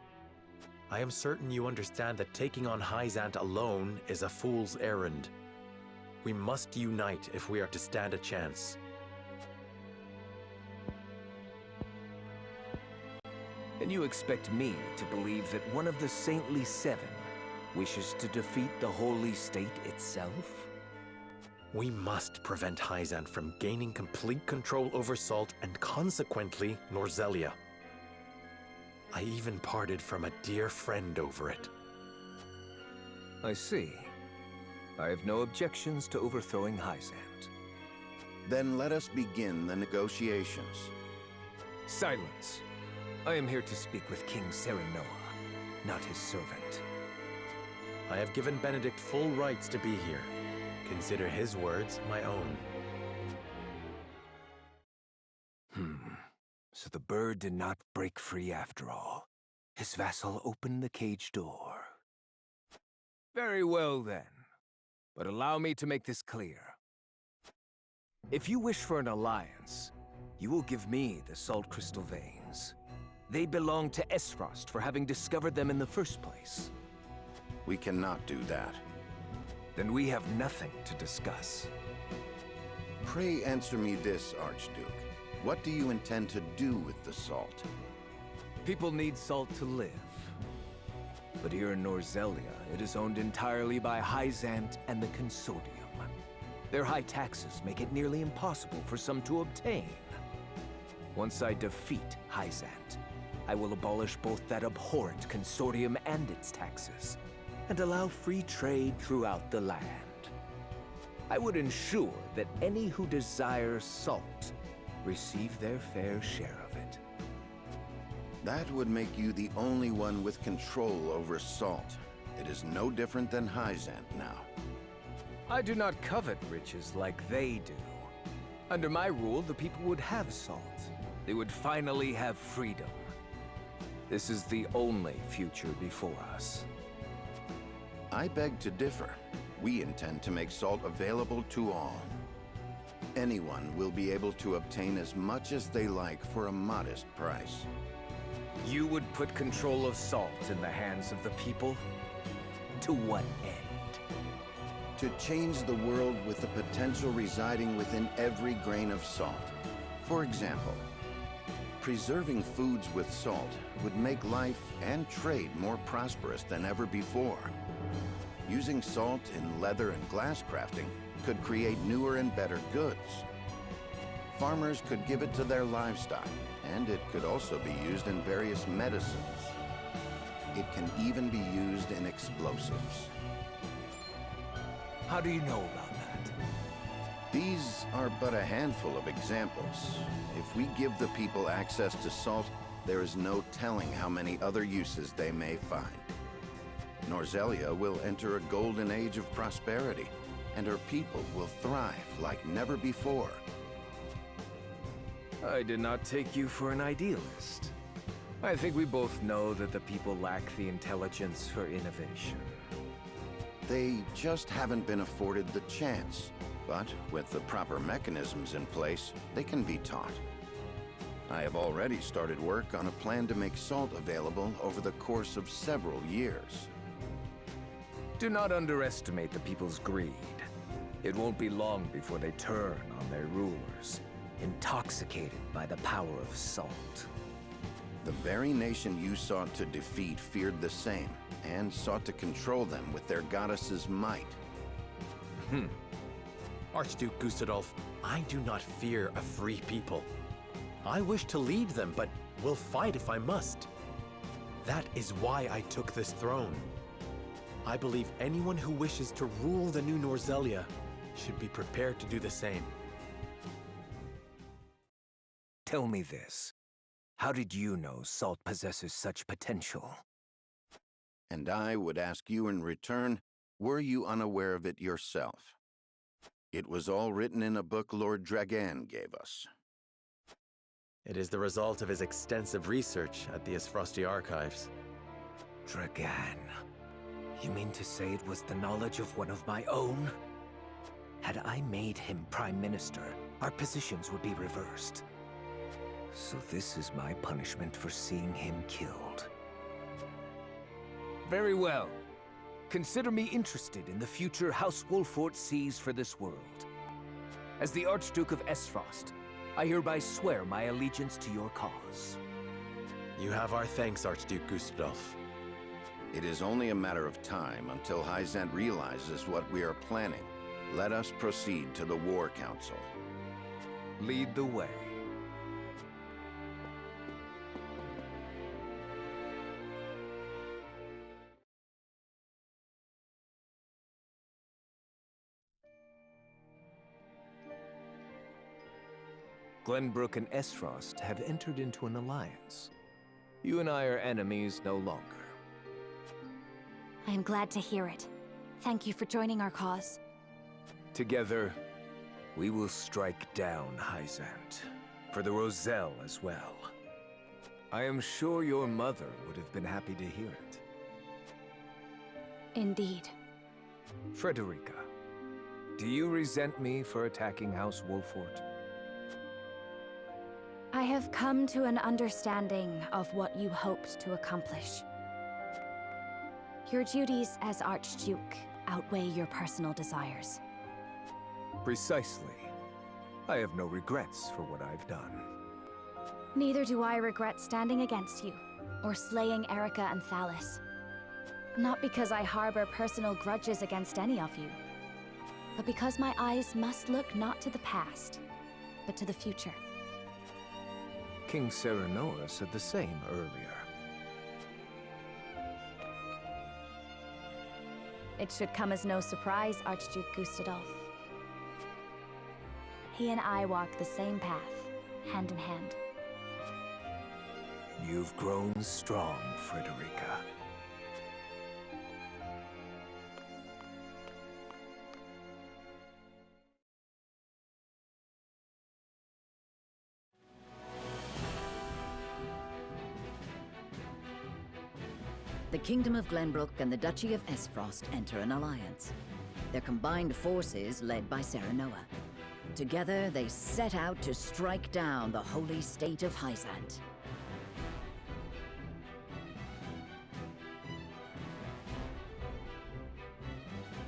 I am certain you understand that taking on Hyzant alone is a fool's errand. We must unite if we are to stand a chance. And you expect me to believe that one of the Saintly Seven wishes to defeat the Holy State itself? We must prevent Hyzant from gaining complete control over Salt and consequently Norzelia. I even parted from a dear friend over it. I see. I have no objections to overthrowing Hyzant. Then let us begin the negotiations. Silence. I am here to speak with King Serenoa, not his servant. I have given Benedict full rights to be here. Consider his words my own. So the bird did not break free after all. His vassal opened the cage door. Very well then. But allow me to make this clear. If you wish for an alliance, you will give me the Salt Crystal Veins. They belong to Esfrost for having discovered them in the first place. We cannot do that. Then we have nothing to discuss. Pray answer me this, Archduke. What do you intend to do with the salt? People need salt to live. But here in Norzelia, it is owned entirely by Hyzant and the Consortium. Their high taxes make it nearly impossible for some to obtain. Once I defeat Hyzant, I will abolish both that abhorrent Consortium and its taxes, and allow free trade throughout the land. I would ensure that any who desire salt receive their fair share of it. That would make you the only one with control over salt. It is no different than Hyzant now. I do not covet riches like they do. Under my rule, the people would have salt. They would finally have freedom. This is the only future before us. I beg to differ. We intend to make salt available to all. Anyone will be able to obtain as much as they like for a modest price. You would put control of salt in the hands of the people? To what end? To change the world with the potential residing within every grain of salt. For example, preserving foods with salt would make life and trade more prosperous than ever before. Using salt in leather and glass crafting could create newer and better goods. Farmers could give it to their livestock, and it could also be used in various medicines. It can even be used in explosives. How do you know about that? These are but a handful of examples. If we give the people access to salt, there is no telling how many other uses they may find. Norzelia will enter a golden age of prosperity, and her people will thrive like never before. I did not take you for an idealist. I think we both know that the people lack the intelligence for innovation. They just haven't been afforded the chance. But with the proper mechanisms in place, they can be taught. I have already started work on a plan to make salt available over the course of several years. Do not underestimate the people's greed. It won't be long before they turn on their rulers, intoxicated by the power of salt. The very nation you sought to defeat feared the same, and sought to control them with their goddess's might. Archduke Gustadolf, I do not fear a free people. I wish to lead them, but will fight if I must. That is why I took this throne. I believe anyone who wishes to rule the new Norzelia should be prepared to do the same. Tell me this. How did you know salt possesses such potential? And I would ask you in return, were you unaware of it yourself? It was all written in a book Lord Dragan gave us. It is the result of his extensive research at the Esfrosti archives. Dragan. You mean to say it was the knowledge of one of my own? Had I made him Prime Minister, our positions would be reversed. So this is my punishment for seeing him killed. Very well. Consider me interested in the future House Wolfort sees for this world. As the Archduke of Esfrost, I hereby swear my allegiance to your cause. You have our thanks, Archduke Gustadolf. It is only a matter of time until Hyzant realizes what we are planning. Let us proceed to the War Council. Lead the way. Glenbrook and Esfrost have entered into an alliance. You and I are enemies no longer. I am glad to hear it. Thank you for joining our cause. Together, we will strike down Hyzant, for the Roselle as well. I am sure your mother would have been happy to hear it. Indeed. Frederica, do you resent me for attacking House Wolfort? I have come to an understanding of what you hoped to accomplish. Your duties as Archduke outweigh your personal desires. Precisely. I have no regrets for what I've done. Neither do I regret standing against you, or slaying Erica and Thalis. Not because I harbor personal grudges against any of you, but because my eyes must look not to the past, but to the future. King Serenoa said the same earlier. It should come as no surprise, Archduke Gustadolf. He and I walk the same path, hand in hand. You've grown strong, Frederica. The Kingdom of Glenbrook and the Duchy of Esfrost enter an alliance. Their combined forces led by Serenoa. Together, they set out to strike down the holy state of Hyzant.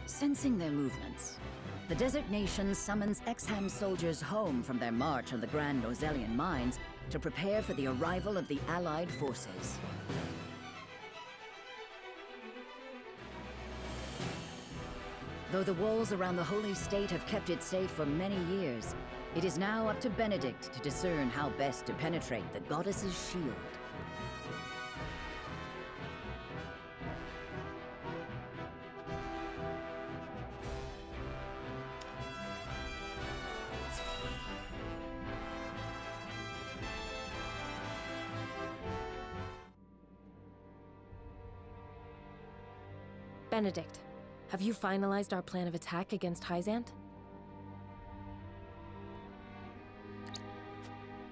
Sensing their movements, the Desert Nation summons Exham soldiers home from their march on the Grand Norzelian mines to prepare for the arrival of the Allied forces. Though the walls around the holy state have kept it safe for many years, it is now up to Benedict to discern how best to penetrate the goddess's shield. Benedict, have you finalized our plan of attack against Hyzant?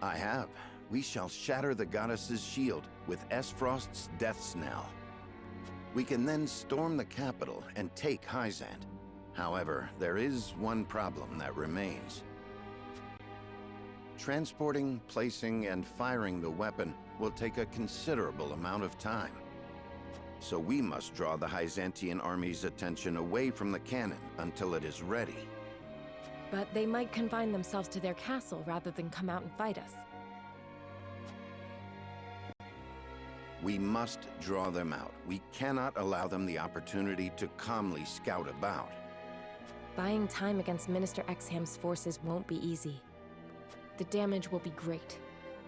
I have. We shall shatter the goddess's shield with Esfrost's death knell. We can then storm the capital and take Hyzant. However, there is one problem that remains. Transporting, placing, and firing the weapon will take a considerable amount of time. So we must draw the Hyzantian army's attention away from the cannon until it is ready. But they might confine themselves to their castle rather than come out and fight us. We must draw them out. We cannot allow them the opportunity to calmly scout about. Buying time against Minister Exham's forces won't be easy. The damage will be great,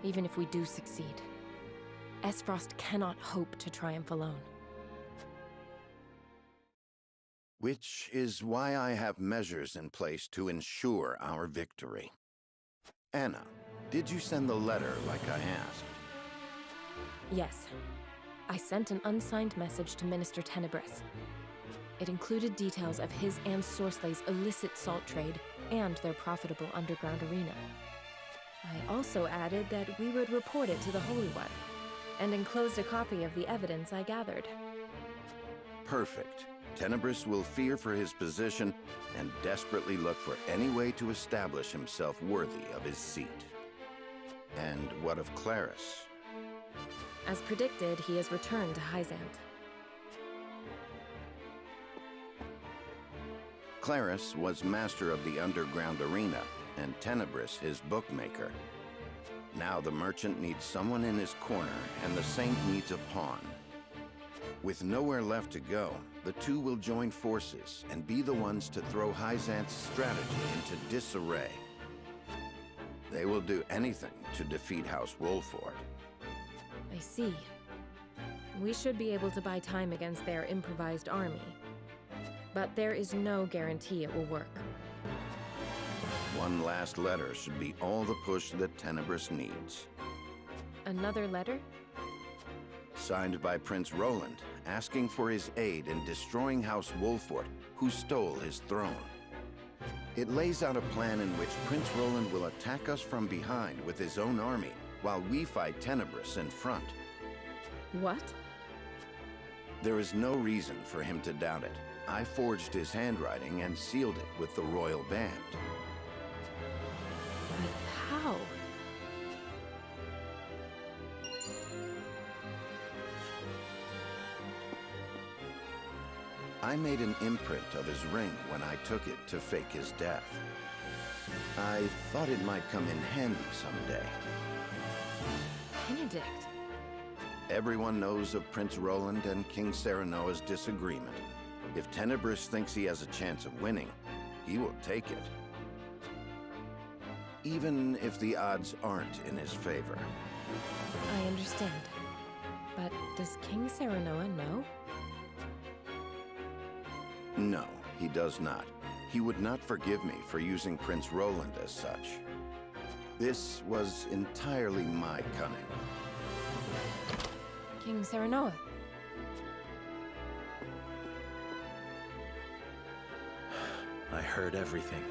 even if we do succeed. Esfrost cannot hope to triumph alone. Which is why I have measures in place to ensure our victory. Anna, did you send the letter like I asked? Yes. I sent an unsigned message to Minister Tenebris. It included details of his and Sorslay's illicit salt trade and their profitable underground arena. I also added that we would report it to the Holy One, and enclosed a copy of the evidence I gathered. Perfect. Tenebris will fear for his position and desperately look for any way to establish himself worthy of his seat. And what of Claris? As predicted, he has returned to Hyzant. Claris was master of the underground arena, and Tenebris his bookmaker. Now the merchant needs someone in his corner, and the saint needs a pawn. With nowhere left to go, the two will join forces and be the ones to throw Hyzant's strategy into disarray. They will do anything to defeat House Wolford. I see. We should be able to buy time against their improvised army. But there is no guarantee it will work. One last letter should be all the push that Tenebris needs. Another letter? Signed by Prince Roland, asking for his aid in destroying House Wolford, who stole his throne. It lays out a plan in which Prince Roland will attack us from behind with his own army, while we fight Tenebris in front. What? There is no reason for him to doubt it. I forged his handwriting and sealed it with the royal band. How? I made an imprint of his ring when I took it to fake his death. I thought it might come in handy someday. Benedict. Everyone knows of Prince Roland and King Serenoa's disagreement. If Tenebris thinks he has a chance of winning, he will take it. Even if the odds aren't in his favor. I understand. But does King Serenoa know? No, he does not. He would not forgive me for using Prince Roland as such. This was entirely my cunning. King Serenoa. I heard everything.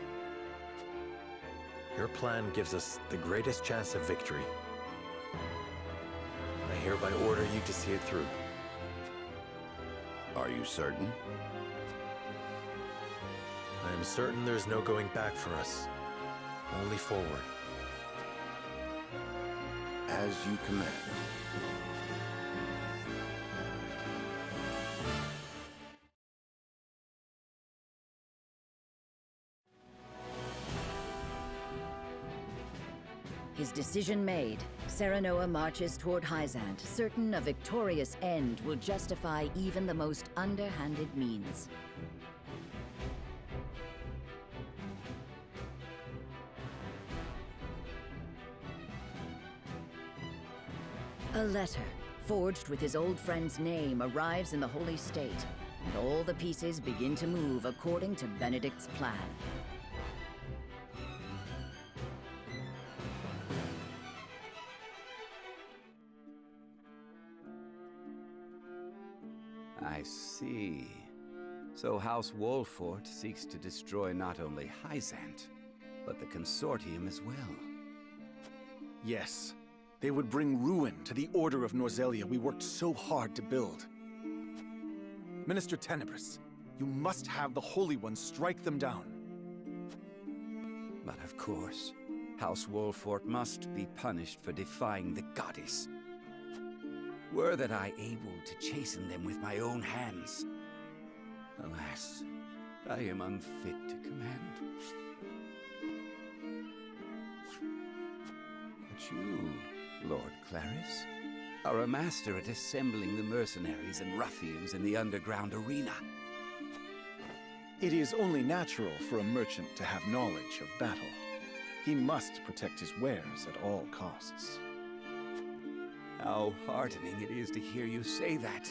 Your plan gives us the greatest chance of victory. I hereby order you to see it through. Are you certain? I am certain there's no going back for us. Only forward. As you command. His decision made, Serenoa marches toward Hyzant, certain a victorious end will justify even the most underhanded means. A letter, forged with his old friend's name, arrives in the Holy State, and all the pieces begin to move according to Benedict's plan. I see. So House Wolford seeks to destroy not only Hyzant, but the consortium as well. Yes. They would bring ruin to the Order of Norzelia we worked so hard to build. Minister Tenebris, you must have the Holy Ones strike them down. But of course, House Wolford must be punished for defying the goddess. Were that I able to chasten them with my own hands. Alas, I am unfit to command. But you, Lord Claris, are a master at assembling the mercenaries and ruffians in the underground arena. It is only natural for a merchant to have knowledge of battle. He must protect his wares at all costs. How heartening it is to hear you say that.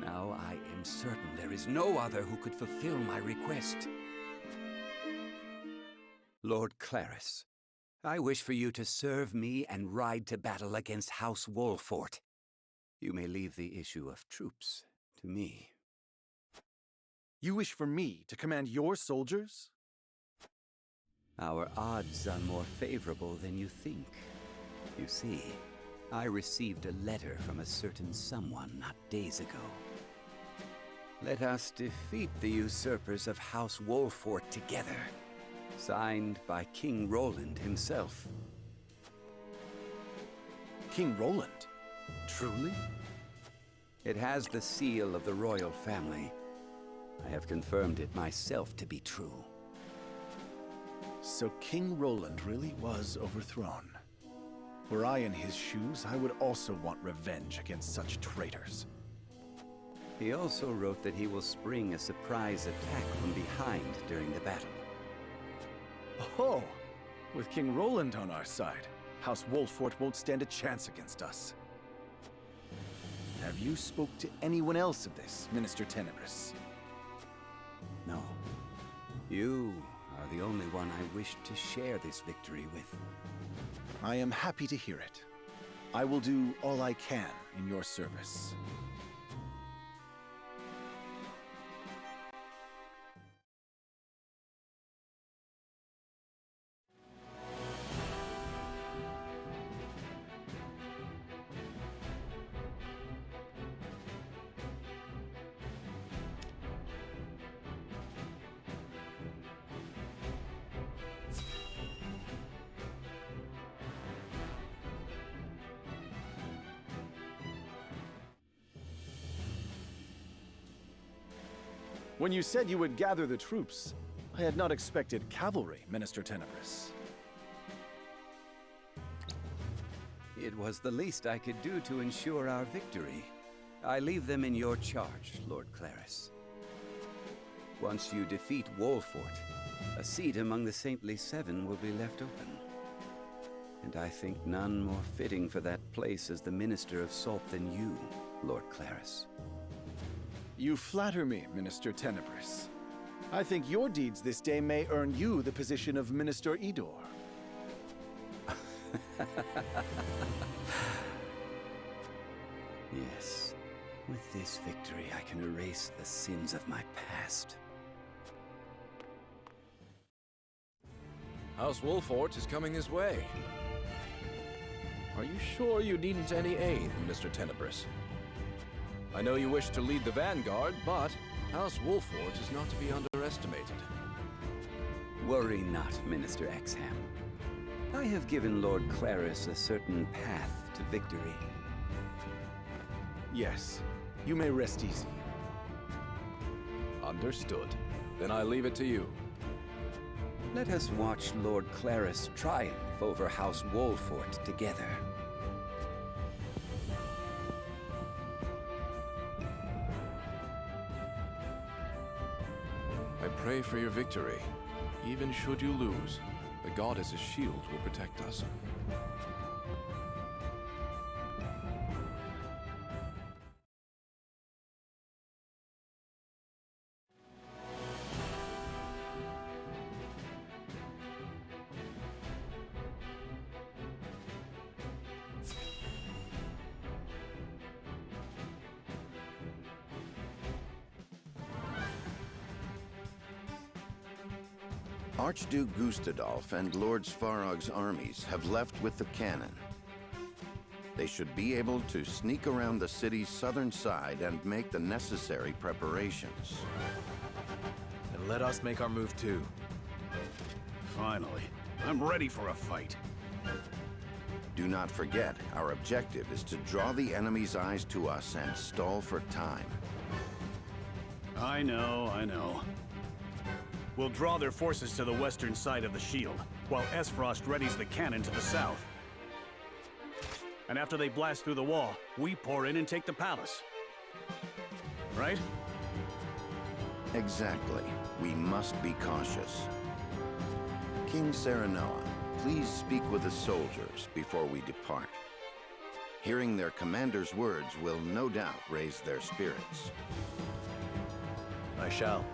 Now I am certain there is no other who could fulfill my request. Lord Claris, I wish for you to serve me and ride to battle against House Wolford. You may leave the issue of troops to me. You wish for me to command your soldiers? Our odds are more favorable than you think. You see, I received a letter from a certain someone not days ago. Let us defeat the usurpers of House Wolford together. Signed by King Roland himself. King Roland? Truly? It has the seal of the royal family. I have confirmed it myself to be true. So King Roland really was overthrown. Were I in his shoes, I would also want revenge against such traitors. He also wrote that he will spring a surprise attack from behind during the battle. Oh, with King Roland on our side, House Wolfort won't stand a chance against us. Have you spoke to anyone else of this, Minister Tenebris? No. You are the only one I wish to share this victory with. I am happy to hear it. I will do all I can in your service. When you said you would gather the troops, I had not expected cavalry, Minister Tenebris. It was the least I could do to ensure our victory. I leave them in your charge, Lord Claris. Once you defeat Wolfort, a seat among the Saintly Seven will be left open. And I think none more fitting for that place as the Minister of Salt than you, Lord Claris. You flatter me, Minister Tenebris. I think your deeds this day may earn you the position of Minister Idor. Yes. With this victory, I can erase the sins of my past. House Wolfort is coming this way. Are you sure you needn't any aid, Mr. Tenebris? I know you wish to lead the vanguard, but House Wolfort is not to be underestimated. Worry not, Minister Exham. I have given Lord Claris a certain path to victory. Yes, you may rest easy. Understood. Then I leave it to you. Let us watch Lord Claris triumph over House Wolfort together. I pray for your victory. Even should you lose, the goddess's shield will protect us. Archduke Gustadolf and Lord Svarog's armies have left with the cannon. They should be able to sneak around the city's southern side and make the necessary preparations. And let us make our move too. Finally. I'm ready for a fight. Do not forget, our objective is to draw the enemy's eyes to us and stall for time. I know. We'll draw their forces to the western side of the shield, while Esfrost readies the cannon to the south. And after they blast through the wall, we pour in and take the palace. Right? Exactly. We must be cautious. King Serenoa, please speak with the soldiers before we depart. Hearing their commander's words will no doubt raise their spirits. I shall.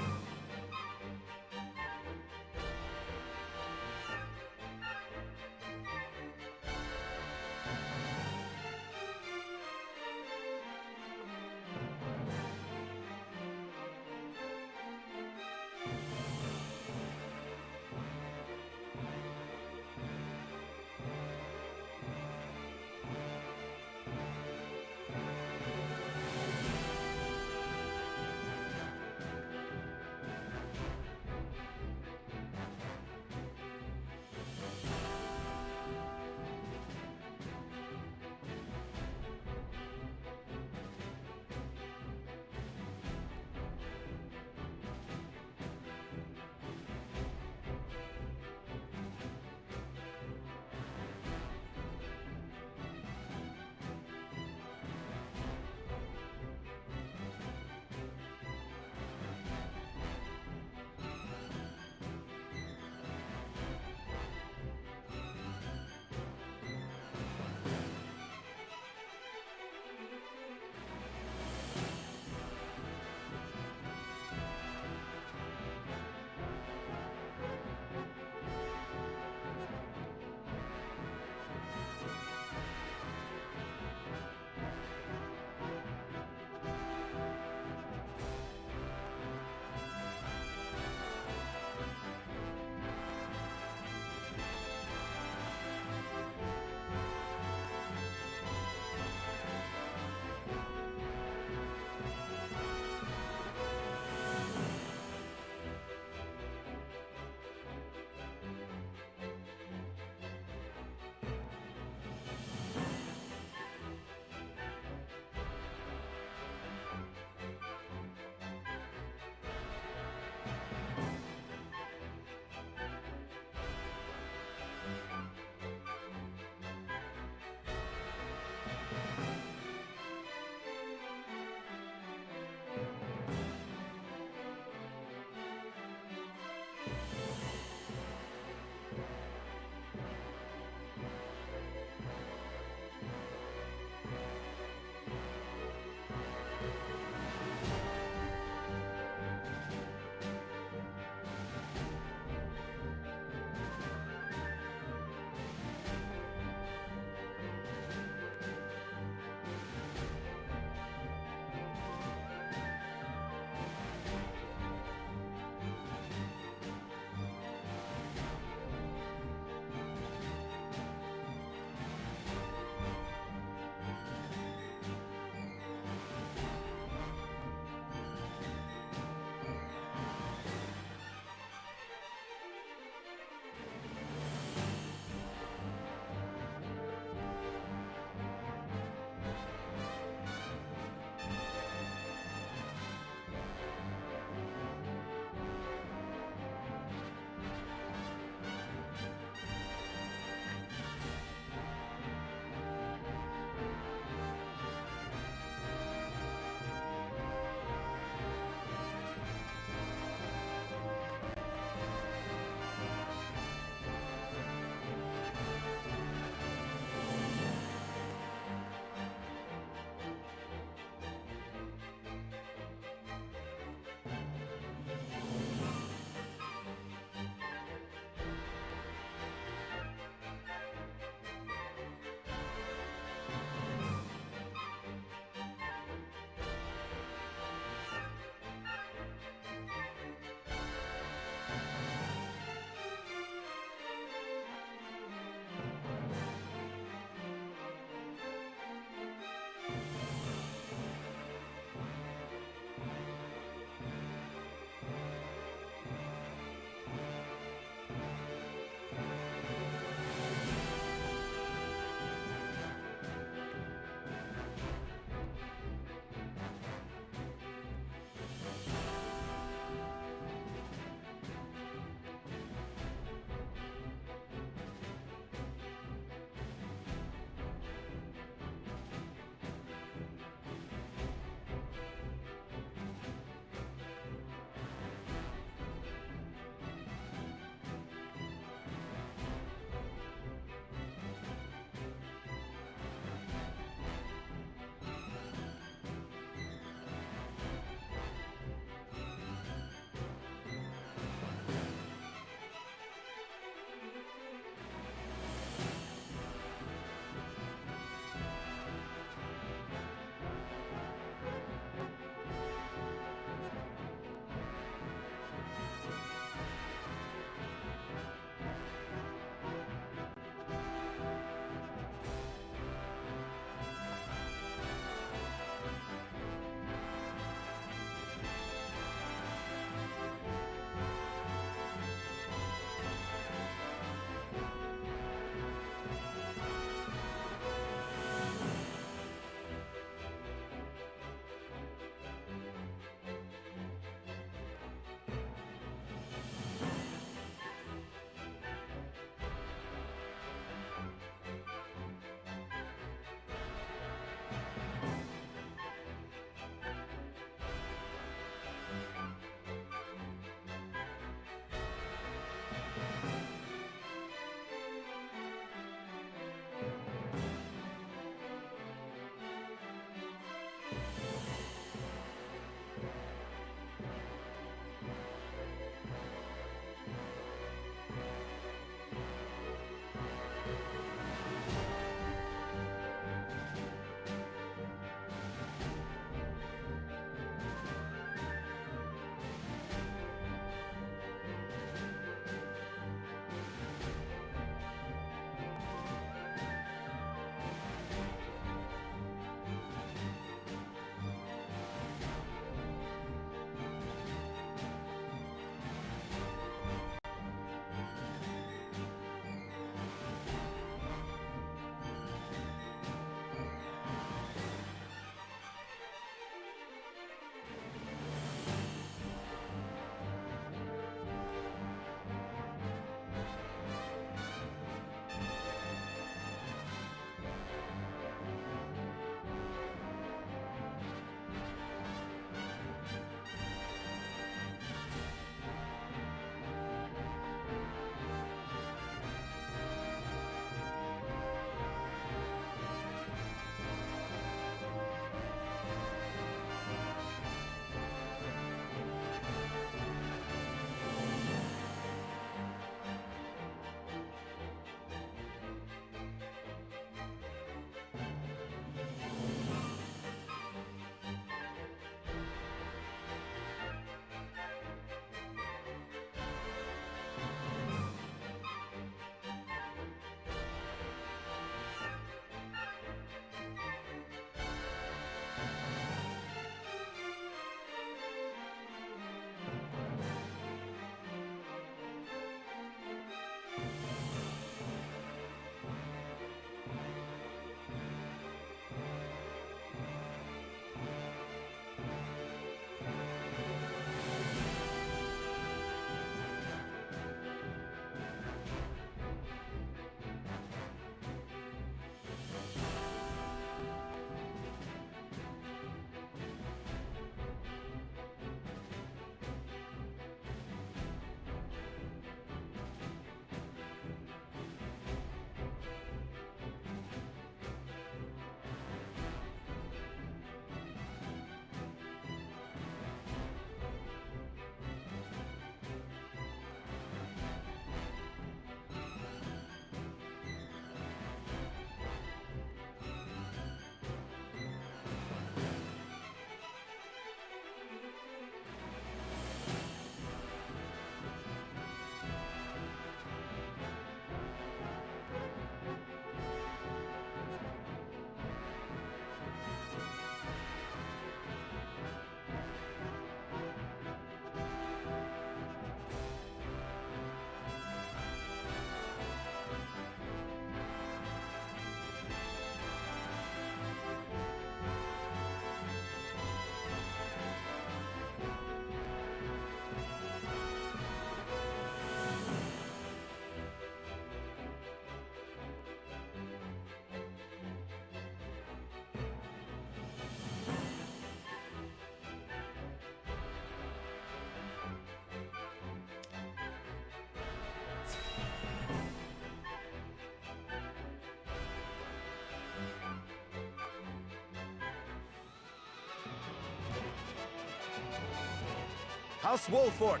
House Wolfort,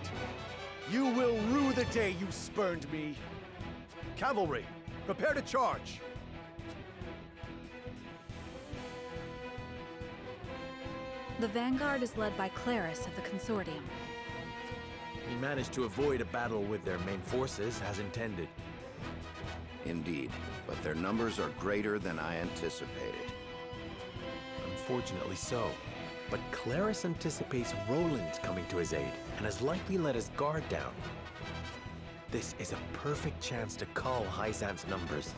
you will rue the day you spurned me. Cavalry, prepare to charge. The vanguard is led by Claris of the Consortium. We managed to avoid a battle with their main forces as intended. Indeed, but their numbers are greater than I anticipated. Unfortunately so. But Claris anticipates Roland coming to his aid and has likely let his guard down. This is a perfect chance to cull Hyzant's numbers.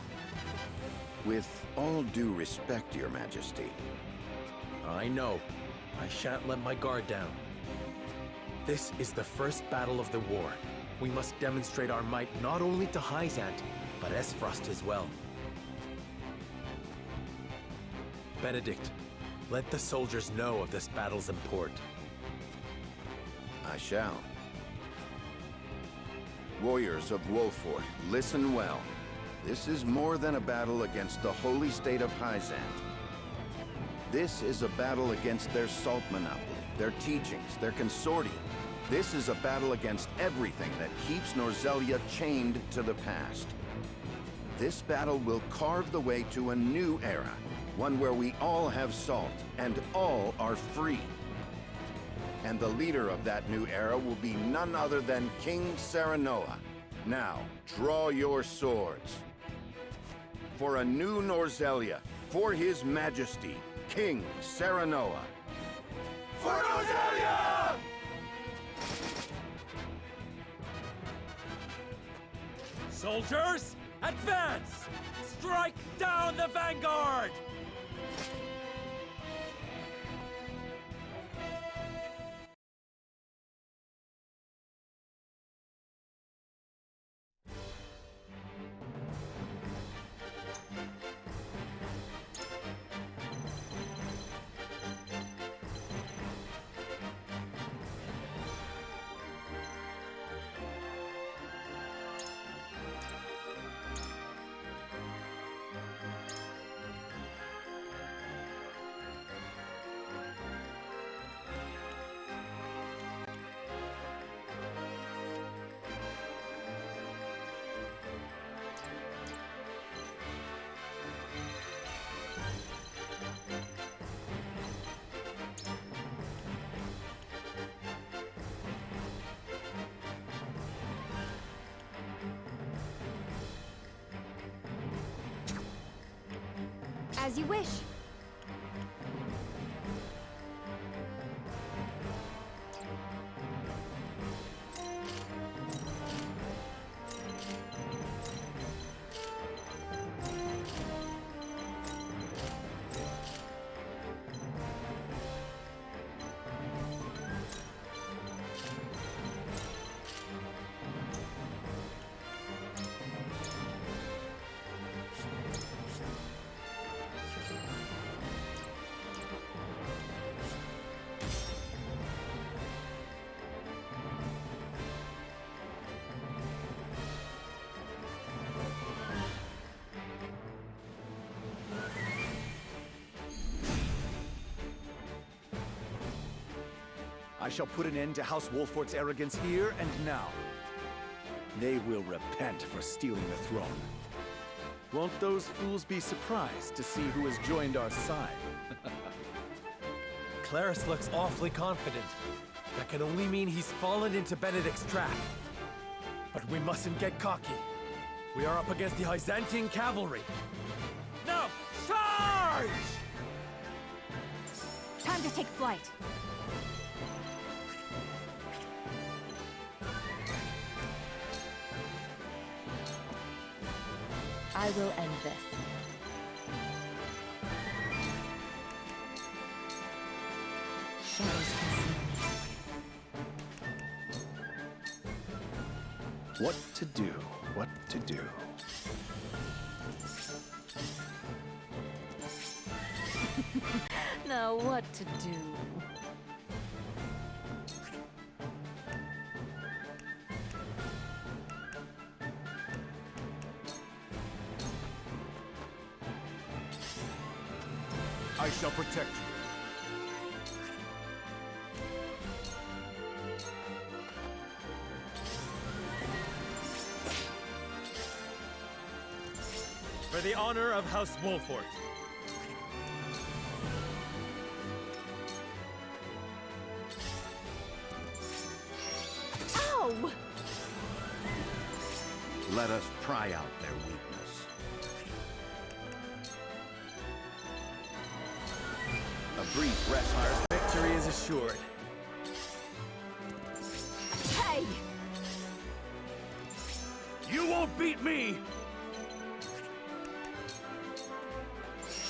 With all due respect, Your Majesty. I know. I shan't let my guard down. This is the first battle of the war. We must demonstrate our might not only to Hyzant, but Esfrost as well. Benedict, let the soldiers know of this battle's import. I shall. Warriors of Wolfort, listen well. This is more than a battle against the holy state of Hyzant. This is a battle against their salt monopoly, their teachings, their consortium. This is a battle against everything that keeps Norzelia chained to the past. This battle will carve the way to a new era, one where we all have salt and all are free. And the leader of that new era will be none other than King Serenoa. Now, draw your swords. For a new Norzelia, for His Majesty, King Serenoa. For Norzelia! Soldiers, advance! Strike down the vanguard! As you wish. I shall put an end to House Wolfort's arrogance here and now. They will repent for stealing the throne. Won't those fools be surprised to see who has joined our side? Claris looks awfully confident. That can only mean he's fallen into Benedict's trap. But we mustn't get cocky. We are up against the Hyzantian cavalry. Now, charge! Time to take flight. I will end this. Shadows conceal me. What to do? What to do? Now what to do? I shall protect you. the honor of House Wolfort. Ow! Let us pry out their weakness. A brief rest. Our victory is assured. Hey! You won't beat me!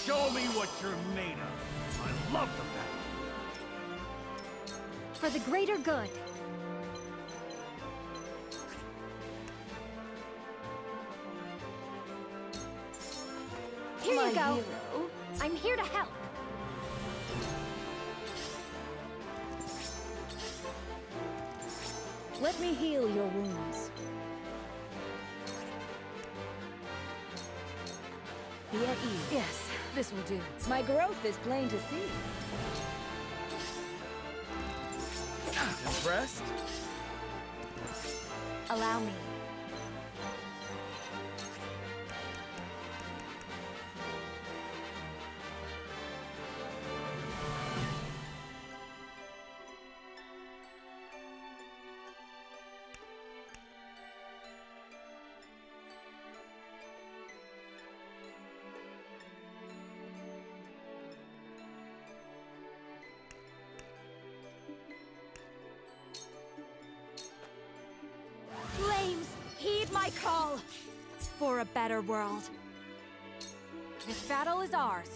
Show me what you're made of. I love the battle. For the greater good. Here My you go. hero. I'm here to help. Let me heal your wounds. Be at ease. Yes, this will do. My growth is plain to see. Impressed? Allow me. Flames, heed my call! For a better world. This battle is ours.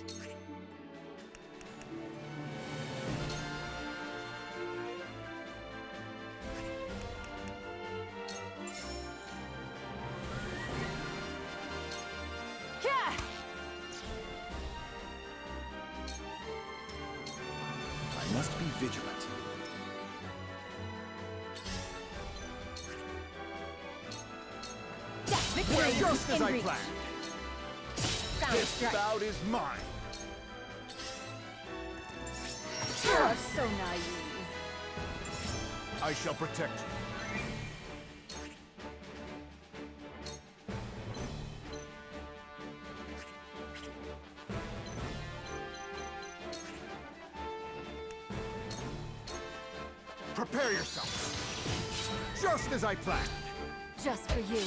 Yeah! I must be vigilant. Victory Just as in I reach. planned. Sound This strike. bout is mine. You're so naive. I shall protect you. Prepare yourself. Just as I planned. Just for you.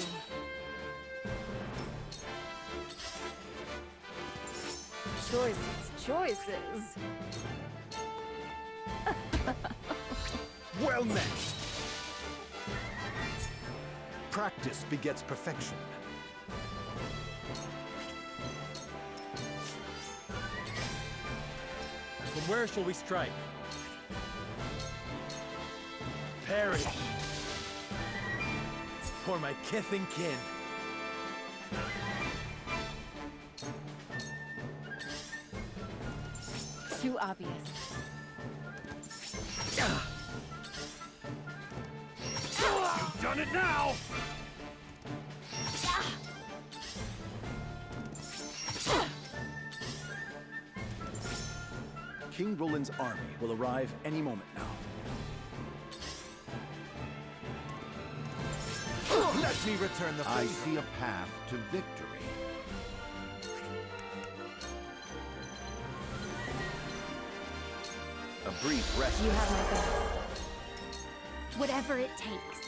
Choices. Well met. Practice begets perfection. From where shall we strike? Perish! For my kith and kin. Too obvious. You've done it now! King Roland's army will arrive any moment now. Let me return the favor. I see a path to victory. A brief rest. You have my back. Whatever it takes.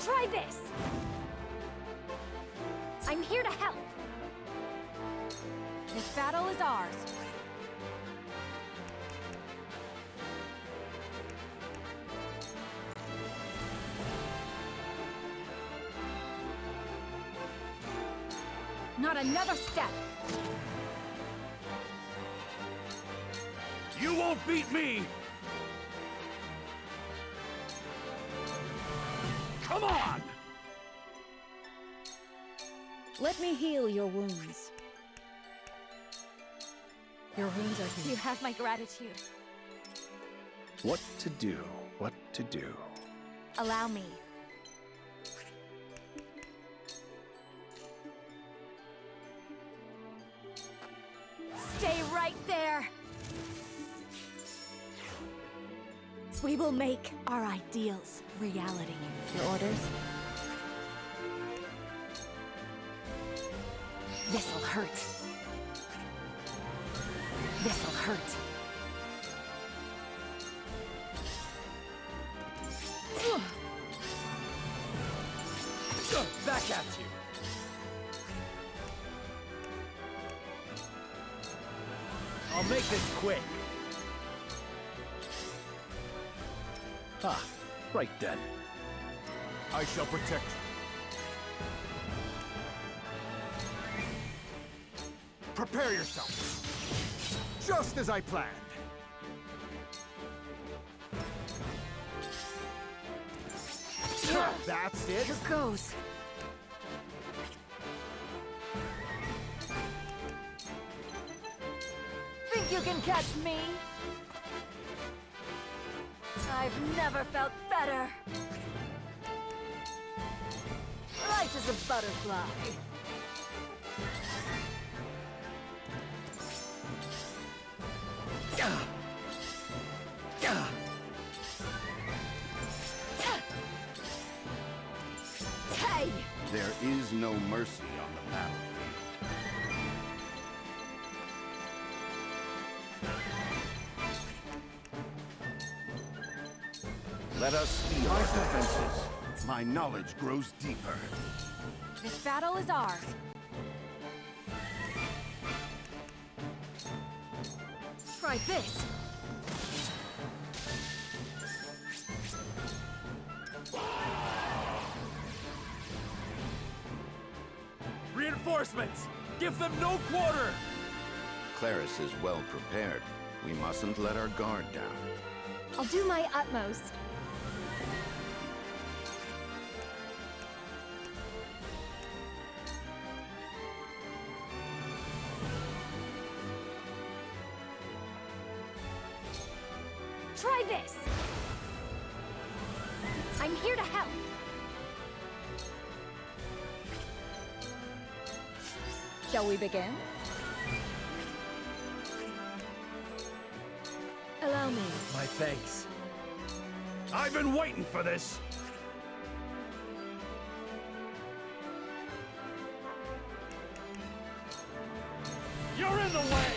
Try this! I'm here to help. This battle is ours. Not another step! You won't beat me! Come on! Let me heal your wounds. Your wounds are healed. You have my gratitude. What to do? What to do? Allow me. Stay right there! We will make our ideals reality. Your orders? This'll hurt. This'll hurt. Back at you! I'll make this quick. Ah, right then. I shall protect you. Prepare yourself. Just as I planned. That's it. Here goes. Think you can catch me? I've never felt better. Light as a butterfly. Hey! There is no mercy on the battlefield. Let us steel our defenses. My knowledge grows deeper. This battle is ours. Try this. Reinforcements! Give them no quarter! Claris is well prepared. We mustn't let our guard down. I'll do my utmost. Try this! I'm here to help. Shall we begin? Allow me. My thanks. I've been waiting for this! You're in the way!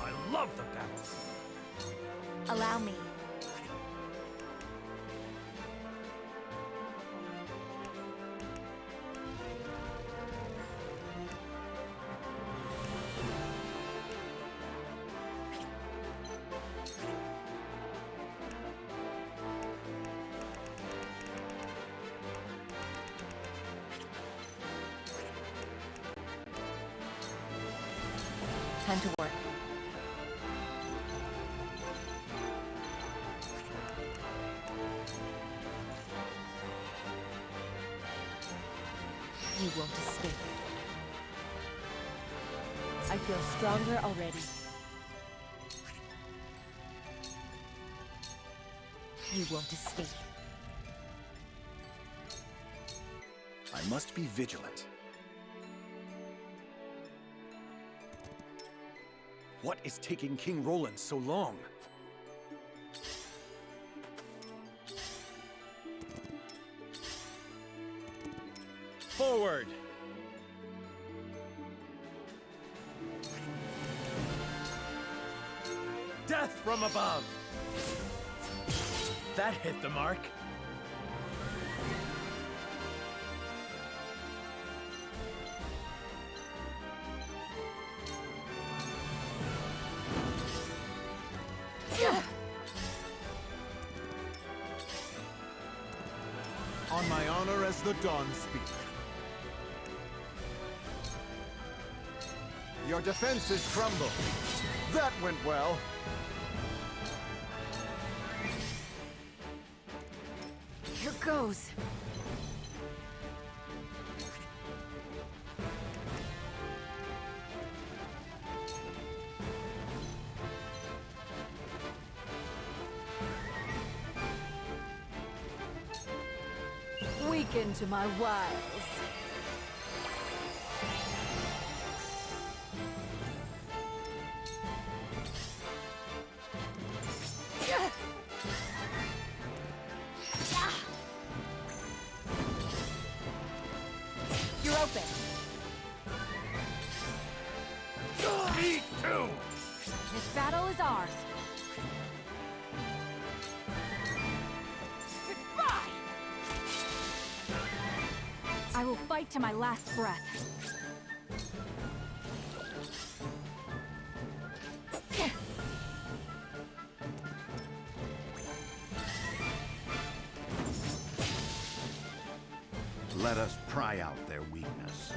I love the battle. Allow me. Time to work. You won't escape. I feel stronger already. You won't escape. I must be vigilant. What is taking King Roland so long? Forward! Death from above! That hit the mark. On my honor as the Dawn Speaker. Your defenses crumble. That went well. Here goes. Weaken to my wiles. You're open. Me too! This battle is ours. Goodbye! I will fight to my last breath. Let us pry out their weakness.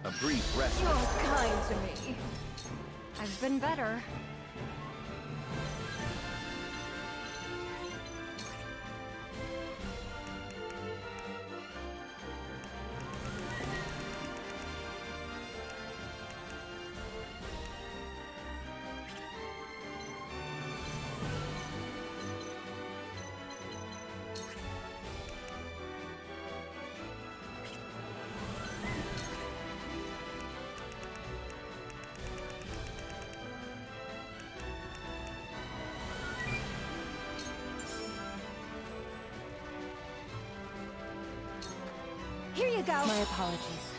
A brief rest. You're kind to me. I've been better. Here you go. My apologies.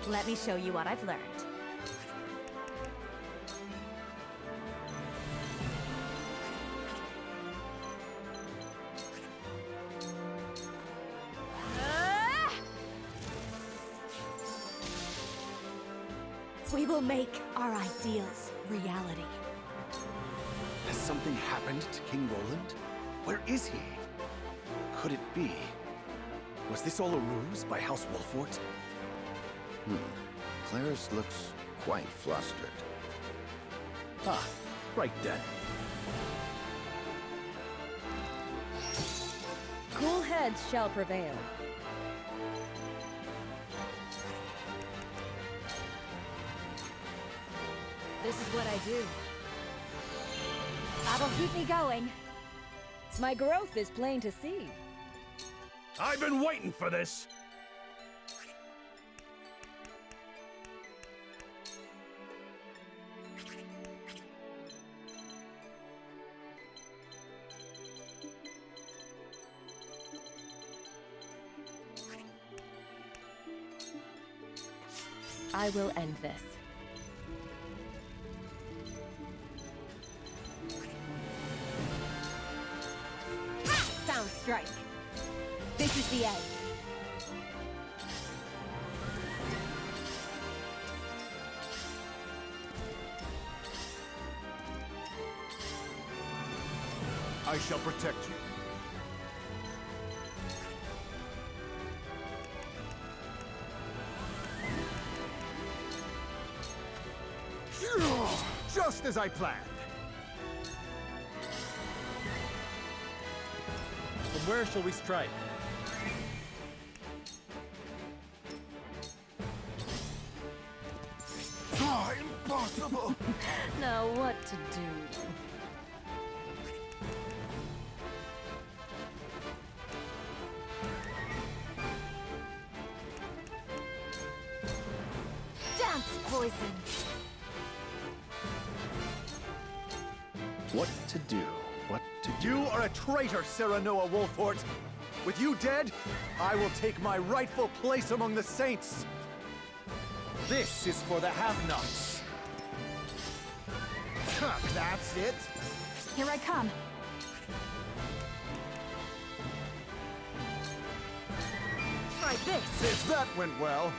Let me show you what I've learned. We will make our ideals reality. Has something happened to King Roland? Where is he? Could it be? Was this all a ruse by House Wolfort? Claris looks quite flustered. Ah, right then. Cool heads shall prevail. This is what I do. That'll keep me going. My growth is plain to see. I've been waiting for this! I will end this. Sound strike. This is the end. I shall protect you. Just as I planned. From where shall we strike? Oh, impossible! Now what to do? Dance poison. What to do? What to do? You are a traitor, Serenoa Wolfort! With you dead, I will take my rightful place among the saints! This is for the have-nots! That's it? Here I come. Try this. If that went well.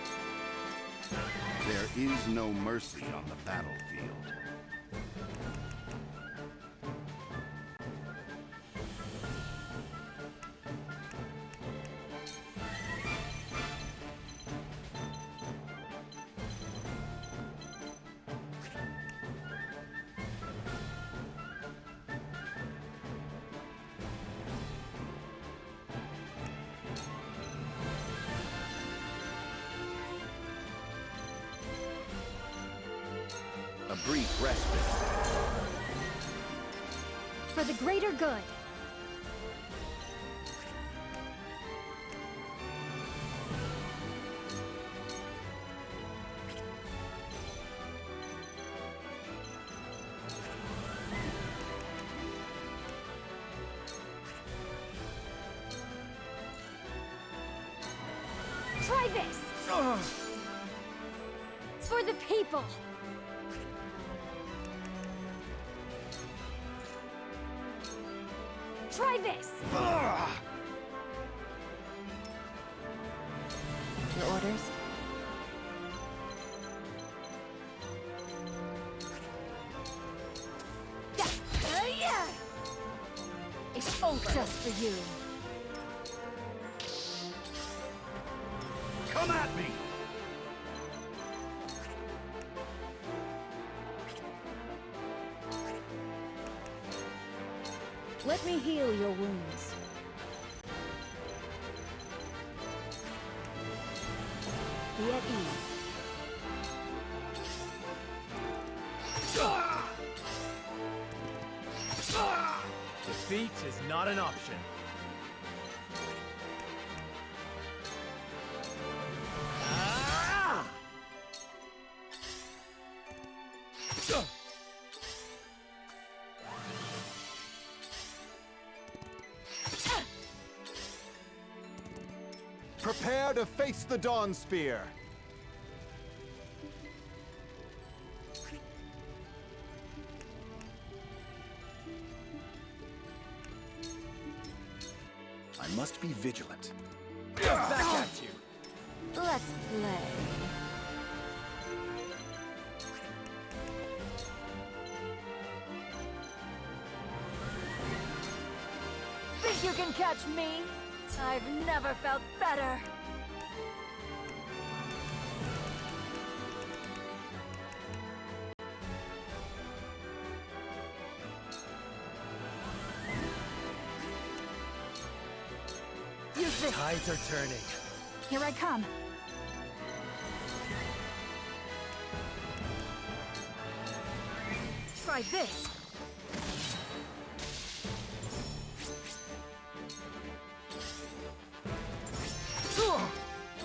There is no mercy on the battlefield. A brief respite. For the greater good. Try this! For the people! Try this! Your orders? Yeah! It's over! Just for you. Come at me! Let me heal your wounds. Be at ease. Defeat is not an option. Prepare to face the Dawn Spear! I must be vigilant. Back at you! Let's play. Think you can catch me? I've never felt better. Use this. Tides are turning. Here I come. Try this.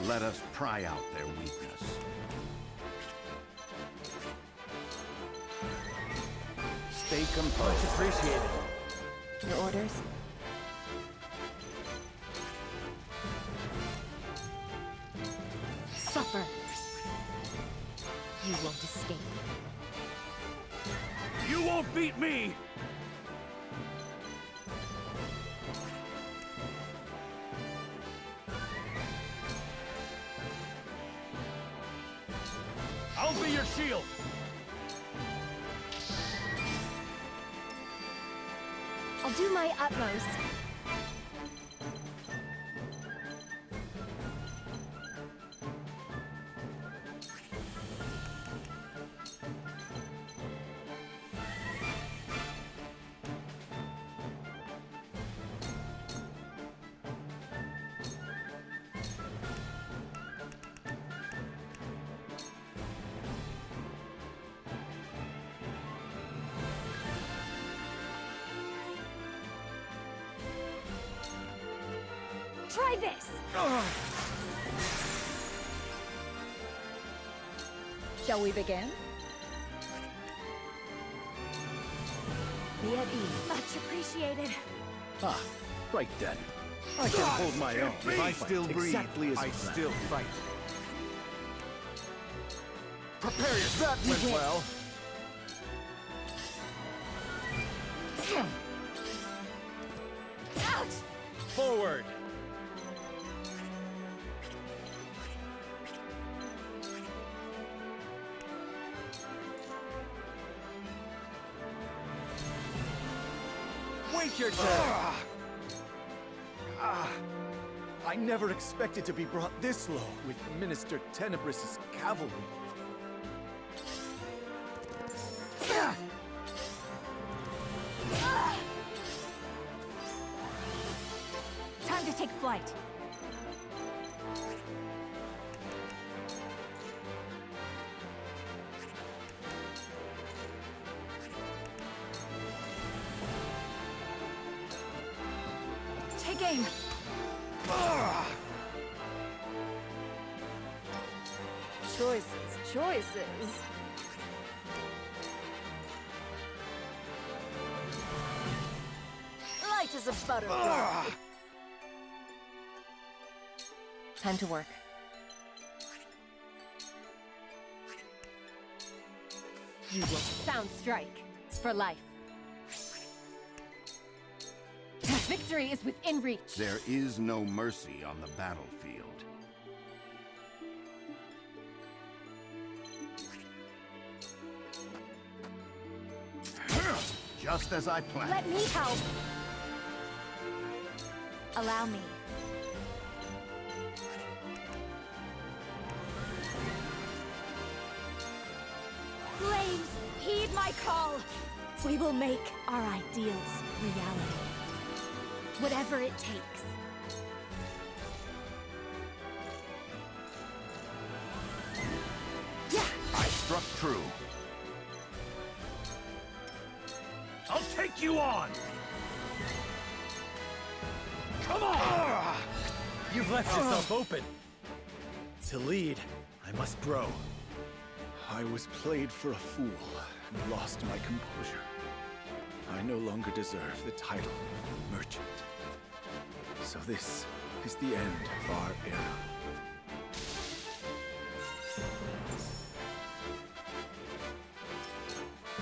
Let us pry out their weakness. Stay composed. Much appreciated. Your orders? Suffer. You won't escape. You won't beat me! I'll be your shield! I'll do my utmost. Try this! Shall we begin? Be at ease. Much appreciated. Ah, right then. I can hold my own. If I still breathe, exactly as I planned. still fight. Prepare yourself. That went well. Ouch! Forward! Wait your turn! I never expected to be brought this low with Minister Tenebris's cavalry. Time to take flight. A game. Choices. Light as a butterfly. Time to work. You will sound strike for life. Victory is within reach. There is no mercy on the battlefield. Just as I planned. Let me help. Allow me. Flames, heed my call. We will make our ideals reality. Whatever it takes. I struck true. I'll take you on! Come on! You've left yourself open. To lead, I must grow. I was played for a fool and lost my composure. I no longer deserve the title of merchant. So this is the end of our era.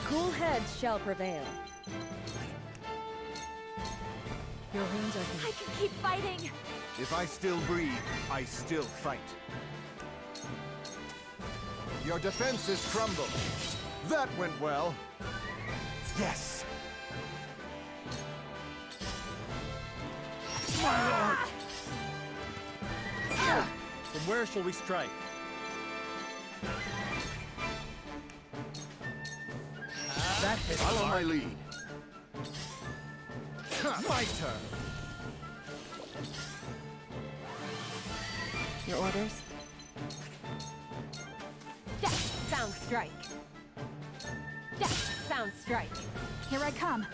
Cool heads shall prevail. Your wounds are I can keep fighting. If I still breathe, I still fight. Your defenses crumble. That went well. Yes. My lord! From where shall we strike? That hit the Follow mark. my lead. My turn. Your orders? Death sound strike. Death sound strike. Here I come.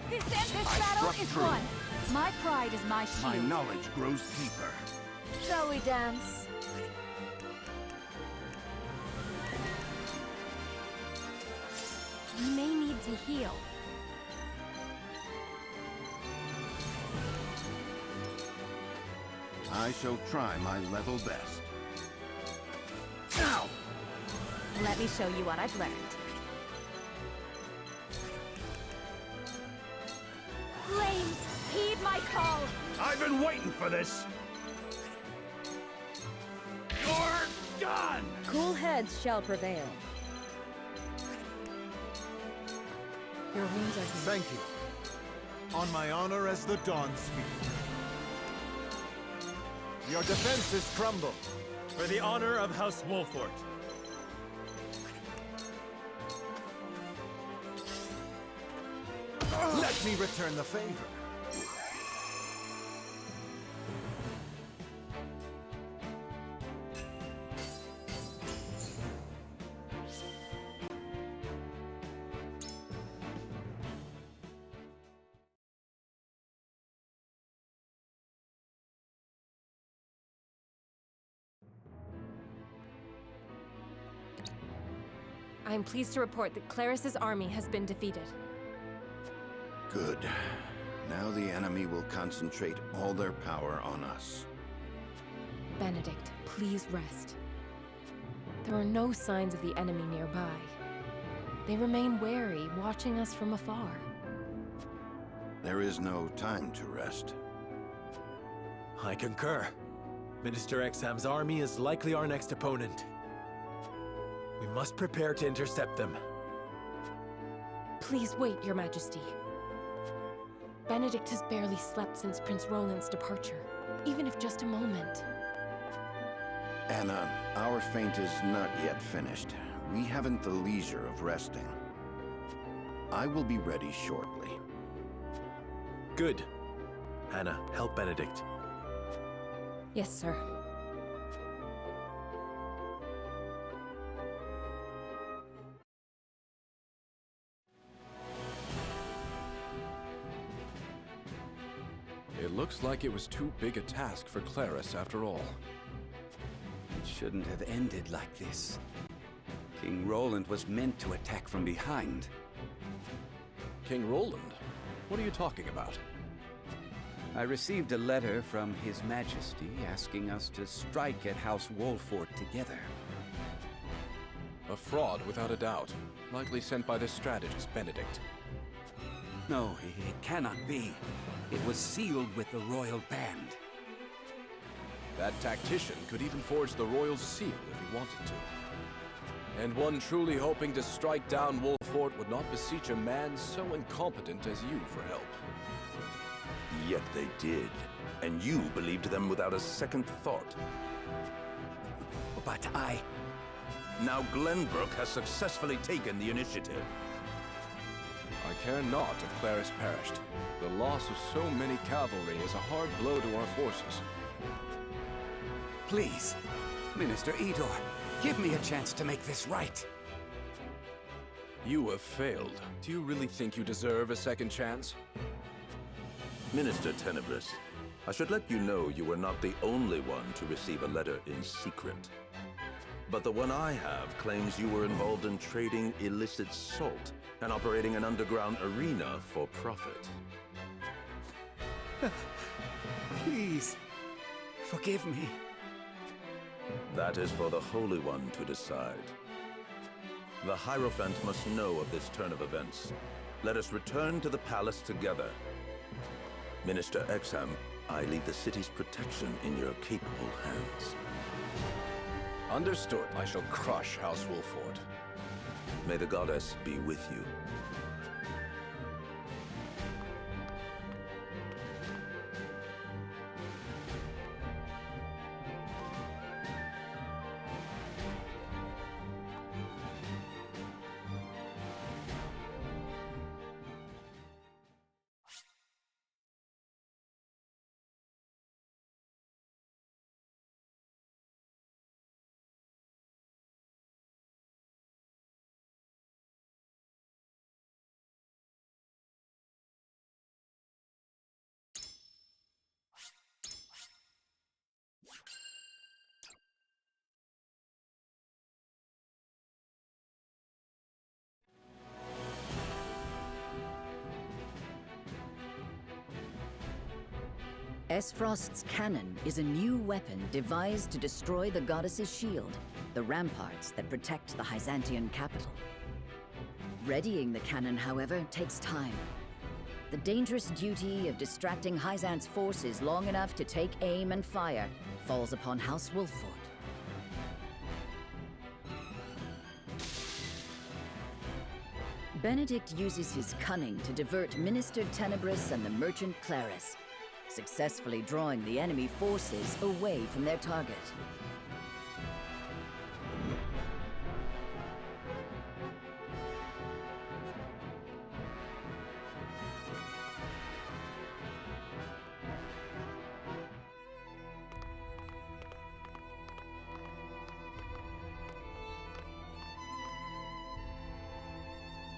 This battle struck is true. won. My pride is my My shield. knowledge grows deeper. Shall we dance? We may need to heal. I shall try my level best. Now! Let me show you what I've learned. Flames, heed my call! I've been waiting for this! You're done! cool heads shall prevail. Your wounds are healed. Thank you. On my honor as the Dawn Speaker. Your defenses crumble. For the honor of House Wolfort. Let me return the favor. I am pleased to report that Claris's army has been defeated. Good. Now the enemy will concentrate all their power on us. Benedict, please rest. There are no signs of the enemy nearby. They remain wary, watching us from afar. There is no time to rest. I concur. Minister Exham's army is likely our next opponent. We must prepare to intercept them. Please wait, Your Majesty. Benedict has barely slept since Prince Roland's departure, even if just a moment. Anna, our feint is not yet finished. We haven't the leisure of resting. I will be ready shortly. Good. Anna, help Benedict. Yes, sir. like it was too big a task for Claris after all. It shouldn't have ended like this. King Roland was meant to attack from behind. King Roland? What are you talking about? I received a letter from His Majesty asking us to strike at House Wolfort together. A fraud, without a doubt. Likely sent by the strategist, Benedict. No, it cannot be. It was sealed with the royal band. That tactician could even forge the royal seal if he wanted to. And one truly hoping to strike down Wolfort would not beseech a man so incompetent as you for help. Yet they did, and you believed them without a second thought. But I... Now Glenbrook has successfully taken the initiative. I care not if Claris perished. The loss of so many cavalry is a hard blow to our forces. Please, Minister Idor, give me a chance to make this right. You have failed. Do you really think you deserve a second chance? Minister Tenebris, I should let you know you were not the only one to receive a letter in secret. But the one I have claims you were involved in trading illicit salt and operating an underground arena for profit. Please, forgive me. That is for the Holy One to decide. The Hierophant must know of this turn of events. Let us return to the palace together. Minister Exham, I leave the city's protection in your capable hands. Understood. I shall crush House Wolfort. May the goddess be with you. Esfrost's cannon is a new weapon devised to destroy the goddess's shield, the ramparts that protect the Hyzantian capital. Readying the cannon, however, takes time. The dangerous duty of distracting Hyzant's forces long enough to take aim and fire falls upon House Wolfort. Benedict uses his cunning to divert Minister Tenebris and the merchant Claris, successfully drawing the enemy forces away from their target.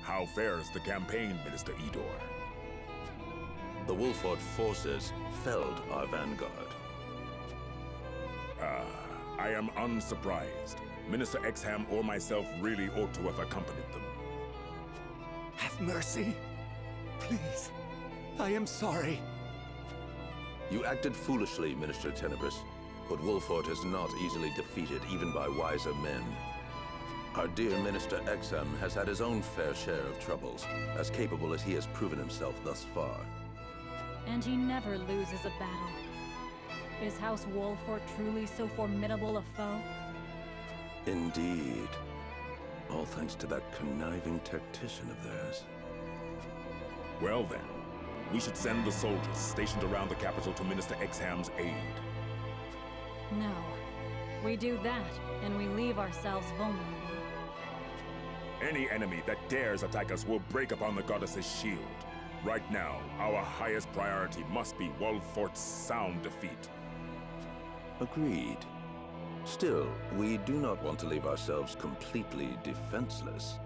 How fares the campaign, Minister Idor? The Wolfort forces felled our vanguard. I am unsurprised. Minister Exham or myself really ought to have accompanied them. Have mercy. Please. I am sorry. You acted foolishly, Minister Tenebris, but Wolfort is not easily defeated even by wiser men. Our dear Minister Exham has had his own fair share of troubles, as capable as he has proven himself thus far. And he never loses a battle. Is House Wolfort truly so formidable a foe? Indeed. All thanks to that conniving tactician of theirs. Well then, we should send the soldiers stationed around the capital to Minister Exham's aid. No. We do that, and we leave ourselves vulnerable. Any enemy that dares attack us will break upon the goddess's shield. Right now, our highest priority must be Wolfort's sound defeat. Agreed. Still, we do not want to leave ourselves completely defenseless.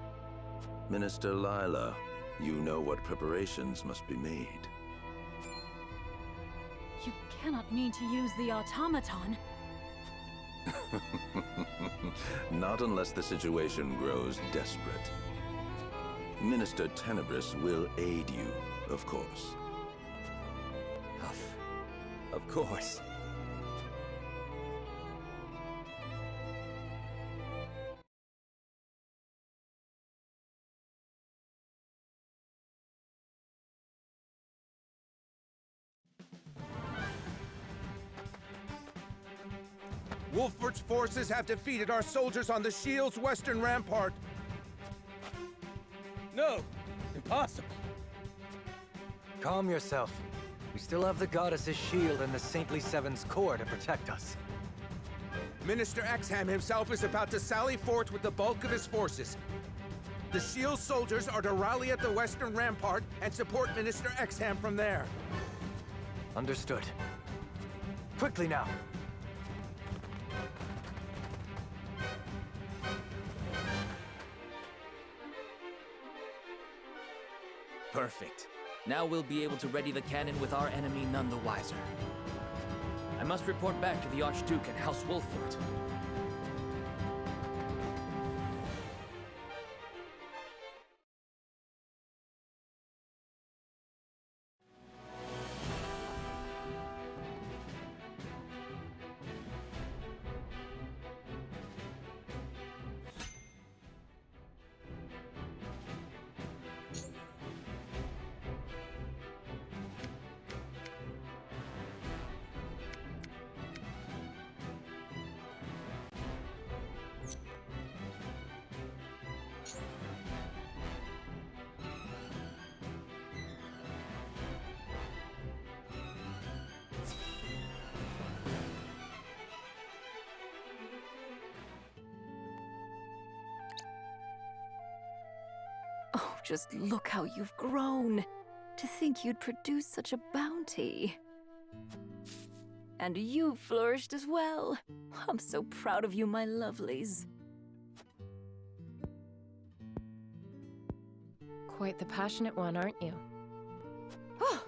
Minister Lila, you know what preparations must be made. You cannot mean to use the automaton. Not unless the situation grows desperate. Minister Tenebris will aid you, of course. Of course. Wolfort's forces have defeated our soldiers on the shield's western rampart. No! Impossible! Calm yourself. We still have the Goddess's shield and the Saintly Seven's core to protect us. Minister Exham himself is about to sally forth with the bulk of his forces. The shield soldiers are to rally at the western rampart and support Minister Exham from there. Understood. Quickly now! Perfect. Now we'll be able to ready the cannon with our enemy none the wiser. I must report back to the Archduke and House Wolfort. Oh, just look how you've grown. To think you'd produce such a bounty. And you've flourished as well. I'm so proud of you, my lovelies. Quite the passionate one, aren't you? Oh!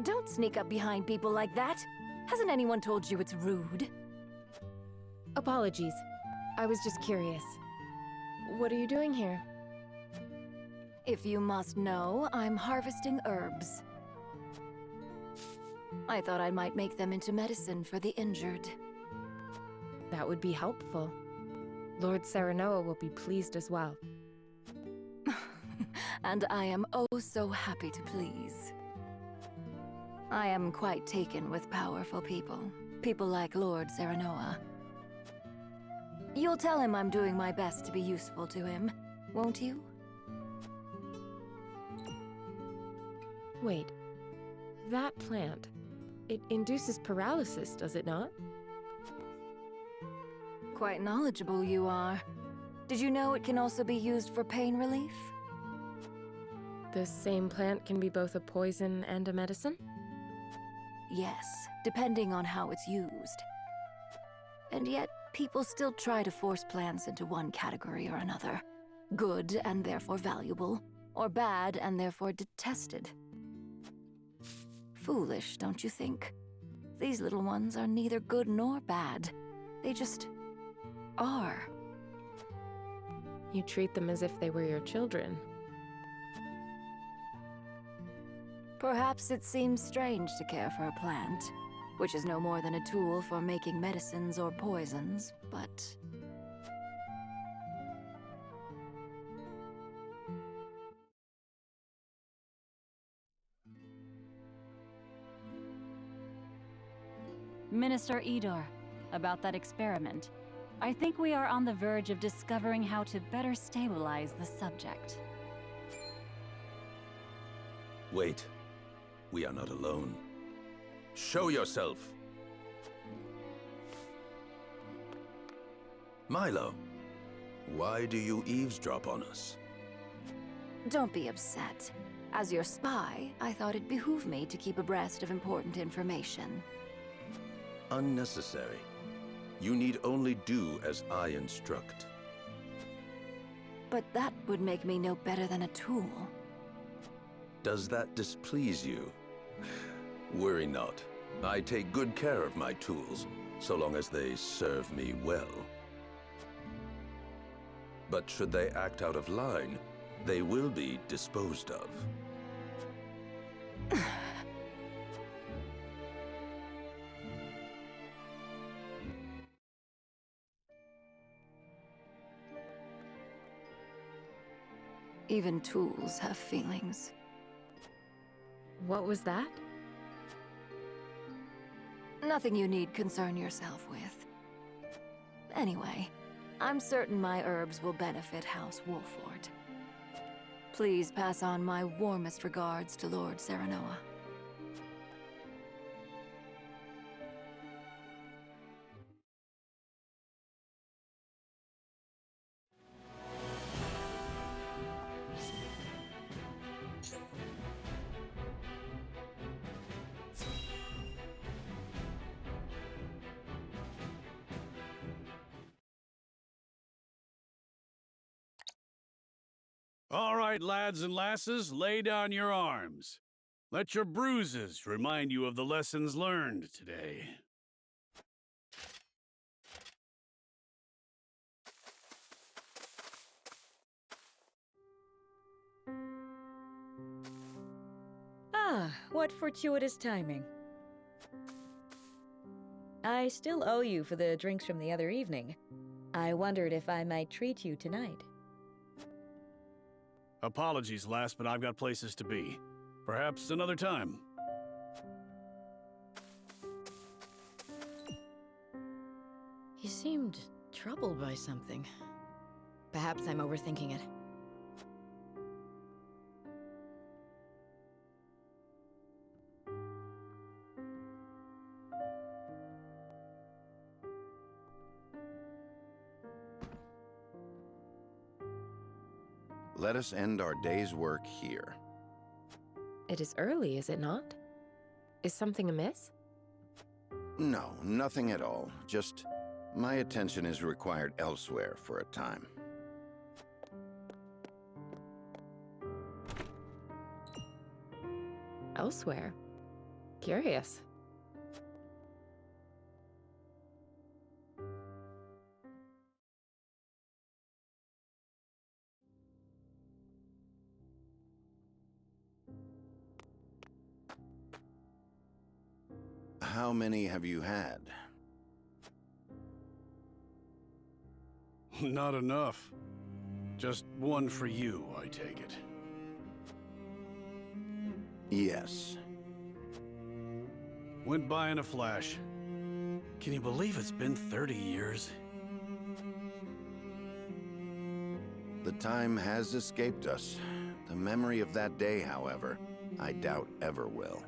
Don't sneak up behind people like that. Hasn't anyone told you it's rude? Apologies. I was just curious. What are you doing here? If you must know, I'm harvesting herbs. I thought I might make them into medicine for the injured. That would be helpful. Lord Serenoa will be pleased as well. And I am oh so happy to please. I am quite taken with powerful people. People like Lord Serenoa. You'll tell him I'm doing my best to be useful to him, won't you? Wait. That plant. It induces paralysis, does it not? Quite knowledgeable you are. Did you know it can also be used for pain relief? The same plant can be both a poison and a medicine? Yes, depending on how it's used. And yet, people still try to force plants into one category or another. Good and therefore valuable, or bad and therefore detested. Foolish, don't you think? These little ones are neither good nor bad. They just are. You treat them as if they were your children. Perhaps it seems strange to care for a plant, which is no more than a tool for making medicines or poisons, but... Minister Idor, about that experiment. I think we are on the verge of discovering how to better stabilize the subject. Wait. We are not alone. Show yourself! Milo, why do you eavesdrop on us? Don't be upset. As your spy, I thought it behooved me to keep abreast of important information. Unnecessary. You need only do as I instruct. But that would make me no better than a tool. Does that displease you? Worry not. I take good care of my tools, so long as they serve me well. But should they act out of line, they will be disposed of. Even tools have feelings. What was that? Nothing you need concern yourself with. Anyway, I'm certain my herbs will benefit House Wolfort. Please pass on my warmest regards to Lord Serenoa. All right, lads and lasses, lay down your arms. Let your bruises remind you of the lessons learned today. Ah, what fortuitous timing. I still owe you for the drinks from the other evening. I wondered if I might treat you tonight. Apologies, lass, but I've got places to be. Perhaps another time. He seemed troubled by something. Perhaps I'm overthinking it. Let us end our day's work here. It is early, is it not? Is something amiss? No, nothing at all. Just my attention is required elsewhere for a time. Elsewhere? Curious. How many have you had? Not enough. Just one for you, I take it. Yes. Went by in a flash. Can you believe it's been 30 years? The time has escaped us. The memory of that day, however, I doubt ever will.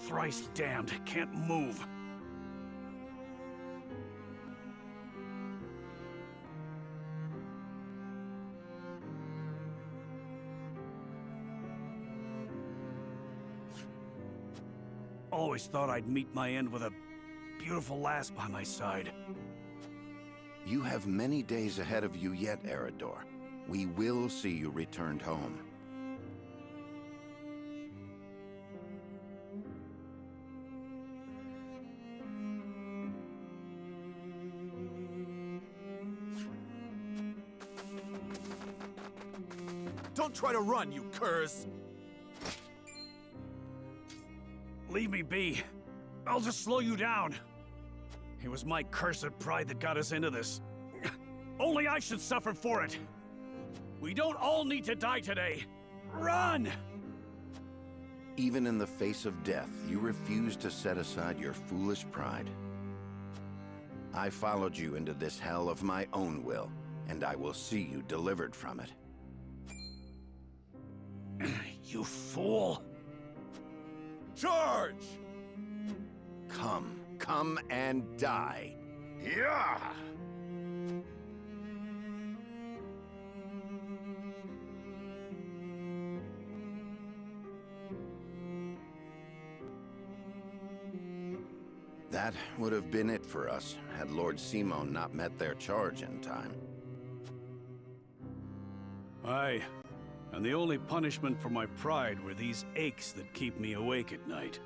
Thrice damned, can't move. Always thought I'd meet my end with a beautiful lass by my side. You have many days ahead of you yet, Eridor. We will see you returned home. Don't try to run, you curs! Leave me be. I'll just slow you down. It was my cursed pride that got us into this. Only I should suffer for it. We don't all need to die today. Run! Even in the face of death, you refuse to set aside your foolish pride. I followed you into this hell of my own will, and I will see you delivered from it. You fool! Charge! Come and die. Yeah! That would have been it for us, had Lord Simon not met their charge in time. Aye, and the only punishment for my pride were these aches that keep me awake at night.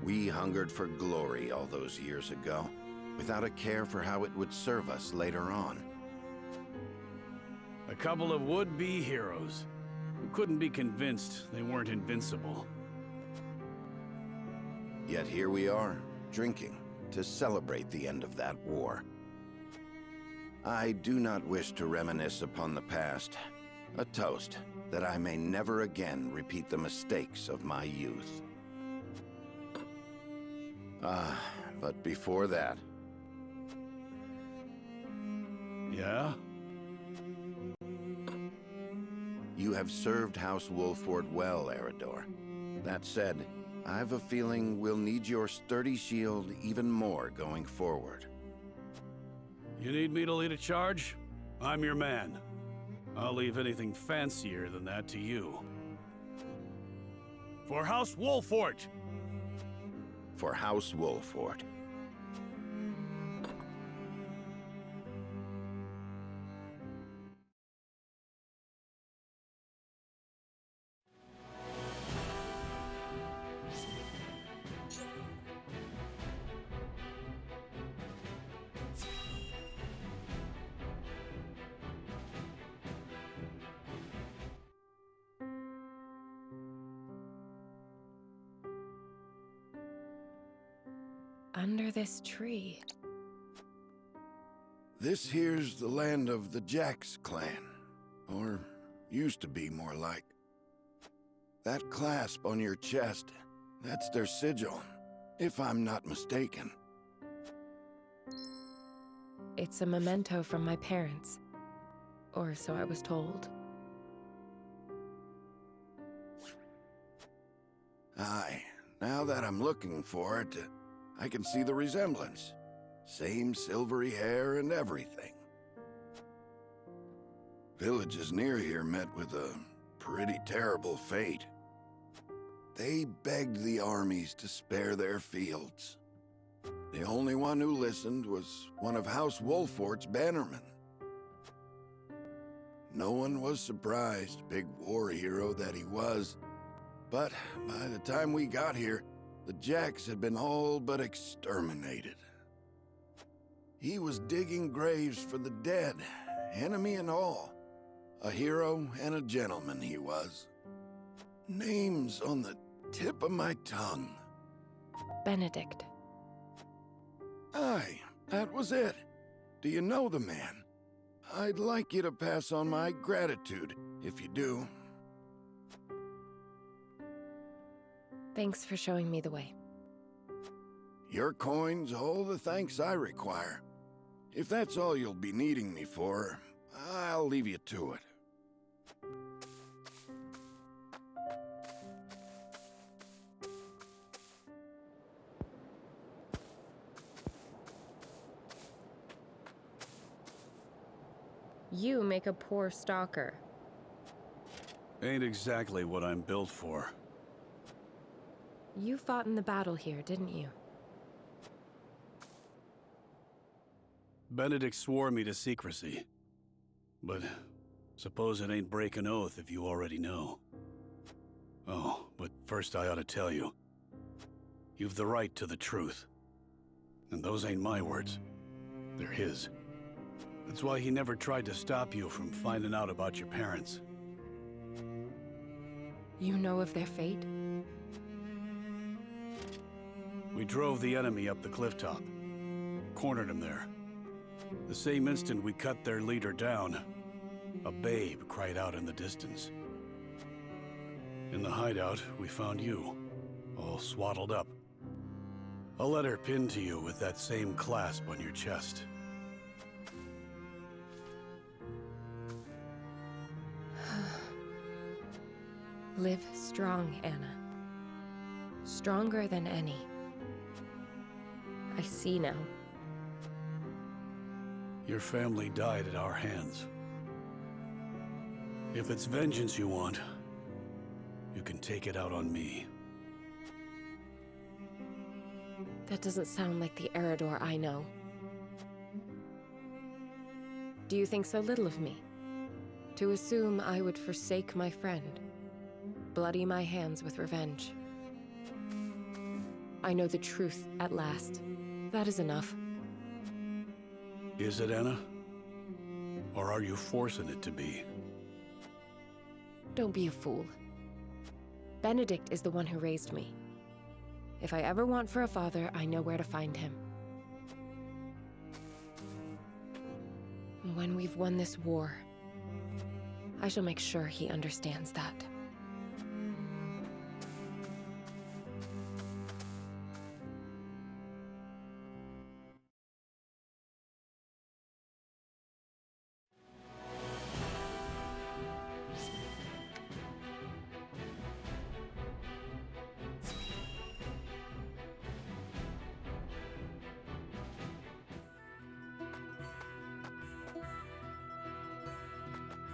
We hungered for glory all those years ago, without a care for how it would serve us later on. A couple of would-be heroes who couldn't be convinced they weren't invincible. Yet here we are, drinking, to celebrate the end of that war. I do not wish to reminisce upon the past. A toast that I may never again repeat the mistakes of my youth. But before that... Yeah? You have served House Wolford well, Eridor. That said, I have a feeling we'll need your sturdy shield even more going forward. You need me to lead a charge? I'm your man. I'll leave anything fancier than that to you. For House Wolford! For House Wolford. Under this tree. This here's the land of the Jax clan. Or used to be, more like. That clasp on your chest, that's their sigil, if I'm not mistaken. It's a memento from my parents. Or so I was told. Aye, now that I'm looking for it, I can see the resemblance. Same silvery hair and everything. Villages near here met with a pretty terrible fate. They begged the armies to spare their fields. The only one who listened was one of House Wolford's bannermen. No one was surprised, big war hero that he was. But by the time we got here, the Jax had been all but exterminated. He was digging graves for the dead, enemy and all. A hero and a gentleman he was. Names on the tip of my tongue. Benedict. Aye, that was it. Do you know the man? I'd like you to pass on my gratitude, if you do. Thanks for showing me the way. Your coin's all the thanks I require. If that's all you'll be needing me for, I'll leave you to it. You make a poor stalker. Ain't exactly what I'm built for. You fought in the battle here, didn't you? Benedict swore me to secrecy. But suppose it ain't break an oath if you already know. Oh, but first I ought to tell you. You've the right to the truth. And those ain't my words. They're his. That's why he never tried to stop you from finding out about your parents. You know of their fate? We drove the enemy up the clifftop. Cornered him there. The same instant we cut their leader down, a babe cried out in the distance. In the hideout, we found you, all swaddled up. A letter pinned to you with that same clasp on your chest. Live strong, Anna. Stronger than any. I see now. Your family died at our hands. If it's vengeance you want, you can take it out on me. That doesn't sound like the Eredor I know. Do you think so little of me? To assume I would forsake my friend, bloody my hands with revenge. I know the truth at last. That is enough. Is it, Anna? Or are you forcing it to be? Don't be a fool. Benedict is the one who raised me. If I ever want for a father, I know where to find him. When we've won this war, I shall make sure he understands that.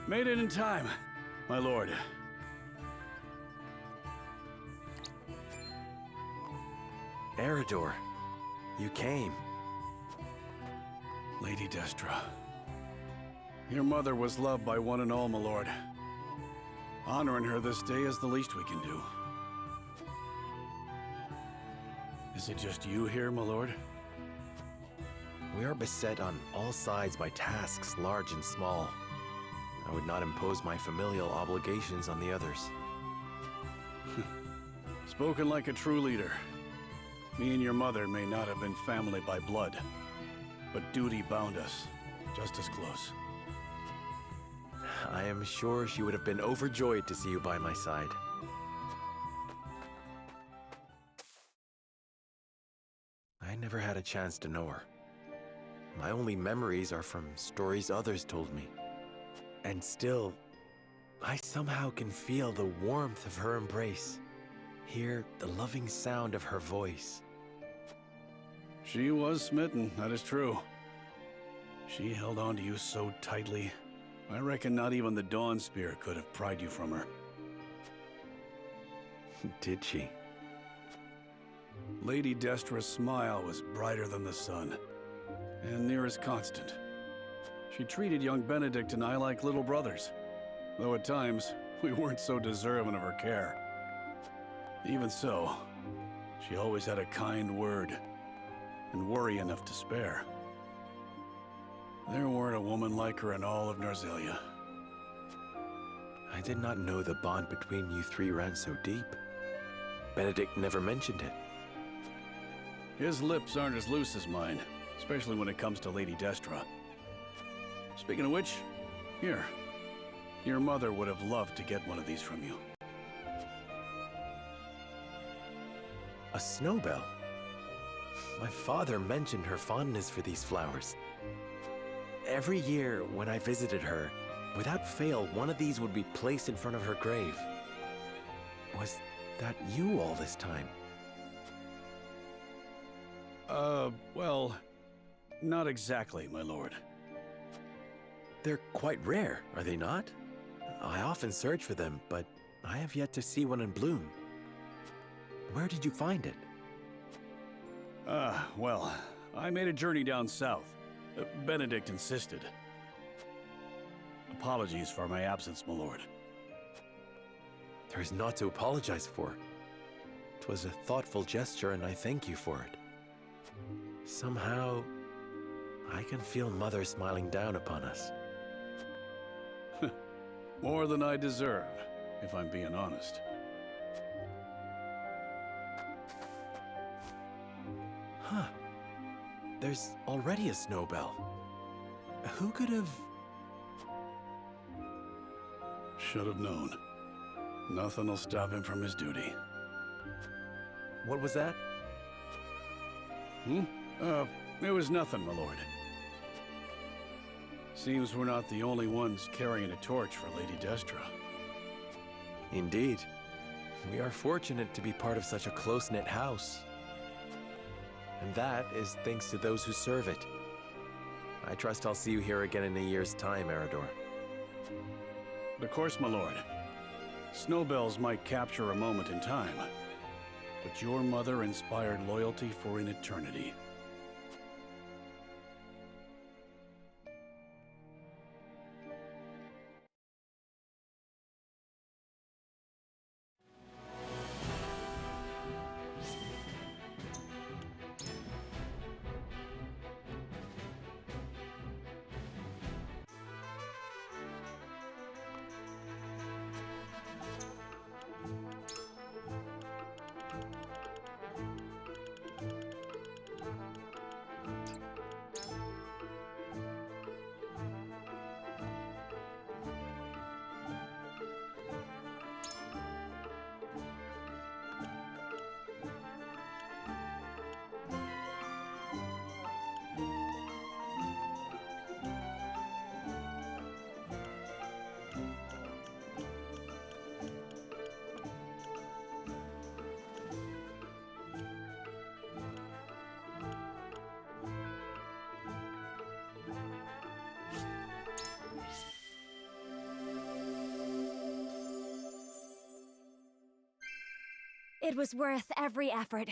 Made it in time, my lord. Eredor, you came. Lady Destra. Your mother was loved by one and all, my lord. Honoring her this day is the least we can do. Is it just you here, my lord? We are beset on all sides by tasks large and small. I would not impose my familial obligations on the others. Spoken like a true leader. Me and your mother may not have been family by blood, but duty bound us just as close. I am sure she would have been overjoyed to see you by my side. I never had a chance to know her. My only memories are from stories others told me. And still, I somehow can feel the warmth of her embrace, hear the loving sound of her voice. She was smitten, that is true. She held on to you so tightly, I reckon not even the Dawn Spear could have pried you from her. Did she? Lady Destra's smile was brighter than the sun, and near as constant. She treated young Benedict and I like little brothers, though at times we weren't so deserving of her care. Even so, she always had a kind word, and worry enough to spare. There weren't a woman like her in all of Narzelia. I did not know the bond between you three ran so deep. Benedict never mentioned it. His lips aren't as loose as mine, especially when it comes to Lady Destra. Speaking of which, here. Your mother would have loved to get one of these from you. A snowbell? My father mentioned her fondness for these flowers. Every year when I visited her, without fail, one of these would be placed in front of her grave. Was that you all this time? Well, not exactly, my lord. They're quite rare, are they not? I often search for them, but I have yet to see one in bloom. Where did you find it? Well, I made a journey down south. Benedict insisted. Apologies for my absence, my lord. There is naught to apologize for. 'Twas a thoughtful gesture, and I thank you for it. Somehow, I can feel Mother smiling down upon us. More than I deserve, if I'm being honest. Huh. There's already a snowbell. Who could have... Should have known. Nothing will stop him from his duty. What was that? It was nothing, my lord. Seems we're not the only ones carrying a torch for Lady Destra. Indeed. We are fortunate to be part of such a close-knit house. And that is thanks to those who serve it. I trust I'll see you here again in a year's time, Eredor. Of course, my lord. Snowbells might capture a moment in time, but your mother inspired loyalty for an eternity. It was worth every effort.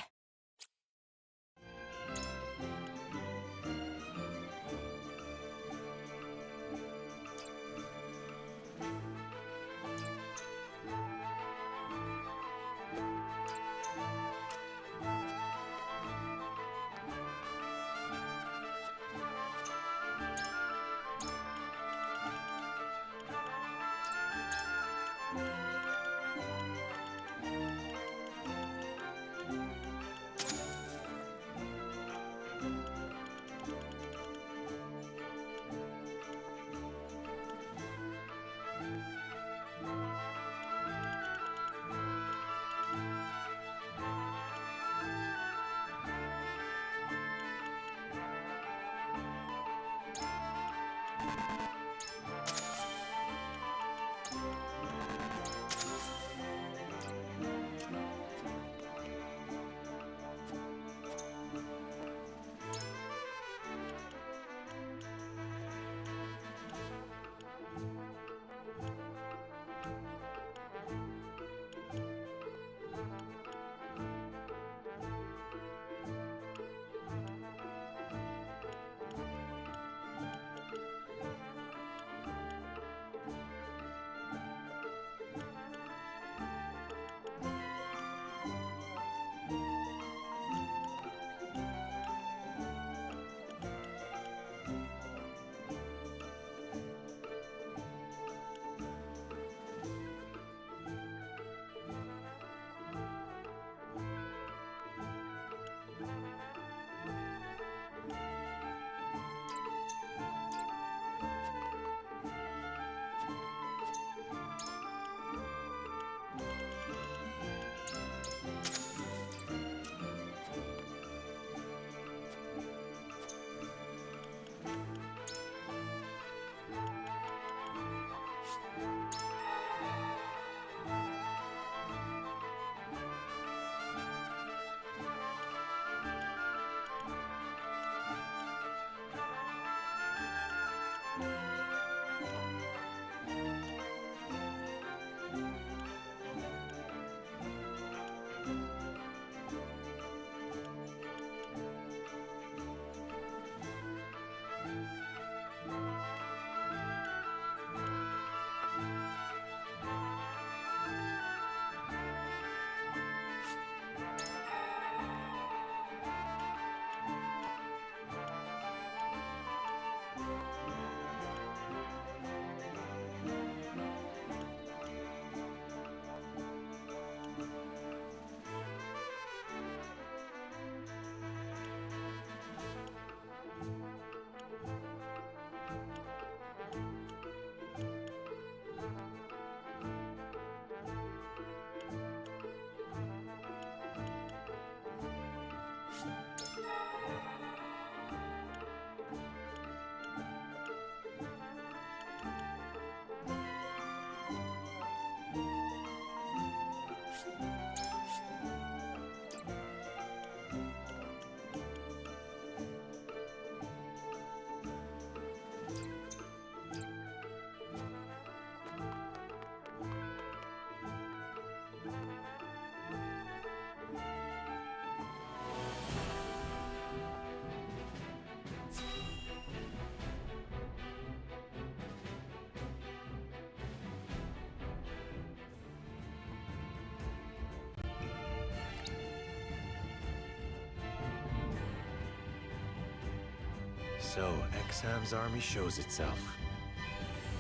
So, Exham's army shows itself.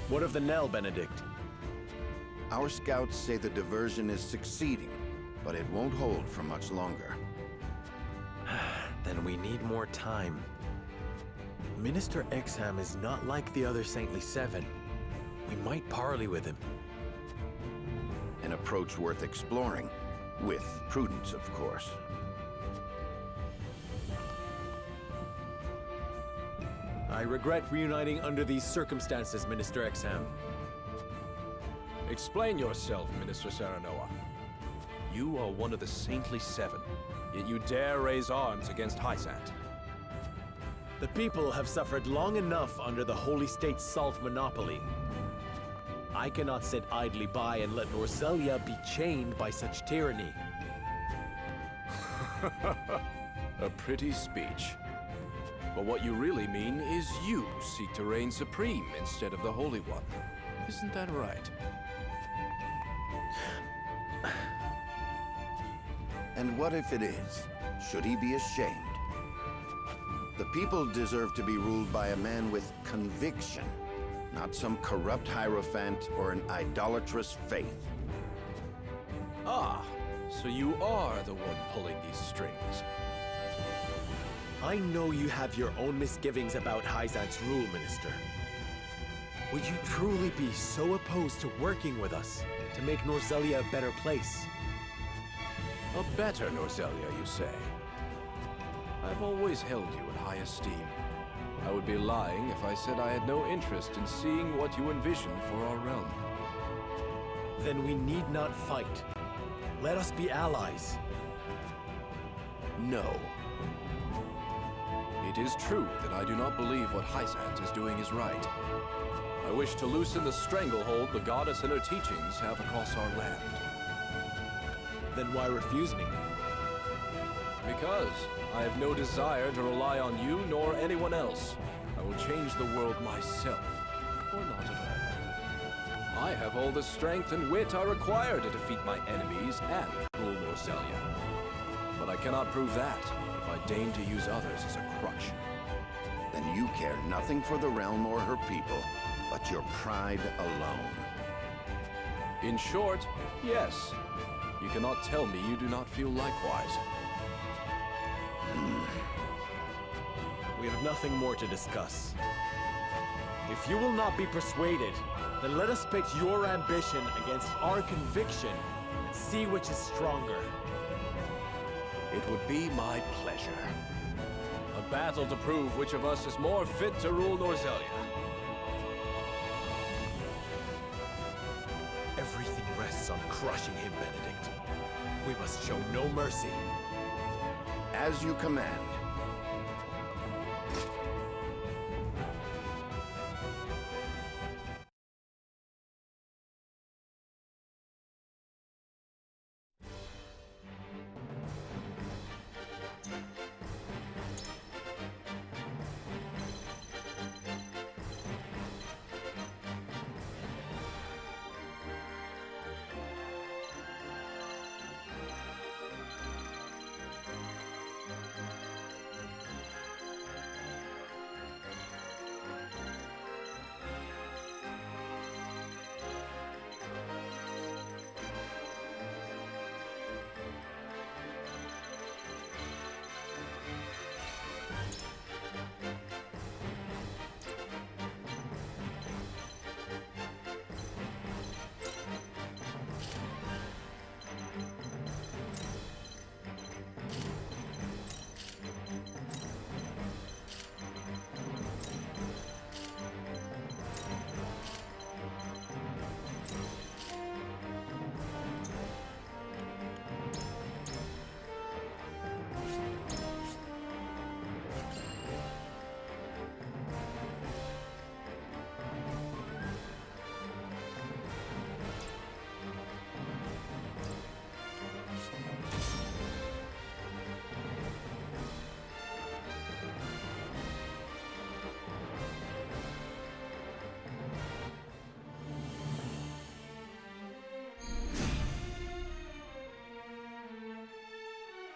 What of the Nell, Benedict? Our scouts say the diversion is succeeding, but it won't hold for much longer. Then we need more time. Minister Exham is not like the other Saintly Seven. We might parley with him. An approach worth exploring, with prudence, of course. I regret reuniting under these circumstances, Minister Exham. Explain yourself, Minister Serenoa. You are one of the Saintly Seven, yet you dare raise arms against Hysant. The people have suffered long enough under the Holy State's salt monopoly. I cannot sit idly by and let Norzelia be chained by such tyranny. A pretty speech. But what you really mean is you seek to reign supreme instead of the Holy One. Isn't that right? And what if it is? Should he be ashamed? The people deserve to be ruled by a man with conviction, not some corrupt hierophant or an idolatrous faith. Ah, so you are the one pulling these strings. I know you have your own misgivings about Hysant's rule, Minister. Would you truly be so opposed to working with us to make Norzelia a better place? A better Norzelia, you say? I've always held you in high esteem. I would be lying if I said I had no interest in seeing what you envision for our realm. Then we need not fight. Let us be allies. No. It is true that I do not believe what Hysant is doing is right. I wish to loosen the stranglehold the goddess and her teachings have across our land. Then why refuse me? Because I have no desire to rely on you nor anyone else. I will change the world myself, or not at all. I have all the strength and wit I require to defeat my enemies and rule Norzelia. But I cannot prove that if I deign to use others as a crutch. Then you care nothing for the realm or her people, but your pride alone. In short, yes. You cannot tell me you do not feel likewise. We have nothing more to discuss. If you will not be persuaded, then let us pit your ambition against our conviction and see which is stronger. It would be my pleasure. A battle to prove which of us is more fit to rule Norzelia. Everything rests on crushing him, Benedict. We must show no mercy. As you command.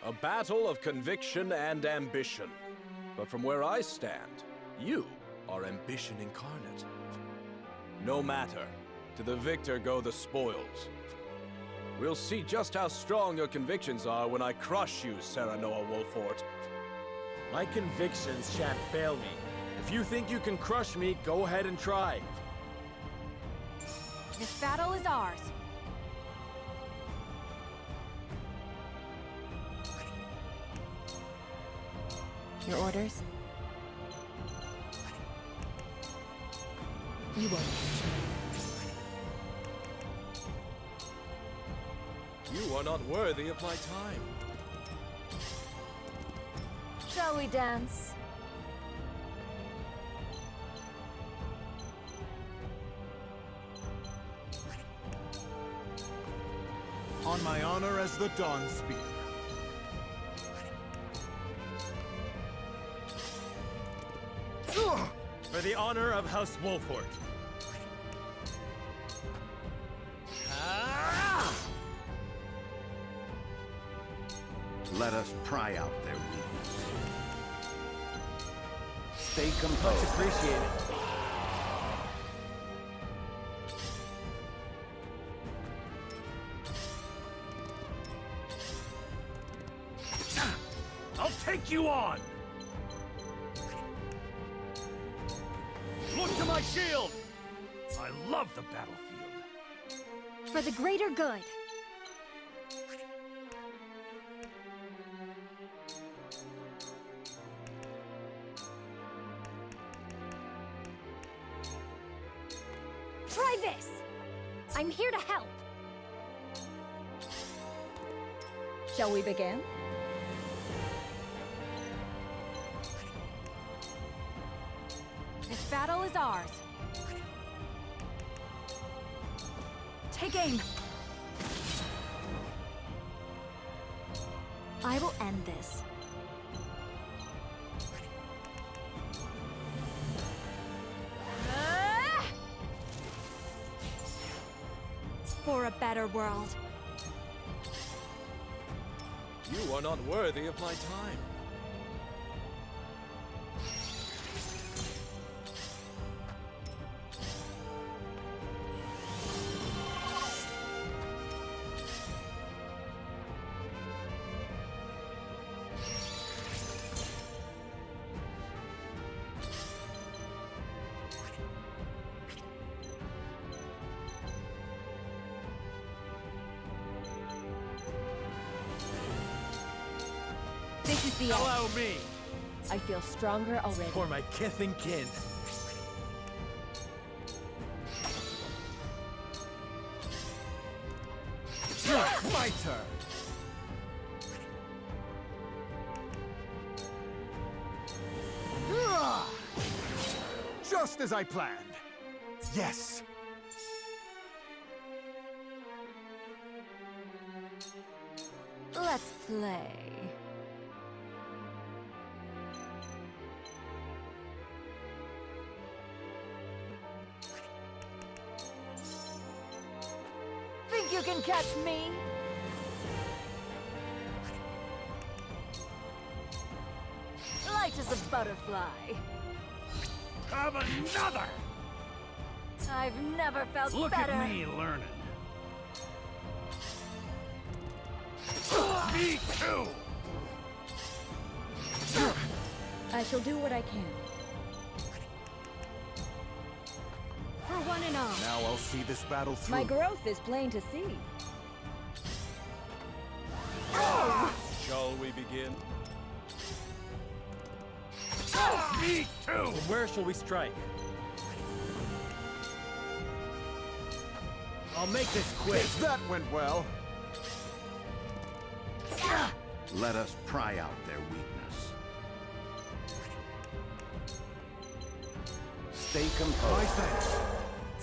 A battle of conviction and ambition. But from where I stand, You are ambition incarnate. No matter. To the victor go the spoils. We'll see just how strong your convictions are when I crush you, Serenoa Wolfort. My convictions shan't fail me. If you think you can crush me, go ahead and try. This battle is ours. Your orders? You won't catch me. You are not worthy of my time. Shall we dance? On my honor as the Dawn Spear. For the honor of House Wolfort. Let us pry out their weakness. Stay composed. Much appreciated. I'll take you on! Look to my shield! I love the battlefield. For the greater good. Try this! I'm here to help. Shall we begin? This battle is ours. Take aim. I will end this. For a better world. You are not worthy of my time. This is the end. Allow me! I feel stronger already. For my kith and kin. My turn. Just as I planned. Yes. Let's play. Think you can catch me? Light as a butterfly. Have another! I've never felt Look better. at me learning. Me too! I shall do what I can. For one and all. Now I'll see this battle through. My growth is plain to see. Shall we begin? Me too! Where shall we strike? I'll make this quick. That went well. Let us pry out their weakness. Stay composed. My thanks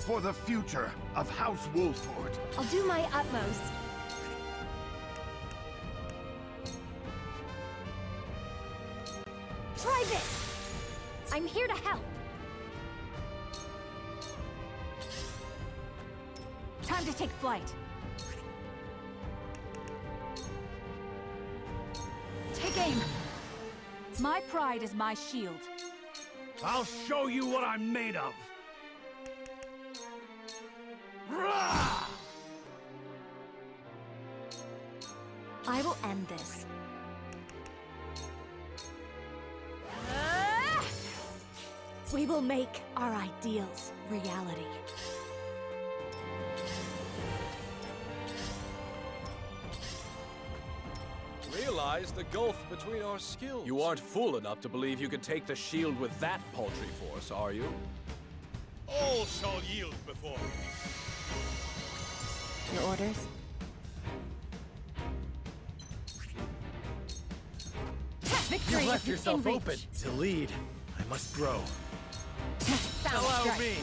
for the future of House Wolfort. I'll do my utmost. Try this! I'm here to help. Time to take flight. Take aim. My pride is my shield. I'll show you what I'm made of! Rah! I will end this. We will make our ideals reality. Realize the gulf between our skills. You aren't fool enough to believe you could take the shield with that paltry force, are you? All shall yield before me. Your orders? Victory You left is yourself in open. reach. To lead, I must grow. Allow Allow me!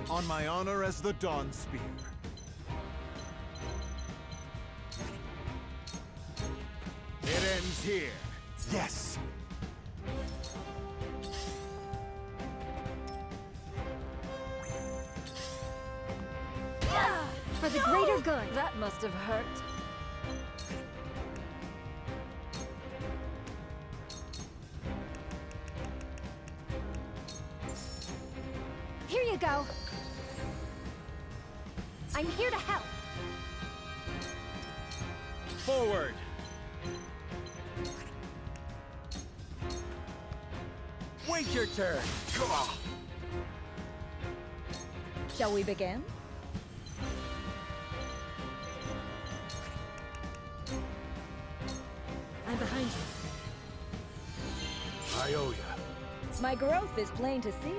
On my honor as the Dawn Spear. It ends here. Yes! For the greater good. That must have hurt. Here you go. I'm here to help. Forward! Wait your turn! Shall we begin? I'm behind you. I owe ya. My growth is plain to see.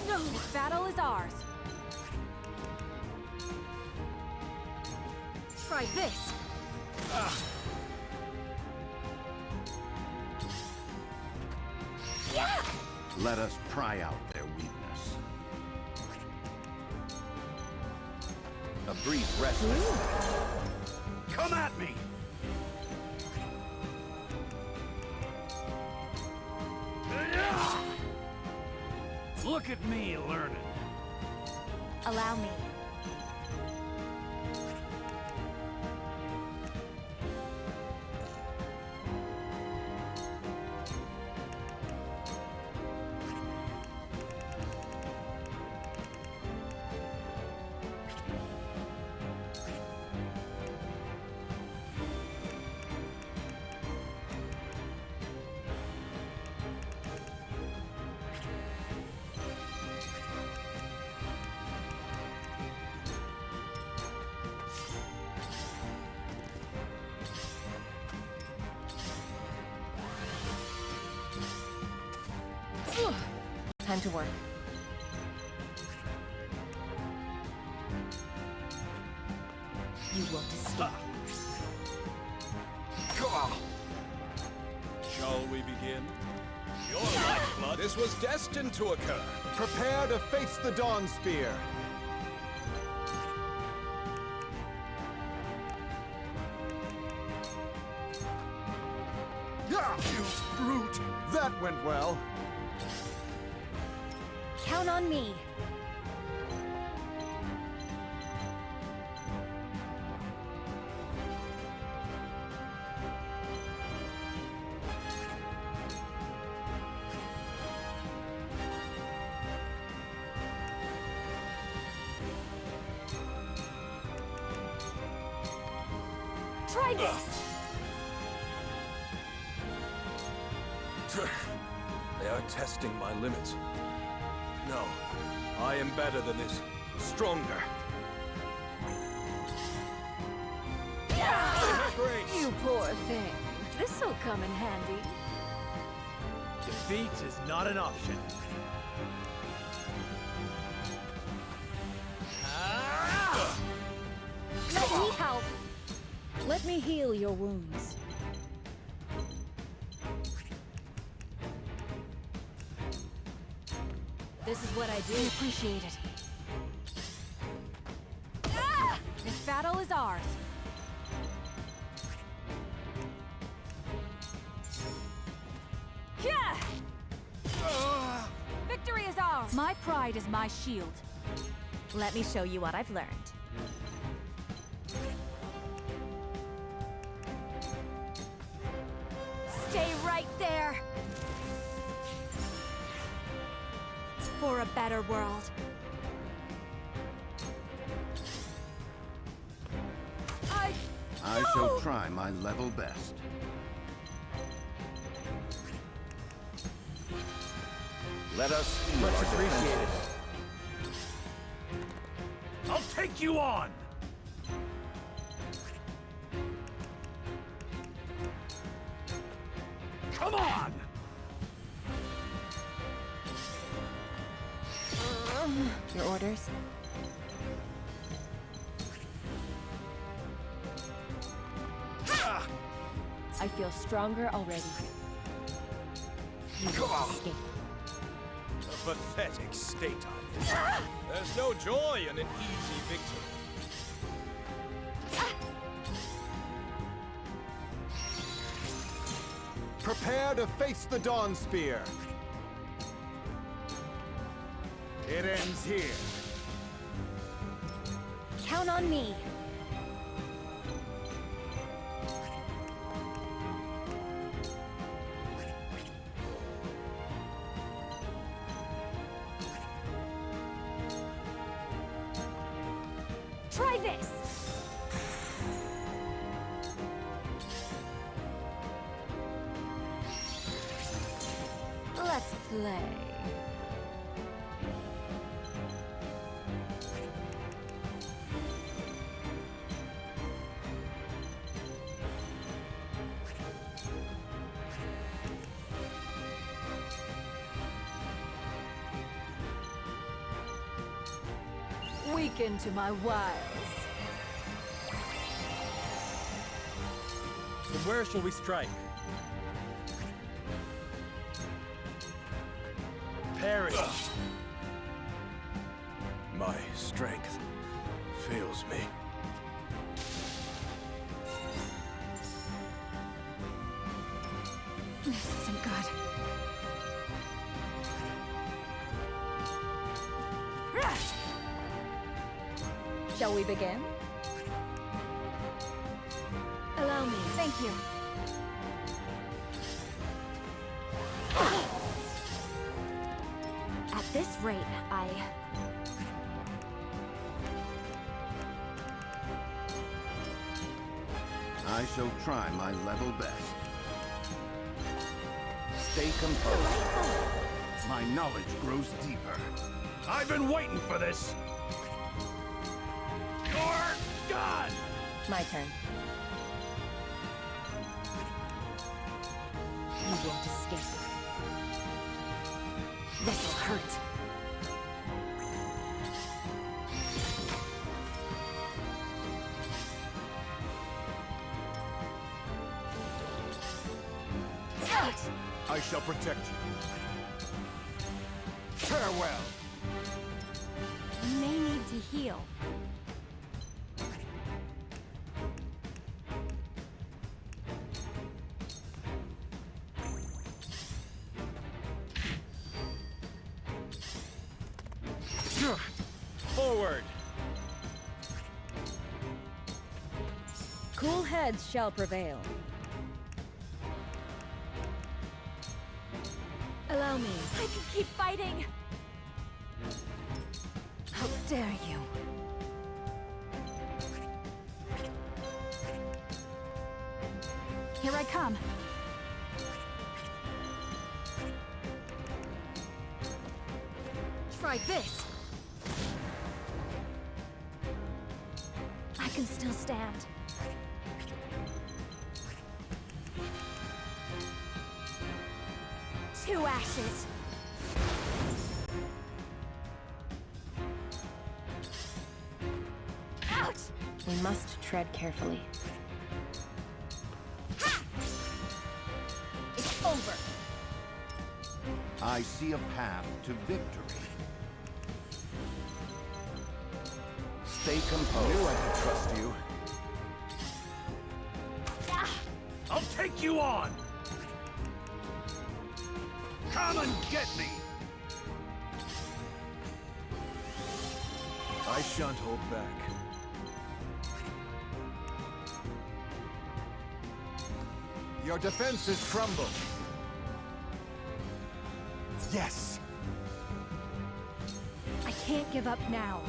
No! This battle is ours. Try this. Yeah! Let us pry out their weakness. A brief respite. Come at me! Look at me learning. Allow me. Time to work. You won't escape. Shall we begin? Your lifeblood. This was destined to occur. Prepare to face the Dawn Spear. You brute! That went well. Count on me. Try this. They are testing my limits. No, I am better than this. Stronger. You poor thing. This'll come in handy. Defeat is not an option. Let me help. Let me heal your wounds. This is what I do. I appreciate it. This battle is ours. Yeah! Victory is ours. My pride is my shield. Let me show you what I've learned. right there! For a better world. I shall try my level best. Let us steal Much our appreciated. defenses. I'll take you on! Come on! Your orders? I feel stronger already. You won't escape. A pathetic state I is. There's no joy in an easy victory. Prepare to face the Dawn Spear. It ends here. Count on me. Try this! Let's play. Weaken to my wiles. From where shall we strike? Parry! My strength fails me. This isn't good. Shall we begin? Allow me. Thank you. At this rate, I shall try my level best. Stay composed. My knowledge grows deeper. I've been waiting for this! You're done! My turn. you won't escape. This'll hurt. I shall protect you. Farewell. You may need to heal. Forward! Cool heads shall prevail. Allow me. I can keep fighting! How dare you? Here I come. Try this. I can still stand. Two ashes. Ouch! We must tread carefully. Ha! It's over. I see a path to victory. Stay composed. I knew I could trust you. I'll take you on! Come and get me! I shan't hold back. Your defenses crumble. Yes! I can't give up now.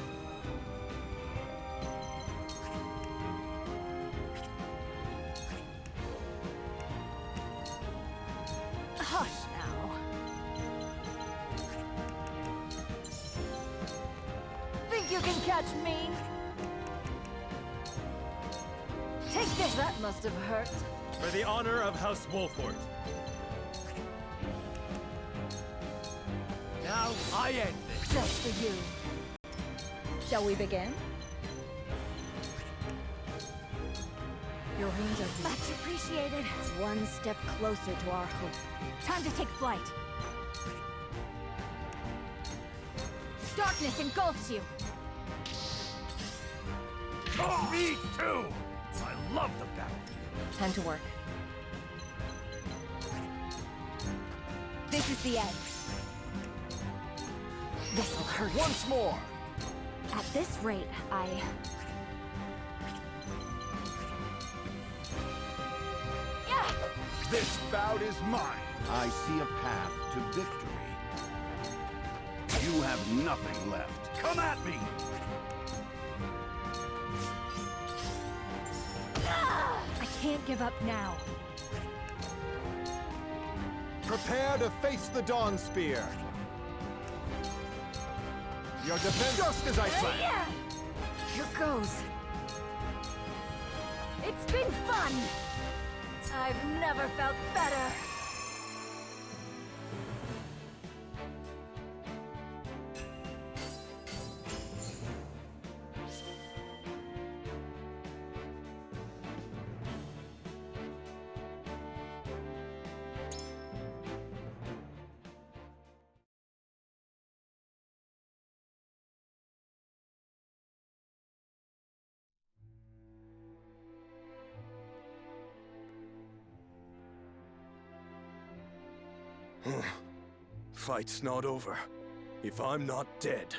Hush now. Think you can catch me? Take this! That must have hurt. For the honor of House Wolford. Now I end this. Just for you. Shall we begin? Your wounds are deep. Much appreciated. One step closer to our hope. Time to take flight. Darkness engulfs you. Oh, me too! I love the battlefield. Time to work. This is the end. This'll hurt. Once more! At this rate, This bout is mine. I see a path to victory. You have nothing left. Come at me! I can't give up now. Prepare to face the Dawn Spear. Your defense just as I planned. Here goes. It's been fun. I've never felt better. Fight's not over, if I'm not dead.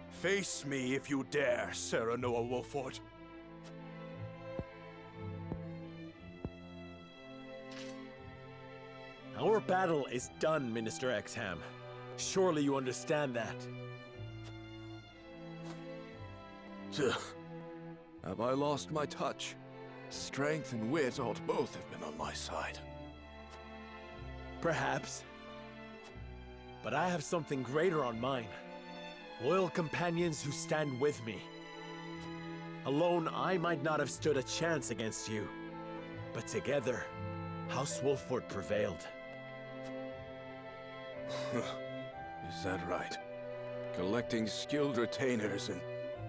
Face me if you dare, Serenoa Wolford. Our battle is done, Minister Exham. Surely you understand that. Have I lost my touch? Strength and wit ought both have been on my side. Perhaps. But I have something greater on mine. Loyal companions who stand with me. Alone, I might not have stood a chance against you. But together, House Wolford prevailed. Is that right? Collecting skilled retainers and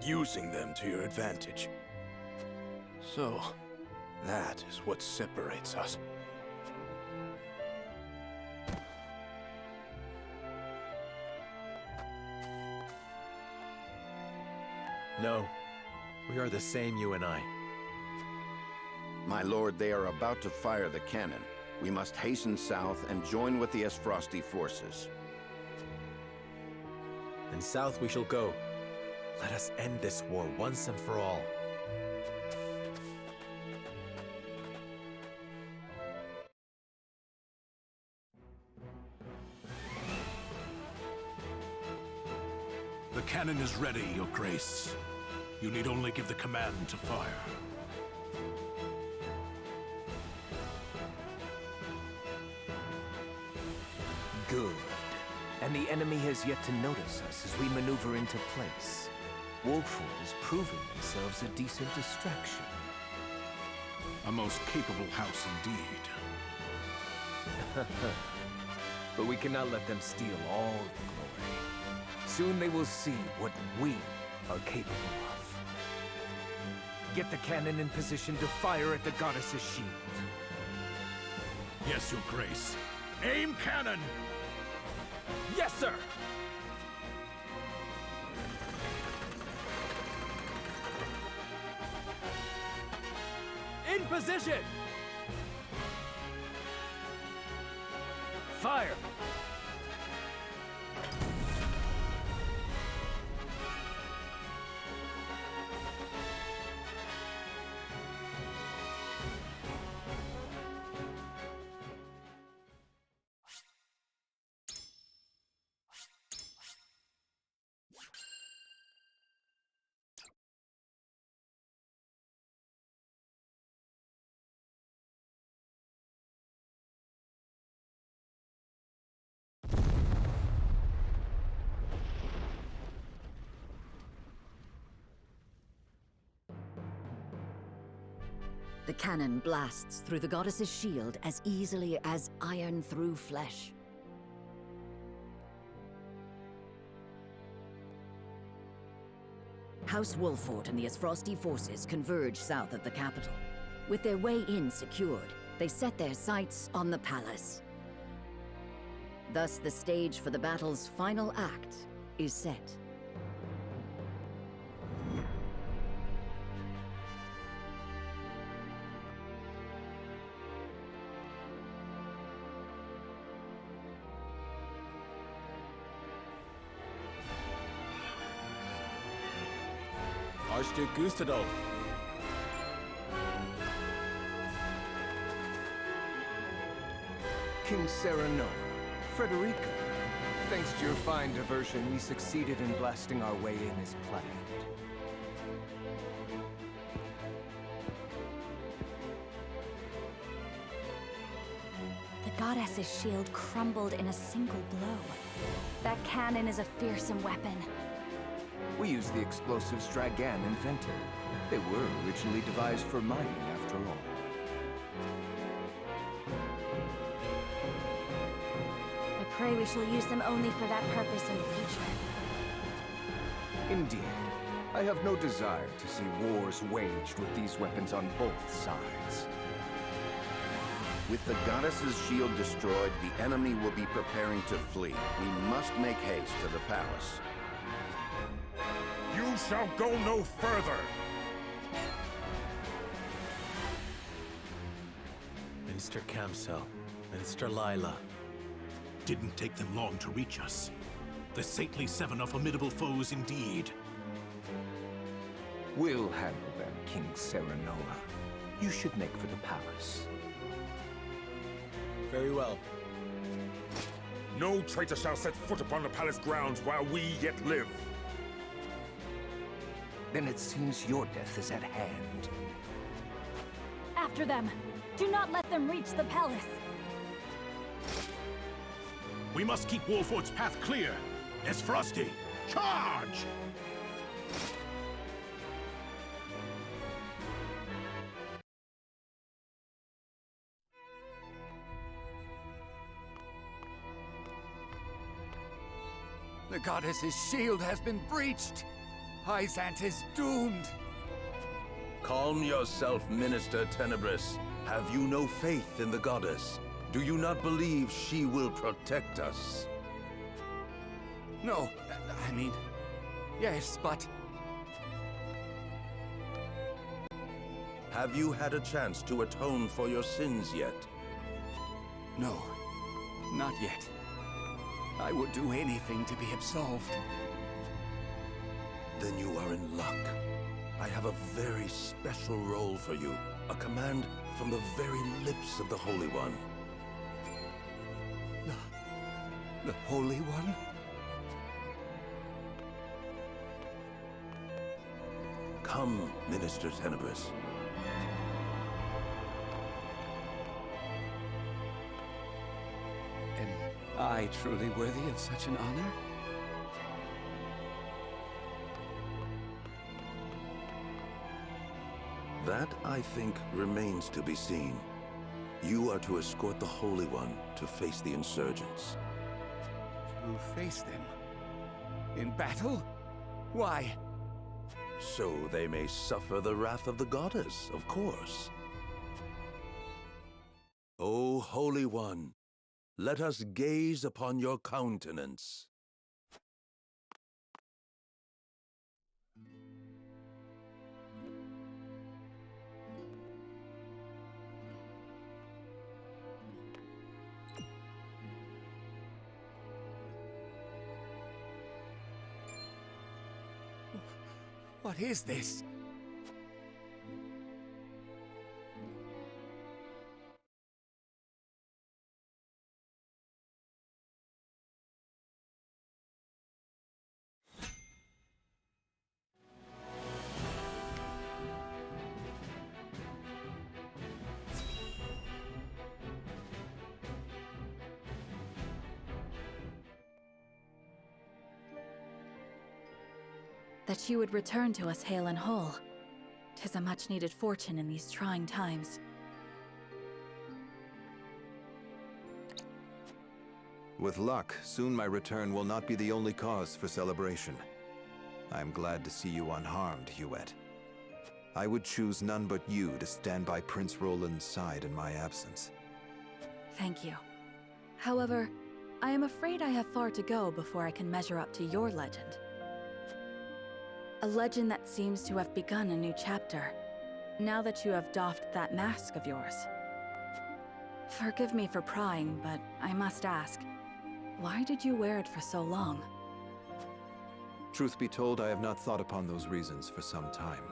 using them to your advantage. So, that is what separates us. No, we are the same, you and I. My lord, they are about to fire the cannon. We must hasten south and join with the Esfrosti forces. And south we shall go. Let us end this war once and for all. The cannon is ready, Your Grace. You need only give the command to fire. Good. And the enemy has yet to notice us as we maneuver into place. Wolford is proving themselves a decent distraction. A most capable house indeed. But we cannot let them steal all the glory. Soon they will see what we are capable of. Get the cannon in position to fire at the goddess's shield. Yes, Your Grace. Aim cannon! Yes, sir! In position! Fire! The cannon blasts through the goddess's shield as easily as iron through flesh. House Wolfort and the Asfrosti forces converge south of the capital. With their way in secured, they set their sights on the palace. Thus, the stage for the battle's final act is set. Archduke Gustadolf. King Serenoa, Frederica. Thanks to your fine diversion, we succeeded in blasting our way in as planned. The goddess's shield crumbled in a single blow. That cannon is a fearsome weapon. We used the explosives Dragan invented. They were originally devised for mining, after all. I pray we shall use them only for that purpose in the future. Indeed. I have no desire to see wars waged with these weapons on both sides. With the goddess's shield destroyed, the enemy will be preparing to flee. We must make haste to the palace. You shall go no further! Minister Kamsel, Minister Lila. Didn't take them long to reach us. The saintly seven are formidable foes indeed. We'll handle them, King Serenoa. You should make for the palace. Very well. No traitor shall set foot upon the palace grounds while we yet live. Then it seems your death is at hand. After them! Do not let them reach the palace! We must keep Wolfort's path clear. Esfrosti, charge! The goddess's shield has been breached! Hyzant is doomed! Calm yourself, Minister Tenebris. Have you no faith in the goddess? Do you not believe she will protect us? No, I mean, yes, but... Have you had a chance to atone for your sins yet? No, not yet. I would do anything to be absolved. Then you are in luck. I have a very special role for you. A command from the very lips of the Holy One. The Holy One? Come, Minister Tenebris. Am I truly worthy of such an honor? That, I think, remains to be seen. You are to escort the Holy One to face the insurgents. To face them? In battle? Why? So they may suffer the wrath of the goddess, of course. O Holy One, let us gaze upon your countenance. What is this? That you would return to us hale and whole. 'Tis a much-needed fortune in these trying times. With luck, soon my return will not be the only cause for celebration. I am glad to see you unharmed, Huet. I would choose none but you to stand by Prince Roland's side in my absence. Thank you. However, I am afraid I have far to go before I can measure up to your legend. A legend that seems to have begun a new chapter, now that you have doffed that mask of yours. Forgive me for prying, but I must ask, why did you wear it for so long? Truth be told, I have not thought upon those reasons for some time.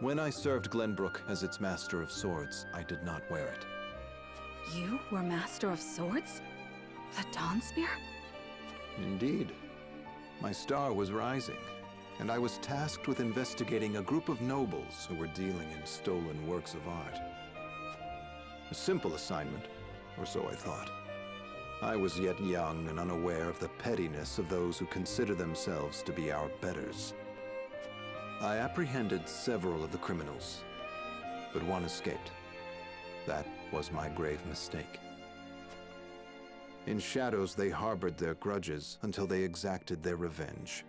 When I served Glenbrook as its Master of Swords, I did not wear it. You were Master of Swords? The Dawn Spear? Indeed. My star was rising, and I was tasked with investigating a group of nobles who were dealing in stolen works of art. A simple assignment, or so I thought. I was yet young and unaware of the pettiness of those who consider themselves to be our betters. I apprehended several of the criminals, but one escaped. That was my grave mistake. In shadows, they harbored their grudges until they exacted their revenge.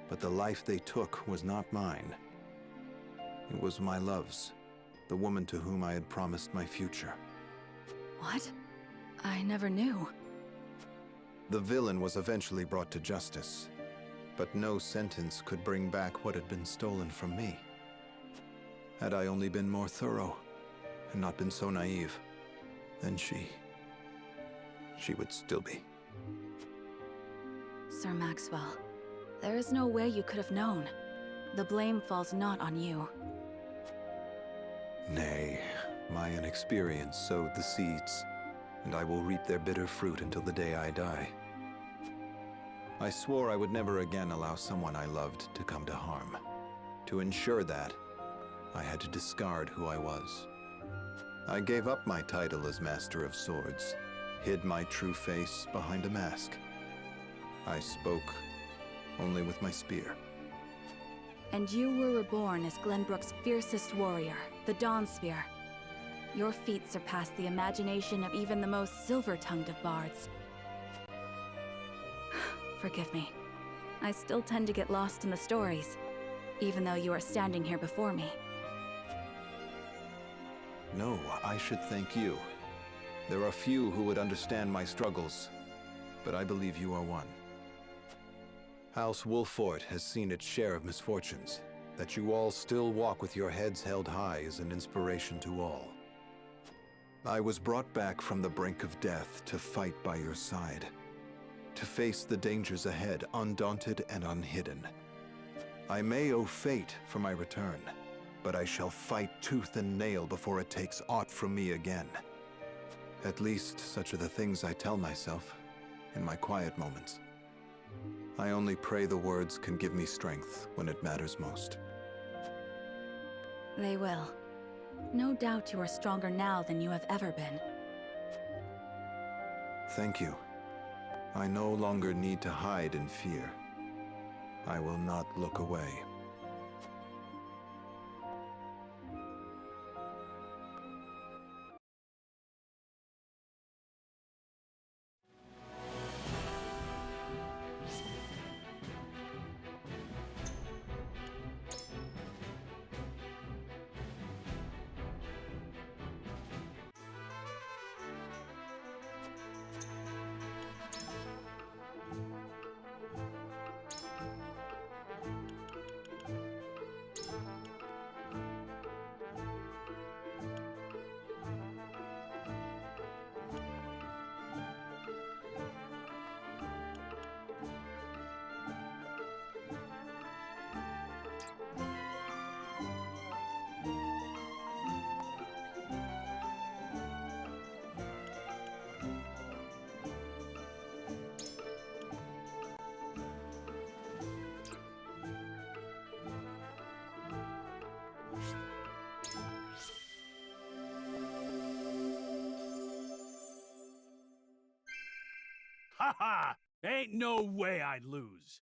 But the life they took was not mine. It was my love's, the woman to whom I had promised my future. What? I never knew. The villain was eventually brought to justice, but no sentence could bring back what had been stolen from me. Had I only been more thorough, and not been so naive, then she would still be. Sir Maxwell, there is no way you could have known. The blame falls not on you. Nay, my inexperience sowed the seeds, and I will reap their bitter fruit until the day I die. I swore I would never again allow someone I loved to come to harm. To ensure that, I had to discard who I was. I gave up my title as Master of Swords, hid my true face behind a mask. I spoke only with my spear. And you were reborn as Glenbrook's fiercest warrior, the Dawn Spear. Your feat surpassed the imagination of even the most silver-tongued of bards. Forgive me. I still tend to get lost in the stories, even though you are standing here before me. No, I should thank you. There are few who would understand my struggles, but I believe you are one. House Wolffort has seen its share of misfortunes. That you all still walk with your heads held high is an inspiration to all. I was brought back from the brink of death to fight by your side, to face the dangers ahead undaunted and unhidden. I may owe fate for my return, but I shall fight tooth and nail before it takes aught from me again. At least, such are the things I tell myself in my quiet moments. I only pray the words can give me strength when it matters most. They will. No doubt you are stronger now than you have ever been. Thank you. I no longer need to hide in fear. I will not look away. Ha ha! Ain't no way I'd lose.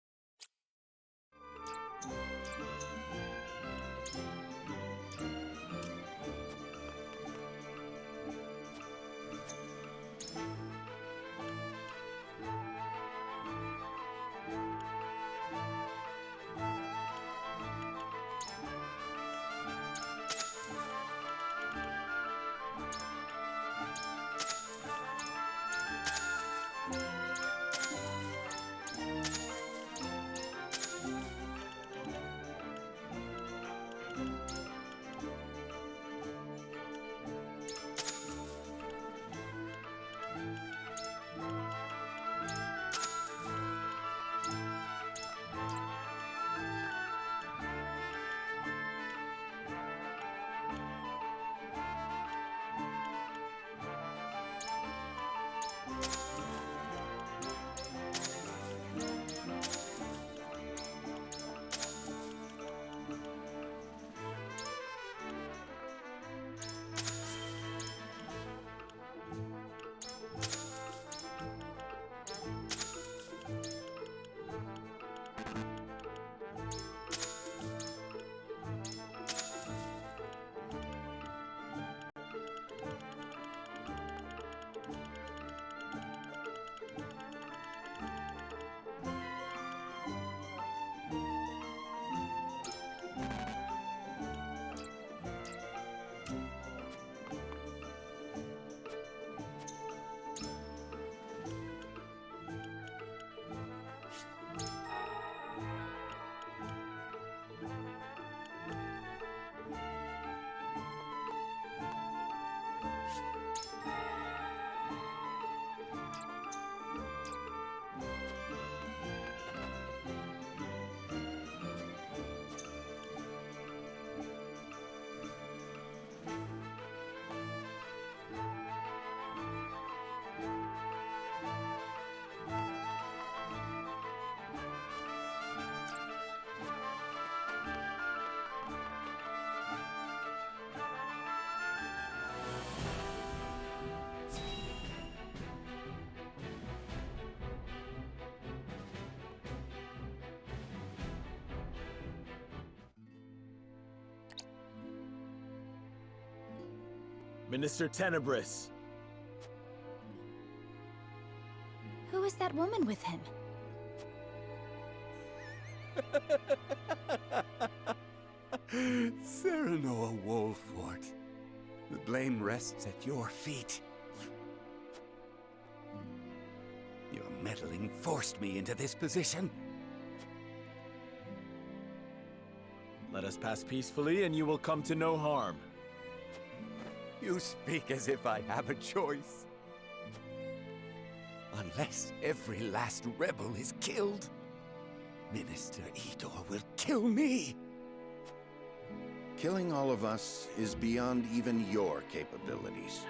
Minister Tenebris. Who is that woman with him? Serenoa Wolfort. The blame rests at your feet. Your meddling forced me into this position. Let us pass peacefully and you will come to no harm. You speak as if I have a choice. Unless every last rebel is killed, Minister Idor will kill me. Killing all of us is beyond even your capabilities.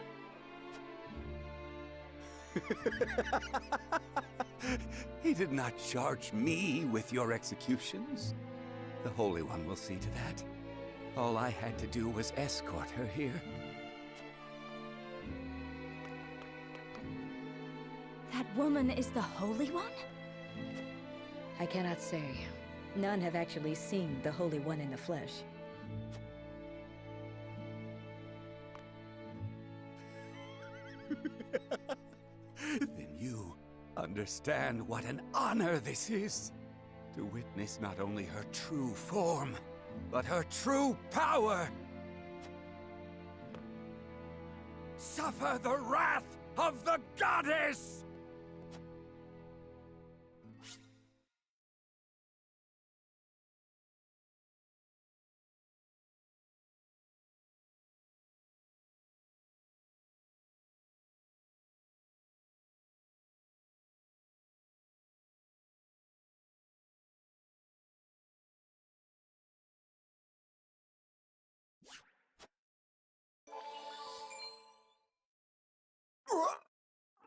He did not charge me with your executions. The Holy One will see to that. All I had to do was escort her here. That woman is the Holy One? I cannot say. None have actually seen the Holy One in the flesh. Then you understand what an honor this is. To witness not only her true form, but her true power. Suffer the wrath of the goddess!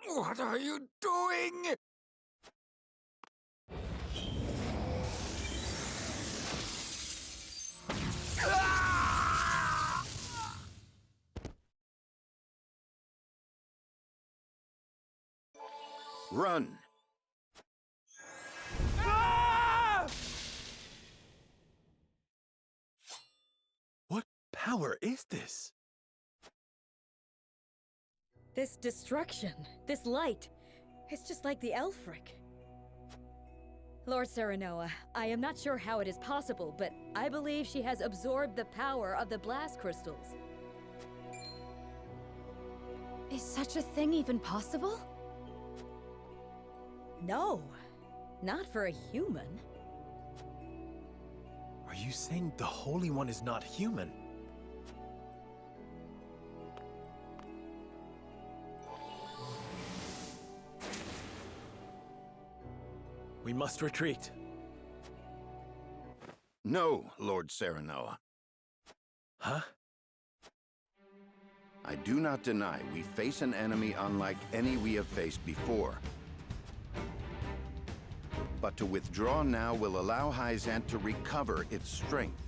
What are you doing? Run! What power is this? This destruction, this light, it's just like the Elfric. Lord Serenoa, I am not sure how it is possible, but I believe she has absorbed the power of the blast crystals. Is such a thing even possible? No, not for a human. Are you saying the Holy One is not human? We must retreat. No, Lord Serenoa. Huh? I do not deny we face an enemy unlike any we have faced before. But to withdraw now will allow Hyzant to recover its strength.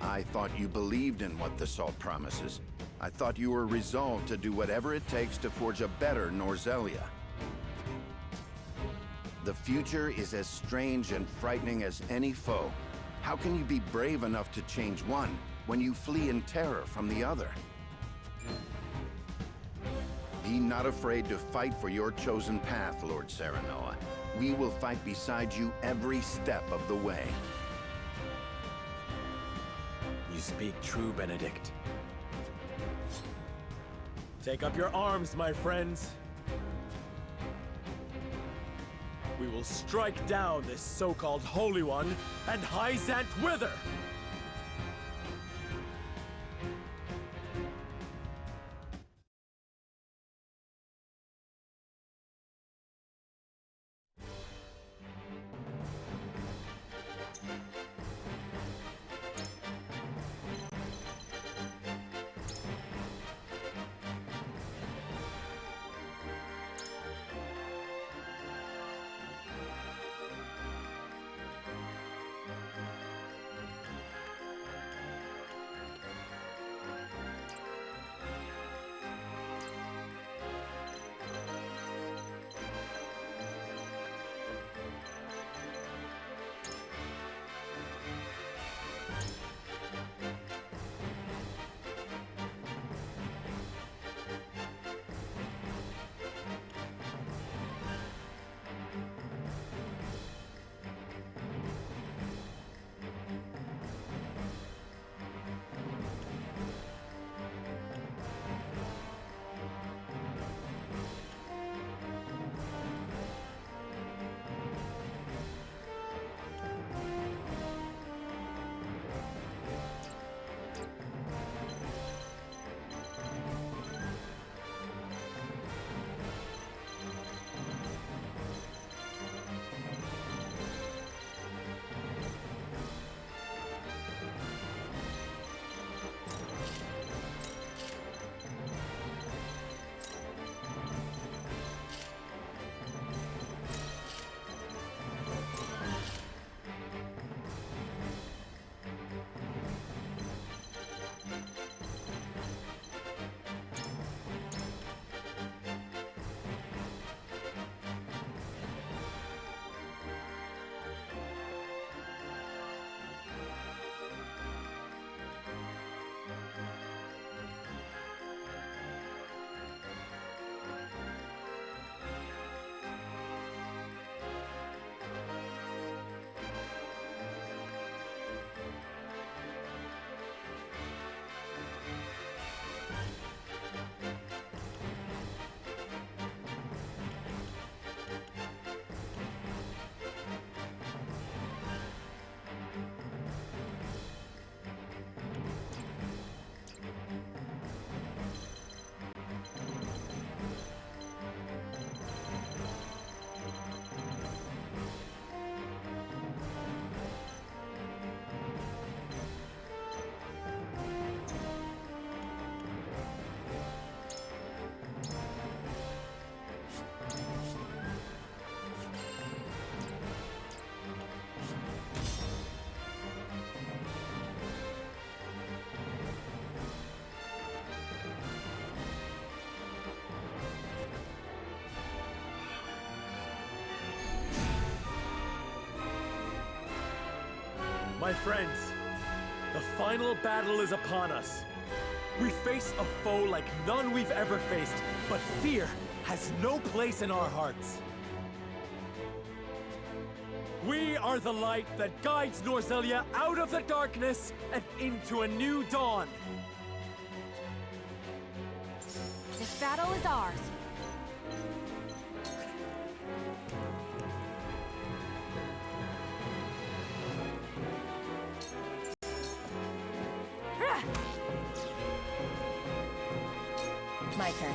I thought you believed in what the Salt promises. I thought you were resolved to do whatever it takes to forge a better Norzelia. The future is as strange and frightening as any foe. How can you be brave enough to change one when you flee in terror from the other? Be not afraid to fight for your chosen path, Lord Serenoa. We will fight beside you every step of the way. You speak true, Benedict. Take up your arms, my friends. We will strike down this so-called Holy One and Hyzant with her! My friends, the final battle is upon us. We face a foe like none we've ever faced, but fear has no place in our hearts. We are the light that guides Norzelia out of the darkness and into a new dawn. This battle is ours. My turn.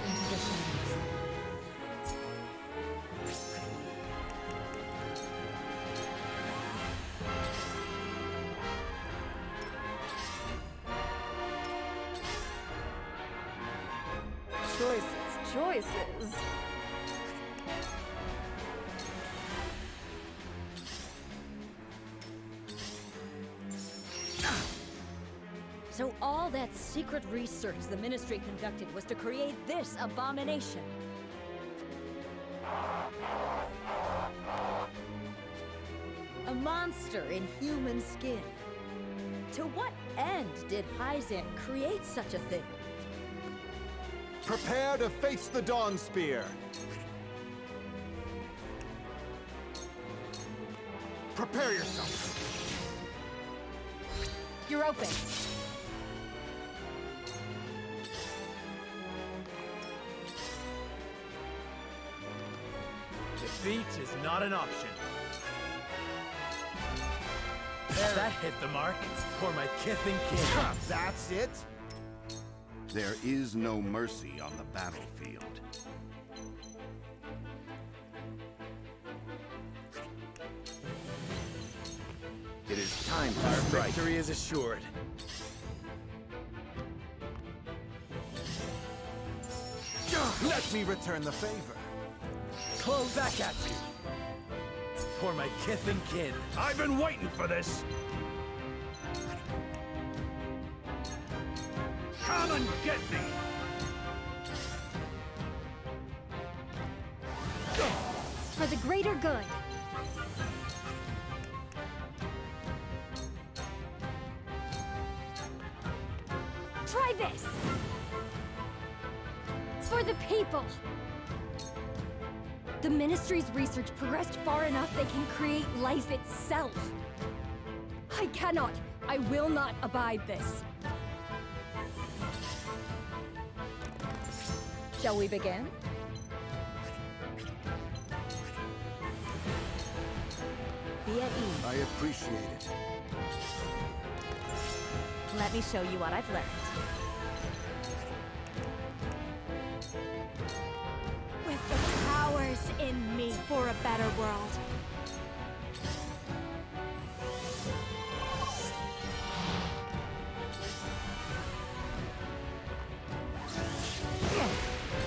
Into the shadows. Choices. So all that secret research the Ministry conducted was to create this abomination. A monster in human skin. To what end did Hyzan create such a thing? Prepare to face the Dawn Spear! Prepare yourself! You're open. Defeat is not an option. That hit the mark for my kith and kin. That's it? There is no mercy on the battlefield. It is time to Our strike. victory is assured. Let me return the favor. Close back at you. For my kith and kin. I've been waiting for this! Come and get me! For the greater good. Try this! For the people! The Ministry's research progressed far enough they can create life itself. I cannot, I will not abide this. Shall we begin? Be at ease. I appreciate it. Let me show you what I've learned. With the powers in me for a better world.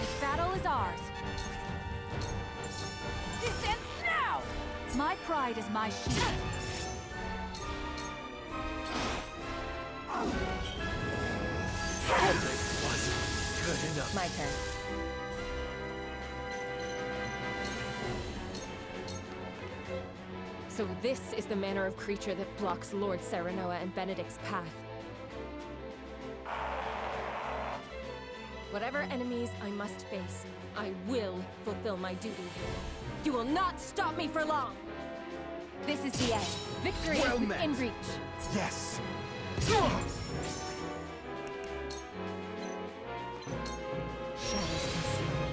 This battle is ours. This ends now! My pride is my shield. Good enough. My turn. So this is the manner of creature that blocks Lord Serenoa and Benedict's path. Whatever enemies I must face, I will fulfill my duty. You will not stop me for long! This is the end. Victory Well is met. within reach. Yes! Shadows conceal me.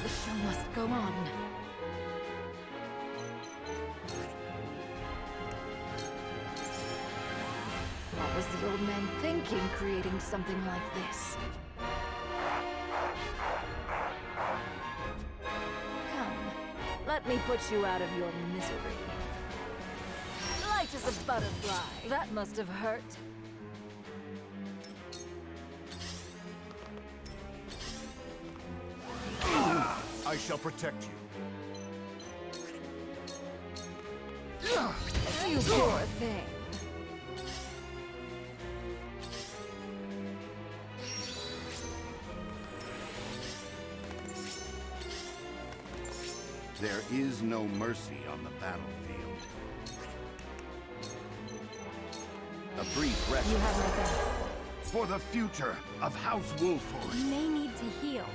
The show must go on. What was the old man thinking, creating something like this? Come, let me put you out of your misery. Light as a butterfly. That must have hurt. I shall protect you. You poor thing. There is no mercy on the battlefield. A brief rest. You have my thanks. For the future of House Wolford. You may need to heal.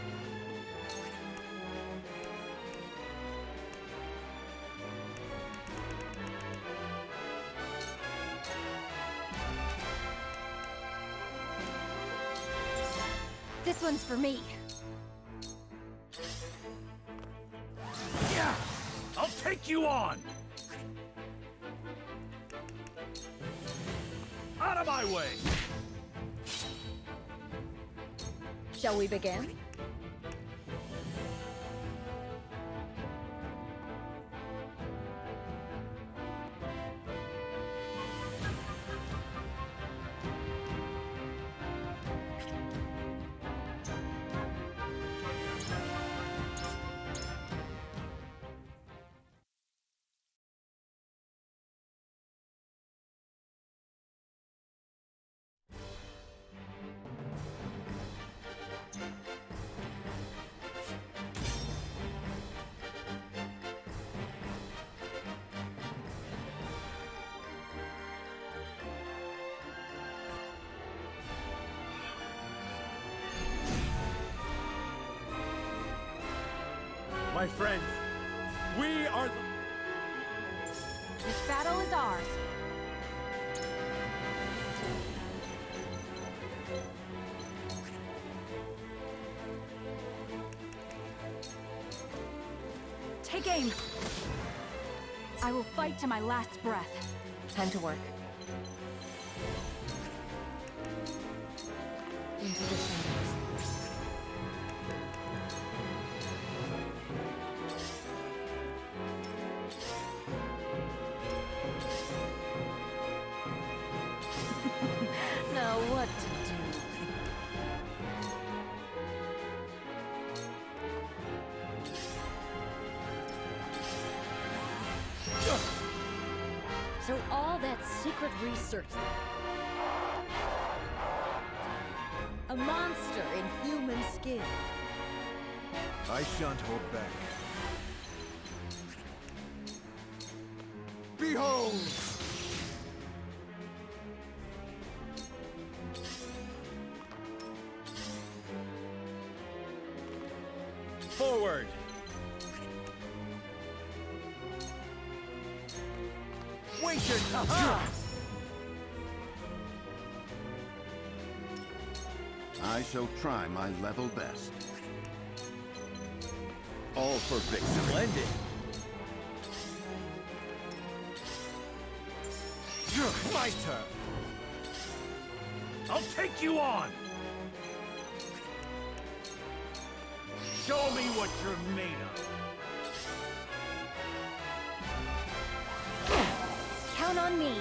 This one's for me. Yeah! I'll take you on! Out of my way! Shall we begin? My friends, we are the... This battle is ours. Take aim. I will fight to my last breath. Time to work. Into the shadows. Now what to do? So all that secret research. A monster in human skin. I shan't hold back. Behold! Forward! Wait your time! I shall try my level best. All for victory. Splendid! My turn! I'll take you on! Show me what you're made of. Count on me.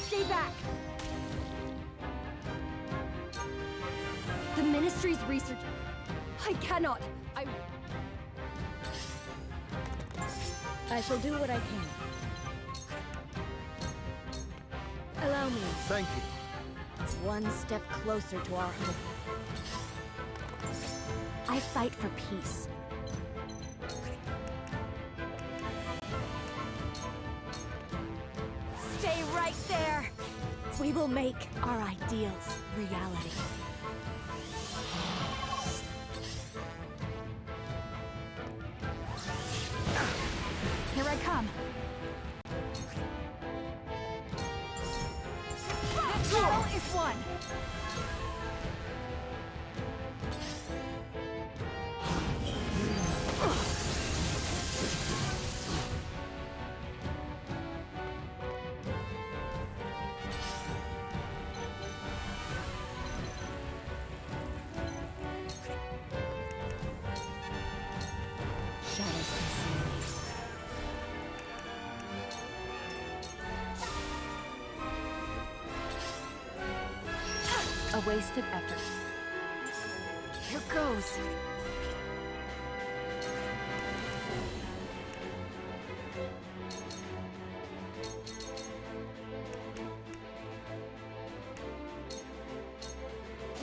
Stay back! The Ministry's research... I cannot! I shall do what I can. Allow me. Thank you. One step closer to our hope. I fight for peace. Stay right there! We will make our ideals reality. Here I come. This battle is won! Shadows conceal me. A wasted effort. Here goes.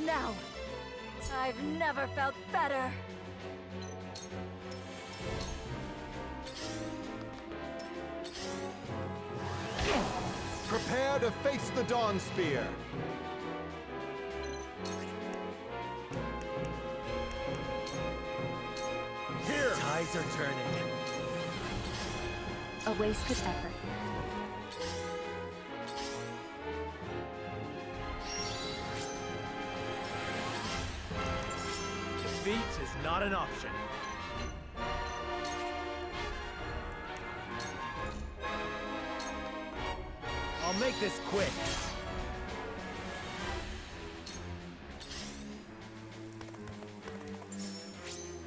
Now, I've never felt better. Prepare to face the Dawn Spear. Here! Tides are turning. A wasted effort. Defeat is not an option. I'll make this quick.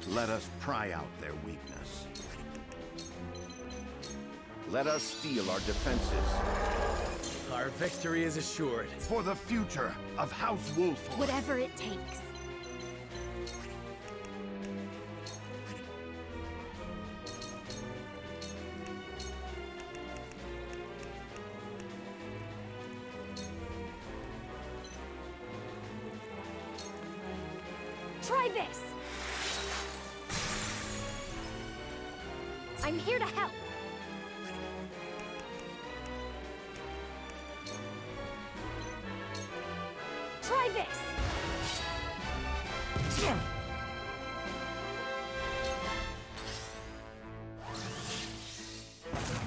Let us pry out their weakness. Let us steel our defenses. Our victory is assured. For the future of House Wolford. Whatever it takes. Try this! I'm here to help. Try this!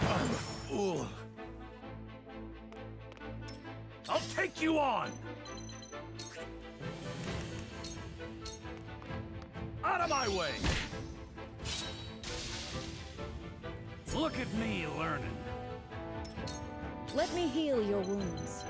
I'm a fool. I'll take you on! Out of my way! Look at me learning. Let me heal your wounds.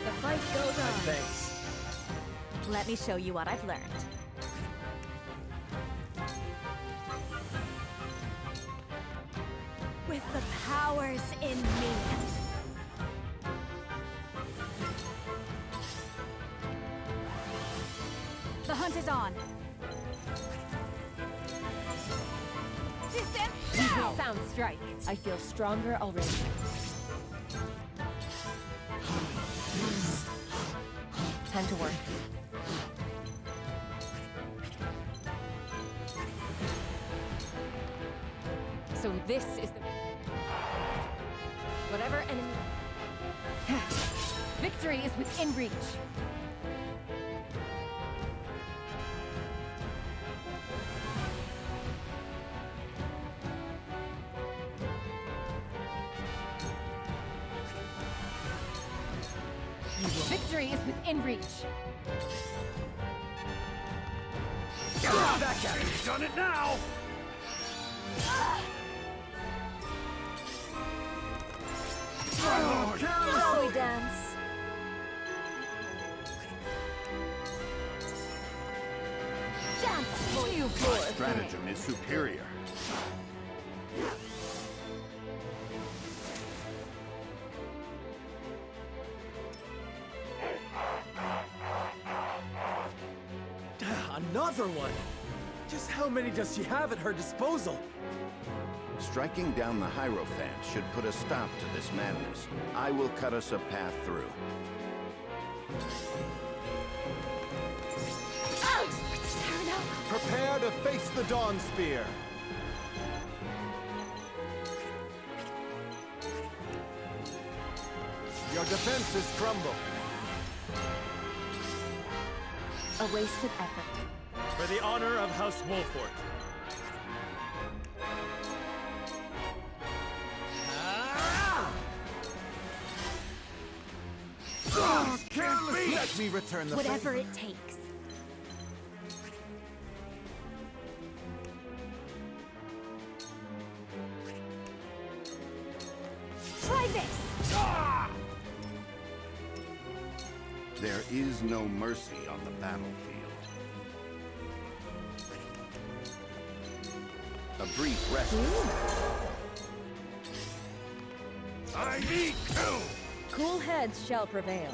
The fight goes on. Thanks. Let me show you what I've learned. With the powers in me. The hunt is on. Sound strike. I feel stronger already. Time to work. So this is the... Whatever enemy... Victory is within reach. Victory is within reach. That guy has done it now! Shall we dance? Dance for you, Our poor stratagem is superior. Another one! Just how many does she have at her disposal? Striking down the Hierophant should put a stop to this madness. I will cut us a path through. Prepare to face the Dawn Spear. Your defenses crumble. A wasted effort. For the honor of House Wolford. Let me return the Whatever favor. it takes. Try this! There is no mercy on the battlefield. brief respite. I need to! Cool heads shall prevail.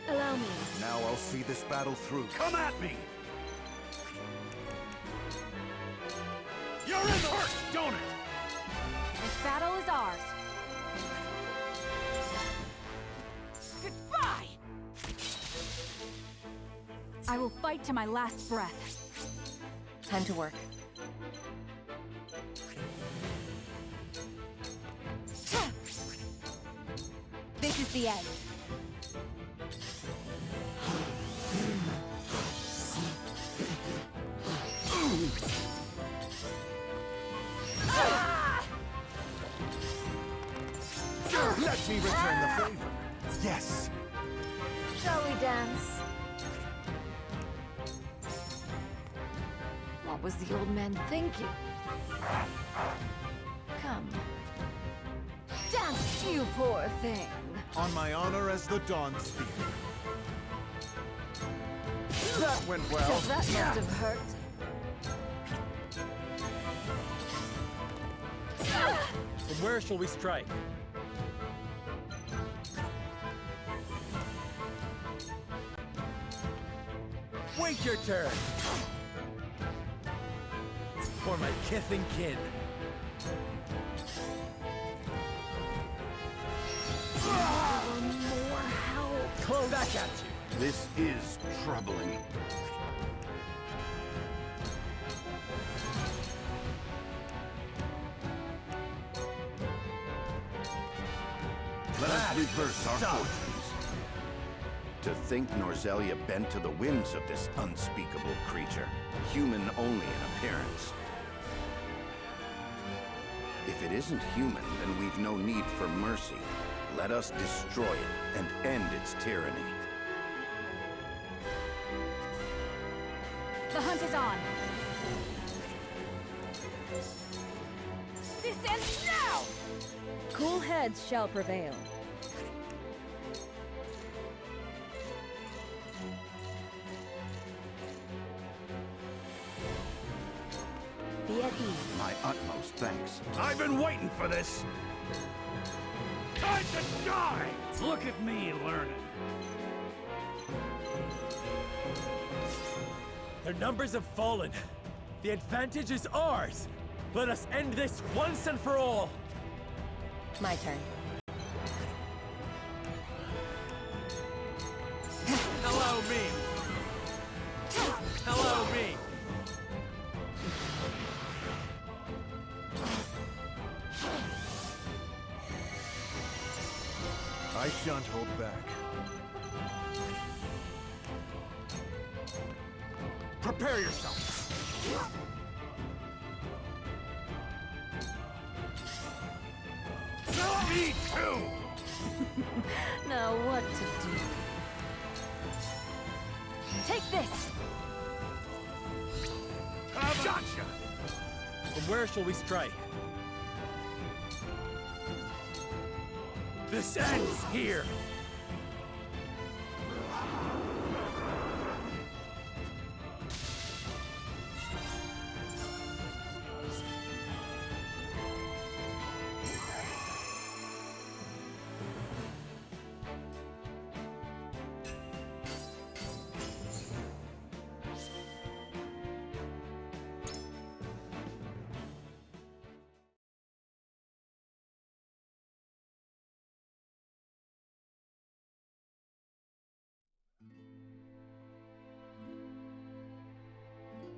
Allow me. Now I'll see this battle through. Come at me! You're in the works, don't it? This battle is ours. Goodbye! I will fight to my last breath. Time to work. This is the end. Let me return the favor. Yes. Shall we dance? What was the old man thinking? Come. Dance, you poor thing. On my honor as the Dawn Spear. That went well. That must have hurt. From where shall we strike? Wait your turn! For my kith and kin. More help. Close back at you. This is troubling. Let us reverse our fortunes. To think Norzelia bent to the whims of this unspeakable creature, human only in appearance. If it isn't human, then we've no need for mercy. Let us destroy it and end its tyranny. The hunt is on. This ends now! Cool heads shall prevail. Be at ease. My utmost thanks. I've been waiting for this! Time to die! Look at me learning. Their numbers have fallen. The advantage is ours. Let us end this once and for all. My turn. Hello, me. Hello, me. I shan't hold back. Prepare yourself. Me too! Now what to do? Take this! Gotcha! From where shall we strike? This ends here!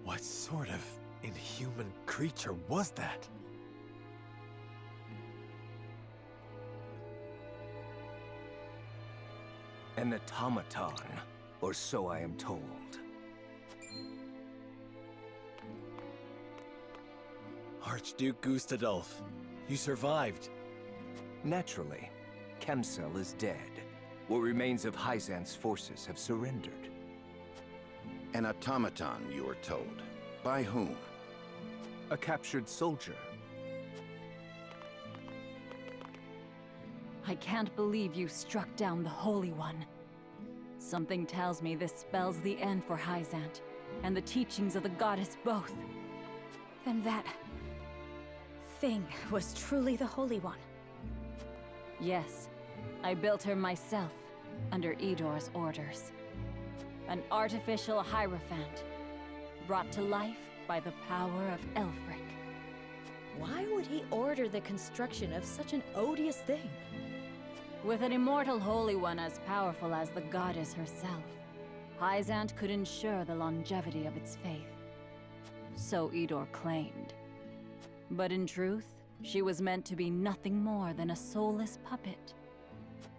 What sort of inhuman creature was that? An automaton, or so I am told. Archduke Gustadolf, you survived. Naturally. Kemsel is dead. What remains of Hyzan's forces have surrendered. An automaton, you were told. By whom? A captured soldier. I can't believe you struck down the Holy One. Something tells me this spells the end for Hyzant, and the teachings of the goddess both. Then that thing was truly the Holy One. Yes, I built her myself, under Idor's orders. An artificial hierophant, brought to life by the power of Elfric. Why would he order the construction of such an odious thing? With an immortal Holy One as powerful as the goddess herself, Hyzant could ensure the longevity of its faith. So Idor claimed. But in truth, she was meant to be nothing more than a soulless puppet.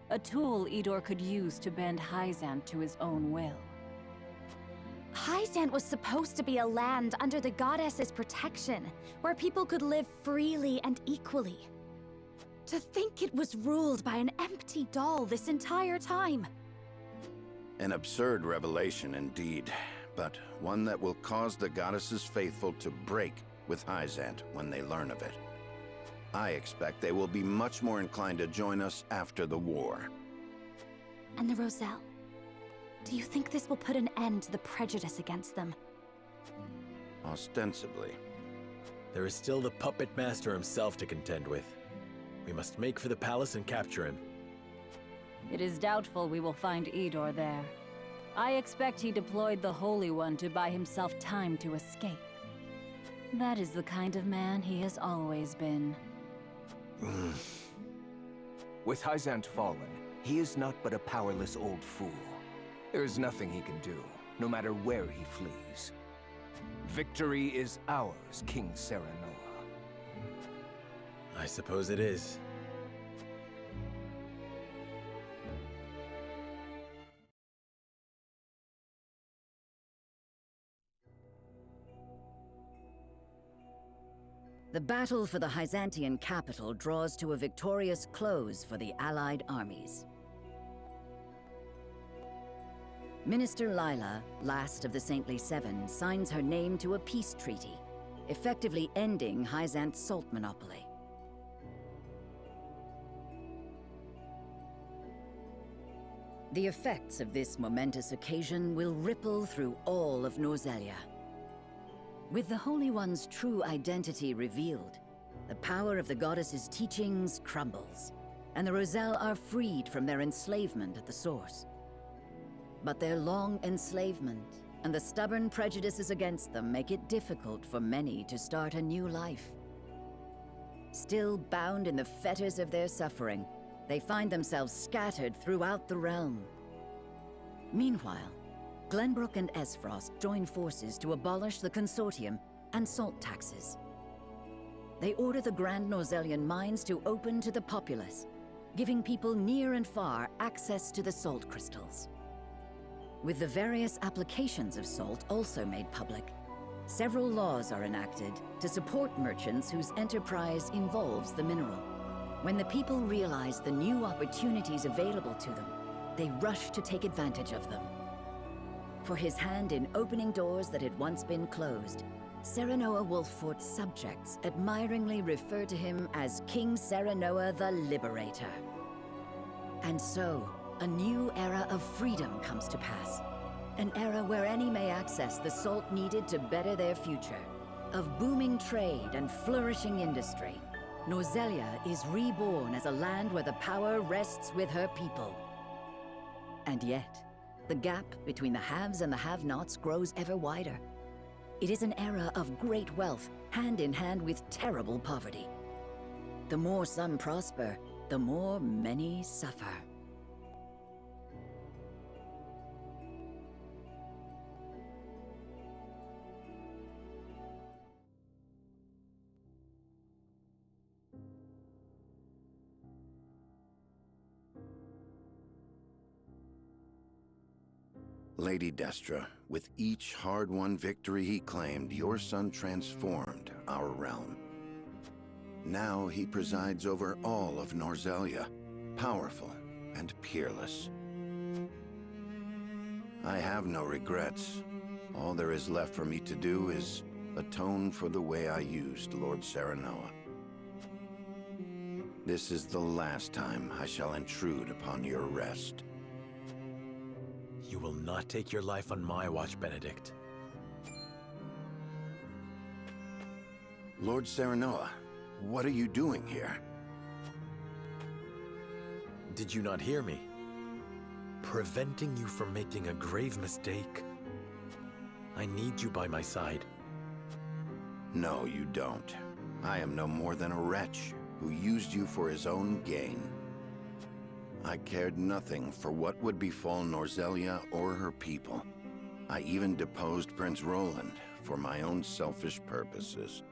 A tool Idor could use to bend Hyzant to his own will. Hyzant was supposed to be a land under the goddess's protection, where people could live freely and equally. To think it was ruled by an empty doll this entire time. An absurd revelation indeed, but one that will cause the goddess's faithful to break with Hyzant when they learn of it. I expect they will be much more inclined to join us after the war. And the Roselle? Do you think this will put an end to the prejudice against them? Ostensibly. There is still the puppet master himself to contend with. We must make for the palace and capture him. It is doubtful we will find Idor there. I expect he deployed the Holy One to buy himself time to escape. That is the kind of man he has always been. With Hyzant fallen, he is not but a powerless old fool. There is nothing he can do, no matter where he flees. Victory is ours, King Serenoa. I suppose it is. The battle for the Hyzantian capital draws to a victorious close for the Allied armies. Minister Lila, last of the Saintly Seven, signs her name to a peace treaty, effectively ending Hyzant's salt monopoly. The effects of this momentous occasion will ripple through all of Norzelia. With the Holy One's true identity revealed, the power of the goddess's teachings crumbles, and the Roselle are freed from their enslavement at the source. But their long enslavement and the stubborn prejudices against them make it difficult for many to start a new life. Still bound in the fetters of their suffering, they find themselves scattered throughout the realm. Meanwhile, Glenbrook and Esfrost join forces to abolish the consortium and salt taxes. They order the Grand Norzelian mines to open to the populace, giving people near and far access to the salt crystals. With the various applications of salt also made public, several laws are enacted to support merchants whose enterprise involves the mineral. When the people realize the new opportunities available to them, they rush to take advantage of them. For his hand in opening doors that had once been closed, Serenoa Wolffort's subjects admiringly refer to him as King Serenoa the Liberator. And so, a new era of freedom comes to pass. An era where any may access the salt needed to better their future. Of booming trade and flourishing industry, Norzelia is reborn as a land where the power rests with her people. And yet, the gap between the haves and the have-nots grows ever wider. It is an era of great wealth, hand in hand with terrible poverty. The more some prosper, the more many suffer. Lady Destra, with each hard-won victory he claimed, your son transformed our realm. Now he presides over all of Norzelia, powerful and peerless. I have no regrets. All there is left for me to do is atone for the way I used Lord Serenoa. This is the last time I shall intrude upon your rest. You will not take your life on my watch, Benedict. Lord Serenoa, what are you doing here? Did you not hear me? Preventing you from making a grave mistake. I need you by my side. No, you don't. I am no more than a wretch who used you for his own gain. I cared nothing for what would befall Norzelia or her people. I even deposed Prince Roland for my own selfish purposes.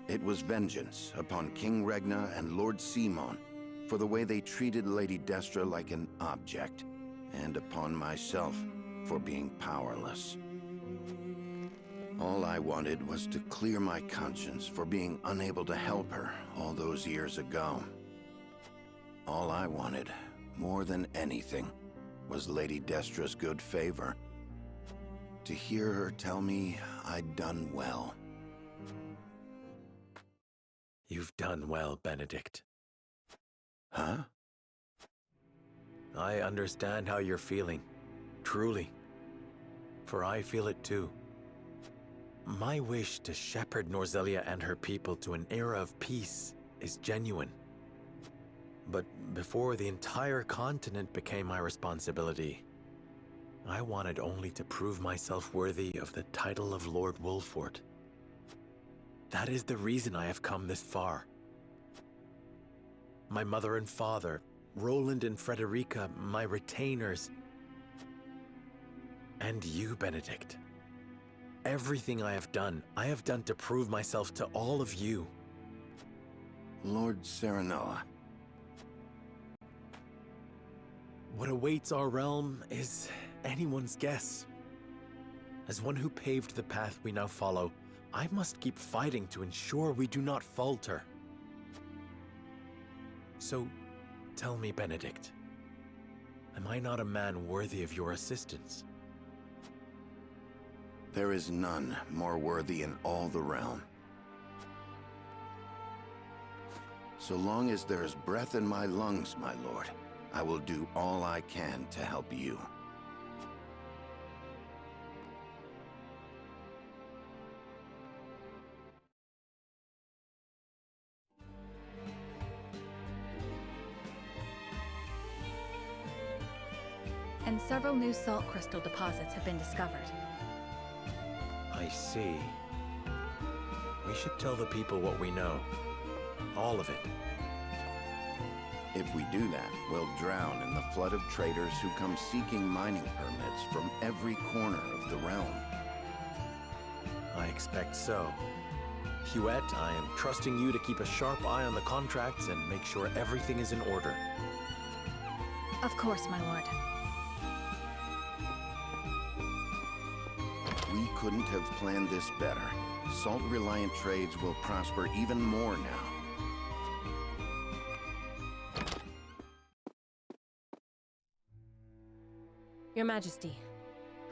It was vengeance upon King Regna and Lord Simon for the way they treated Lady Destra like an object, and upon myself for being powerless. All I wanted was to clear my conscience for being unable to help her all those years ago. All I wanted, more than anything, was Lady Destra's good favor. To hear her tell me I'd done well. You've done well, Benedict. Huh? I understand how you're feeling, truly. For I feel it too. My wish to shepherd Norzelia and her people to an era of peace is genuine. But before the entire continent became my responsibility, I wanted only to prove myself worthy of the title of Lord Wolfort. That is the reason I have come this far. My mother and father, Roland and Frederica, my retainers, and you, Benedict. Everything I have done to prove myself to all of you. Lord Serenoa. What awaits our realm is anyone's guess. As one who paved the path we now follow, I must keep fighting to ensure we do not falter. So, tell me, Benedict, am I not a man worthy of your assistance? There is none more worthy in all the realm. So long as there is breath in my lungs, my lord, I will do all I can to help you. And several new salt crystal deposits have been discovered. I see. We should tell the people what we know. All of it. If we do that, we'll drown in the flood of traders who come seeking mining permits from every corner of the realm. I expect so. Huette, I am trusting you to keep a sharp eye on the contracts and make sure everything is in order. Of course, my lord. We couldn't have planned this better. Salt-reliant trades will prosper even more now. Your Majesty,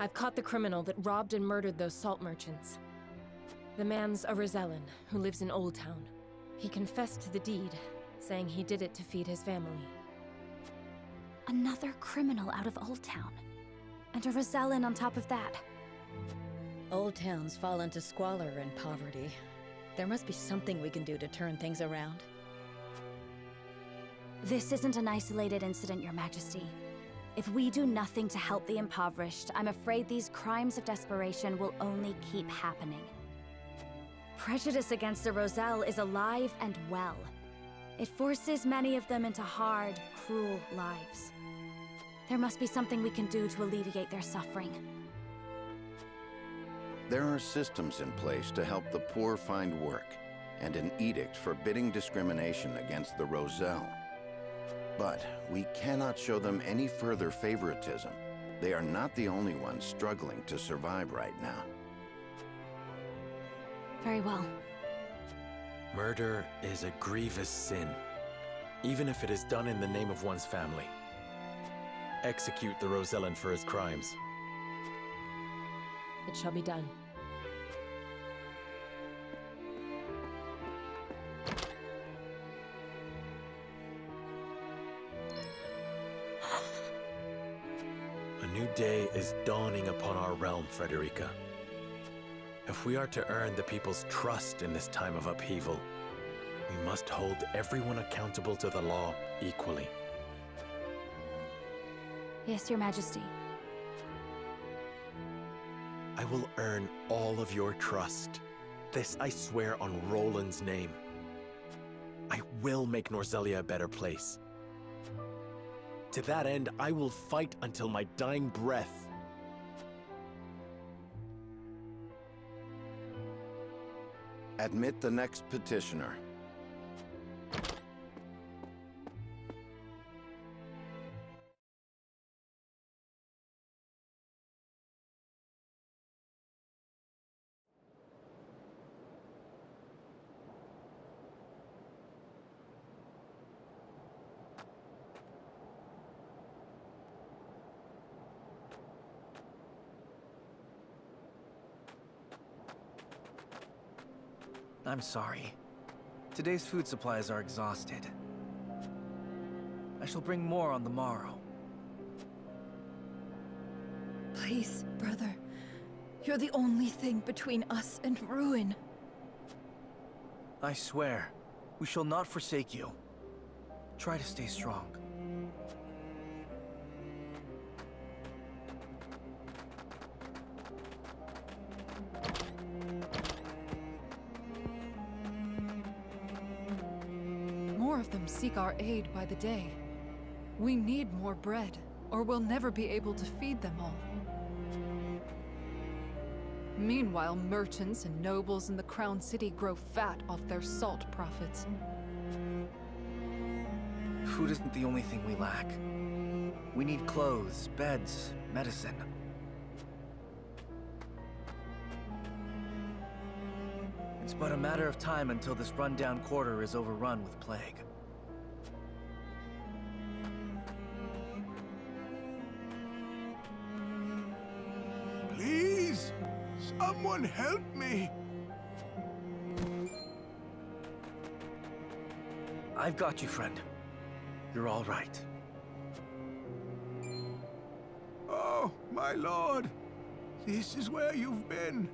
I've caught the criminal that robbed and murdered those salt merchants. The man's a Rosellan who lives in Old Town. He confessed to the deed, saying he did it to feed his family. Another criminal out of Old Town. And a Rosellan on top of that. Old Town's fall into squalor and poverty. There must be something we can do to turn things around. This isn't an isolated incident, Your Majesty. If we do nothing to help the impoverished, I'm afraid these crimes of desperation will only keep happening. Prejudice against the Roselle is alive and well. It forces many of them into hard, cruel lives. There must be something we can do to alleviate their suffering. There are systems in place to help the poor find work, and an edict forbidding discrimination against the Roselle. But we cannot show them any further favoritism. They are not the only ones struggling to survive right now. Very well. Murder is a grievous sin, even if it is done in the name of one's family. Execute the Rosellan for his crimes. It shall be done. A new new day is dawning upon our realm, Frederica. If we are to earn the people's trust in this time of upheaval, we must hold everyone accountable to the law equally. Yes, Your Majesty. I will earn all of your trust. This I swear on Roland's name. I will make Norzelia a better place. To that end, I will fight until my dying breath. Admit the next petitioner. I'm sorry. Today's food supplies are exhausted. I shall bring more on the morrow. Please, brother. You're the only thing between us and ruin. I swear, we shall not forsake you. Try to stay strong. More of them seek our aid by the day. We need more bread, or we'll never be able to feed them all. Meanwhile, merchants and nobles in the Crown City grow fat off their salt profits. Food isn't the only thing we lack. We need clothes, beds, medicine. It's but a matter of time until this rundown quarter is overrun with plague. Please, someone help me. I've got you, friend. You're all right. Oh, my lord. This is where you've been.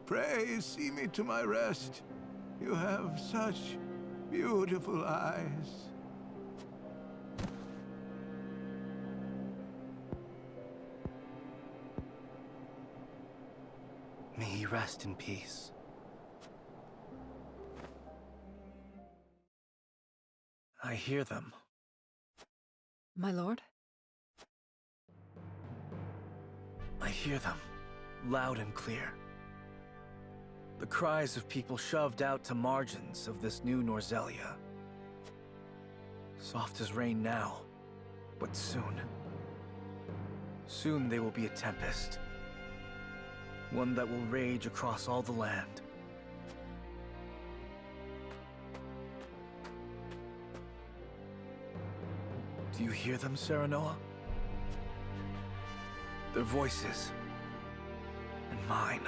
Pray see me to my rest. You have such beautiful eyes. May he rest in peace. I hear them. My lord? I hear them, loud and clear. The cries of people shoved out to margins of this new Norzelia. Soft as rain now, but soon. Soon they will be a tempest. One that will rage across all the land. Do you hear them, Serenoa? Their voices. And mine.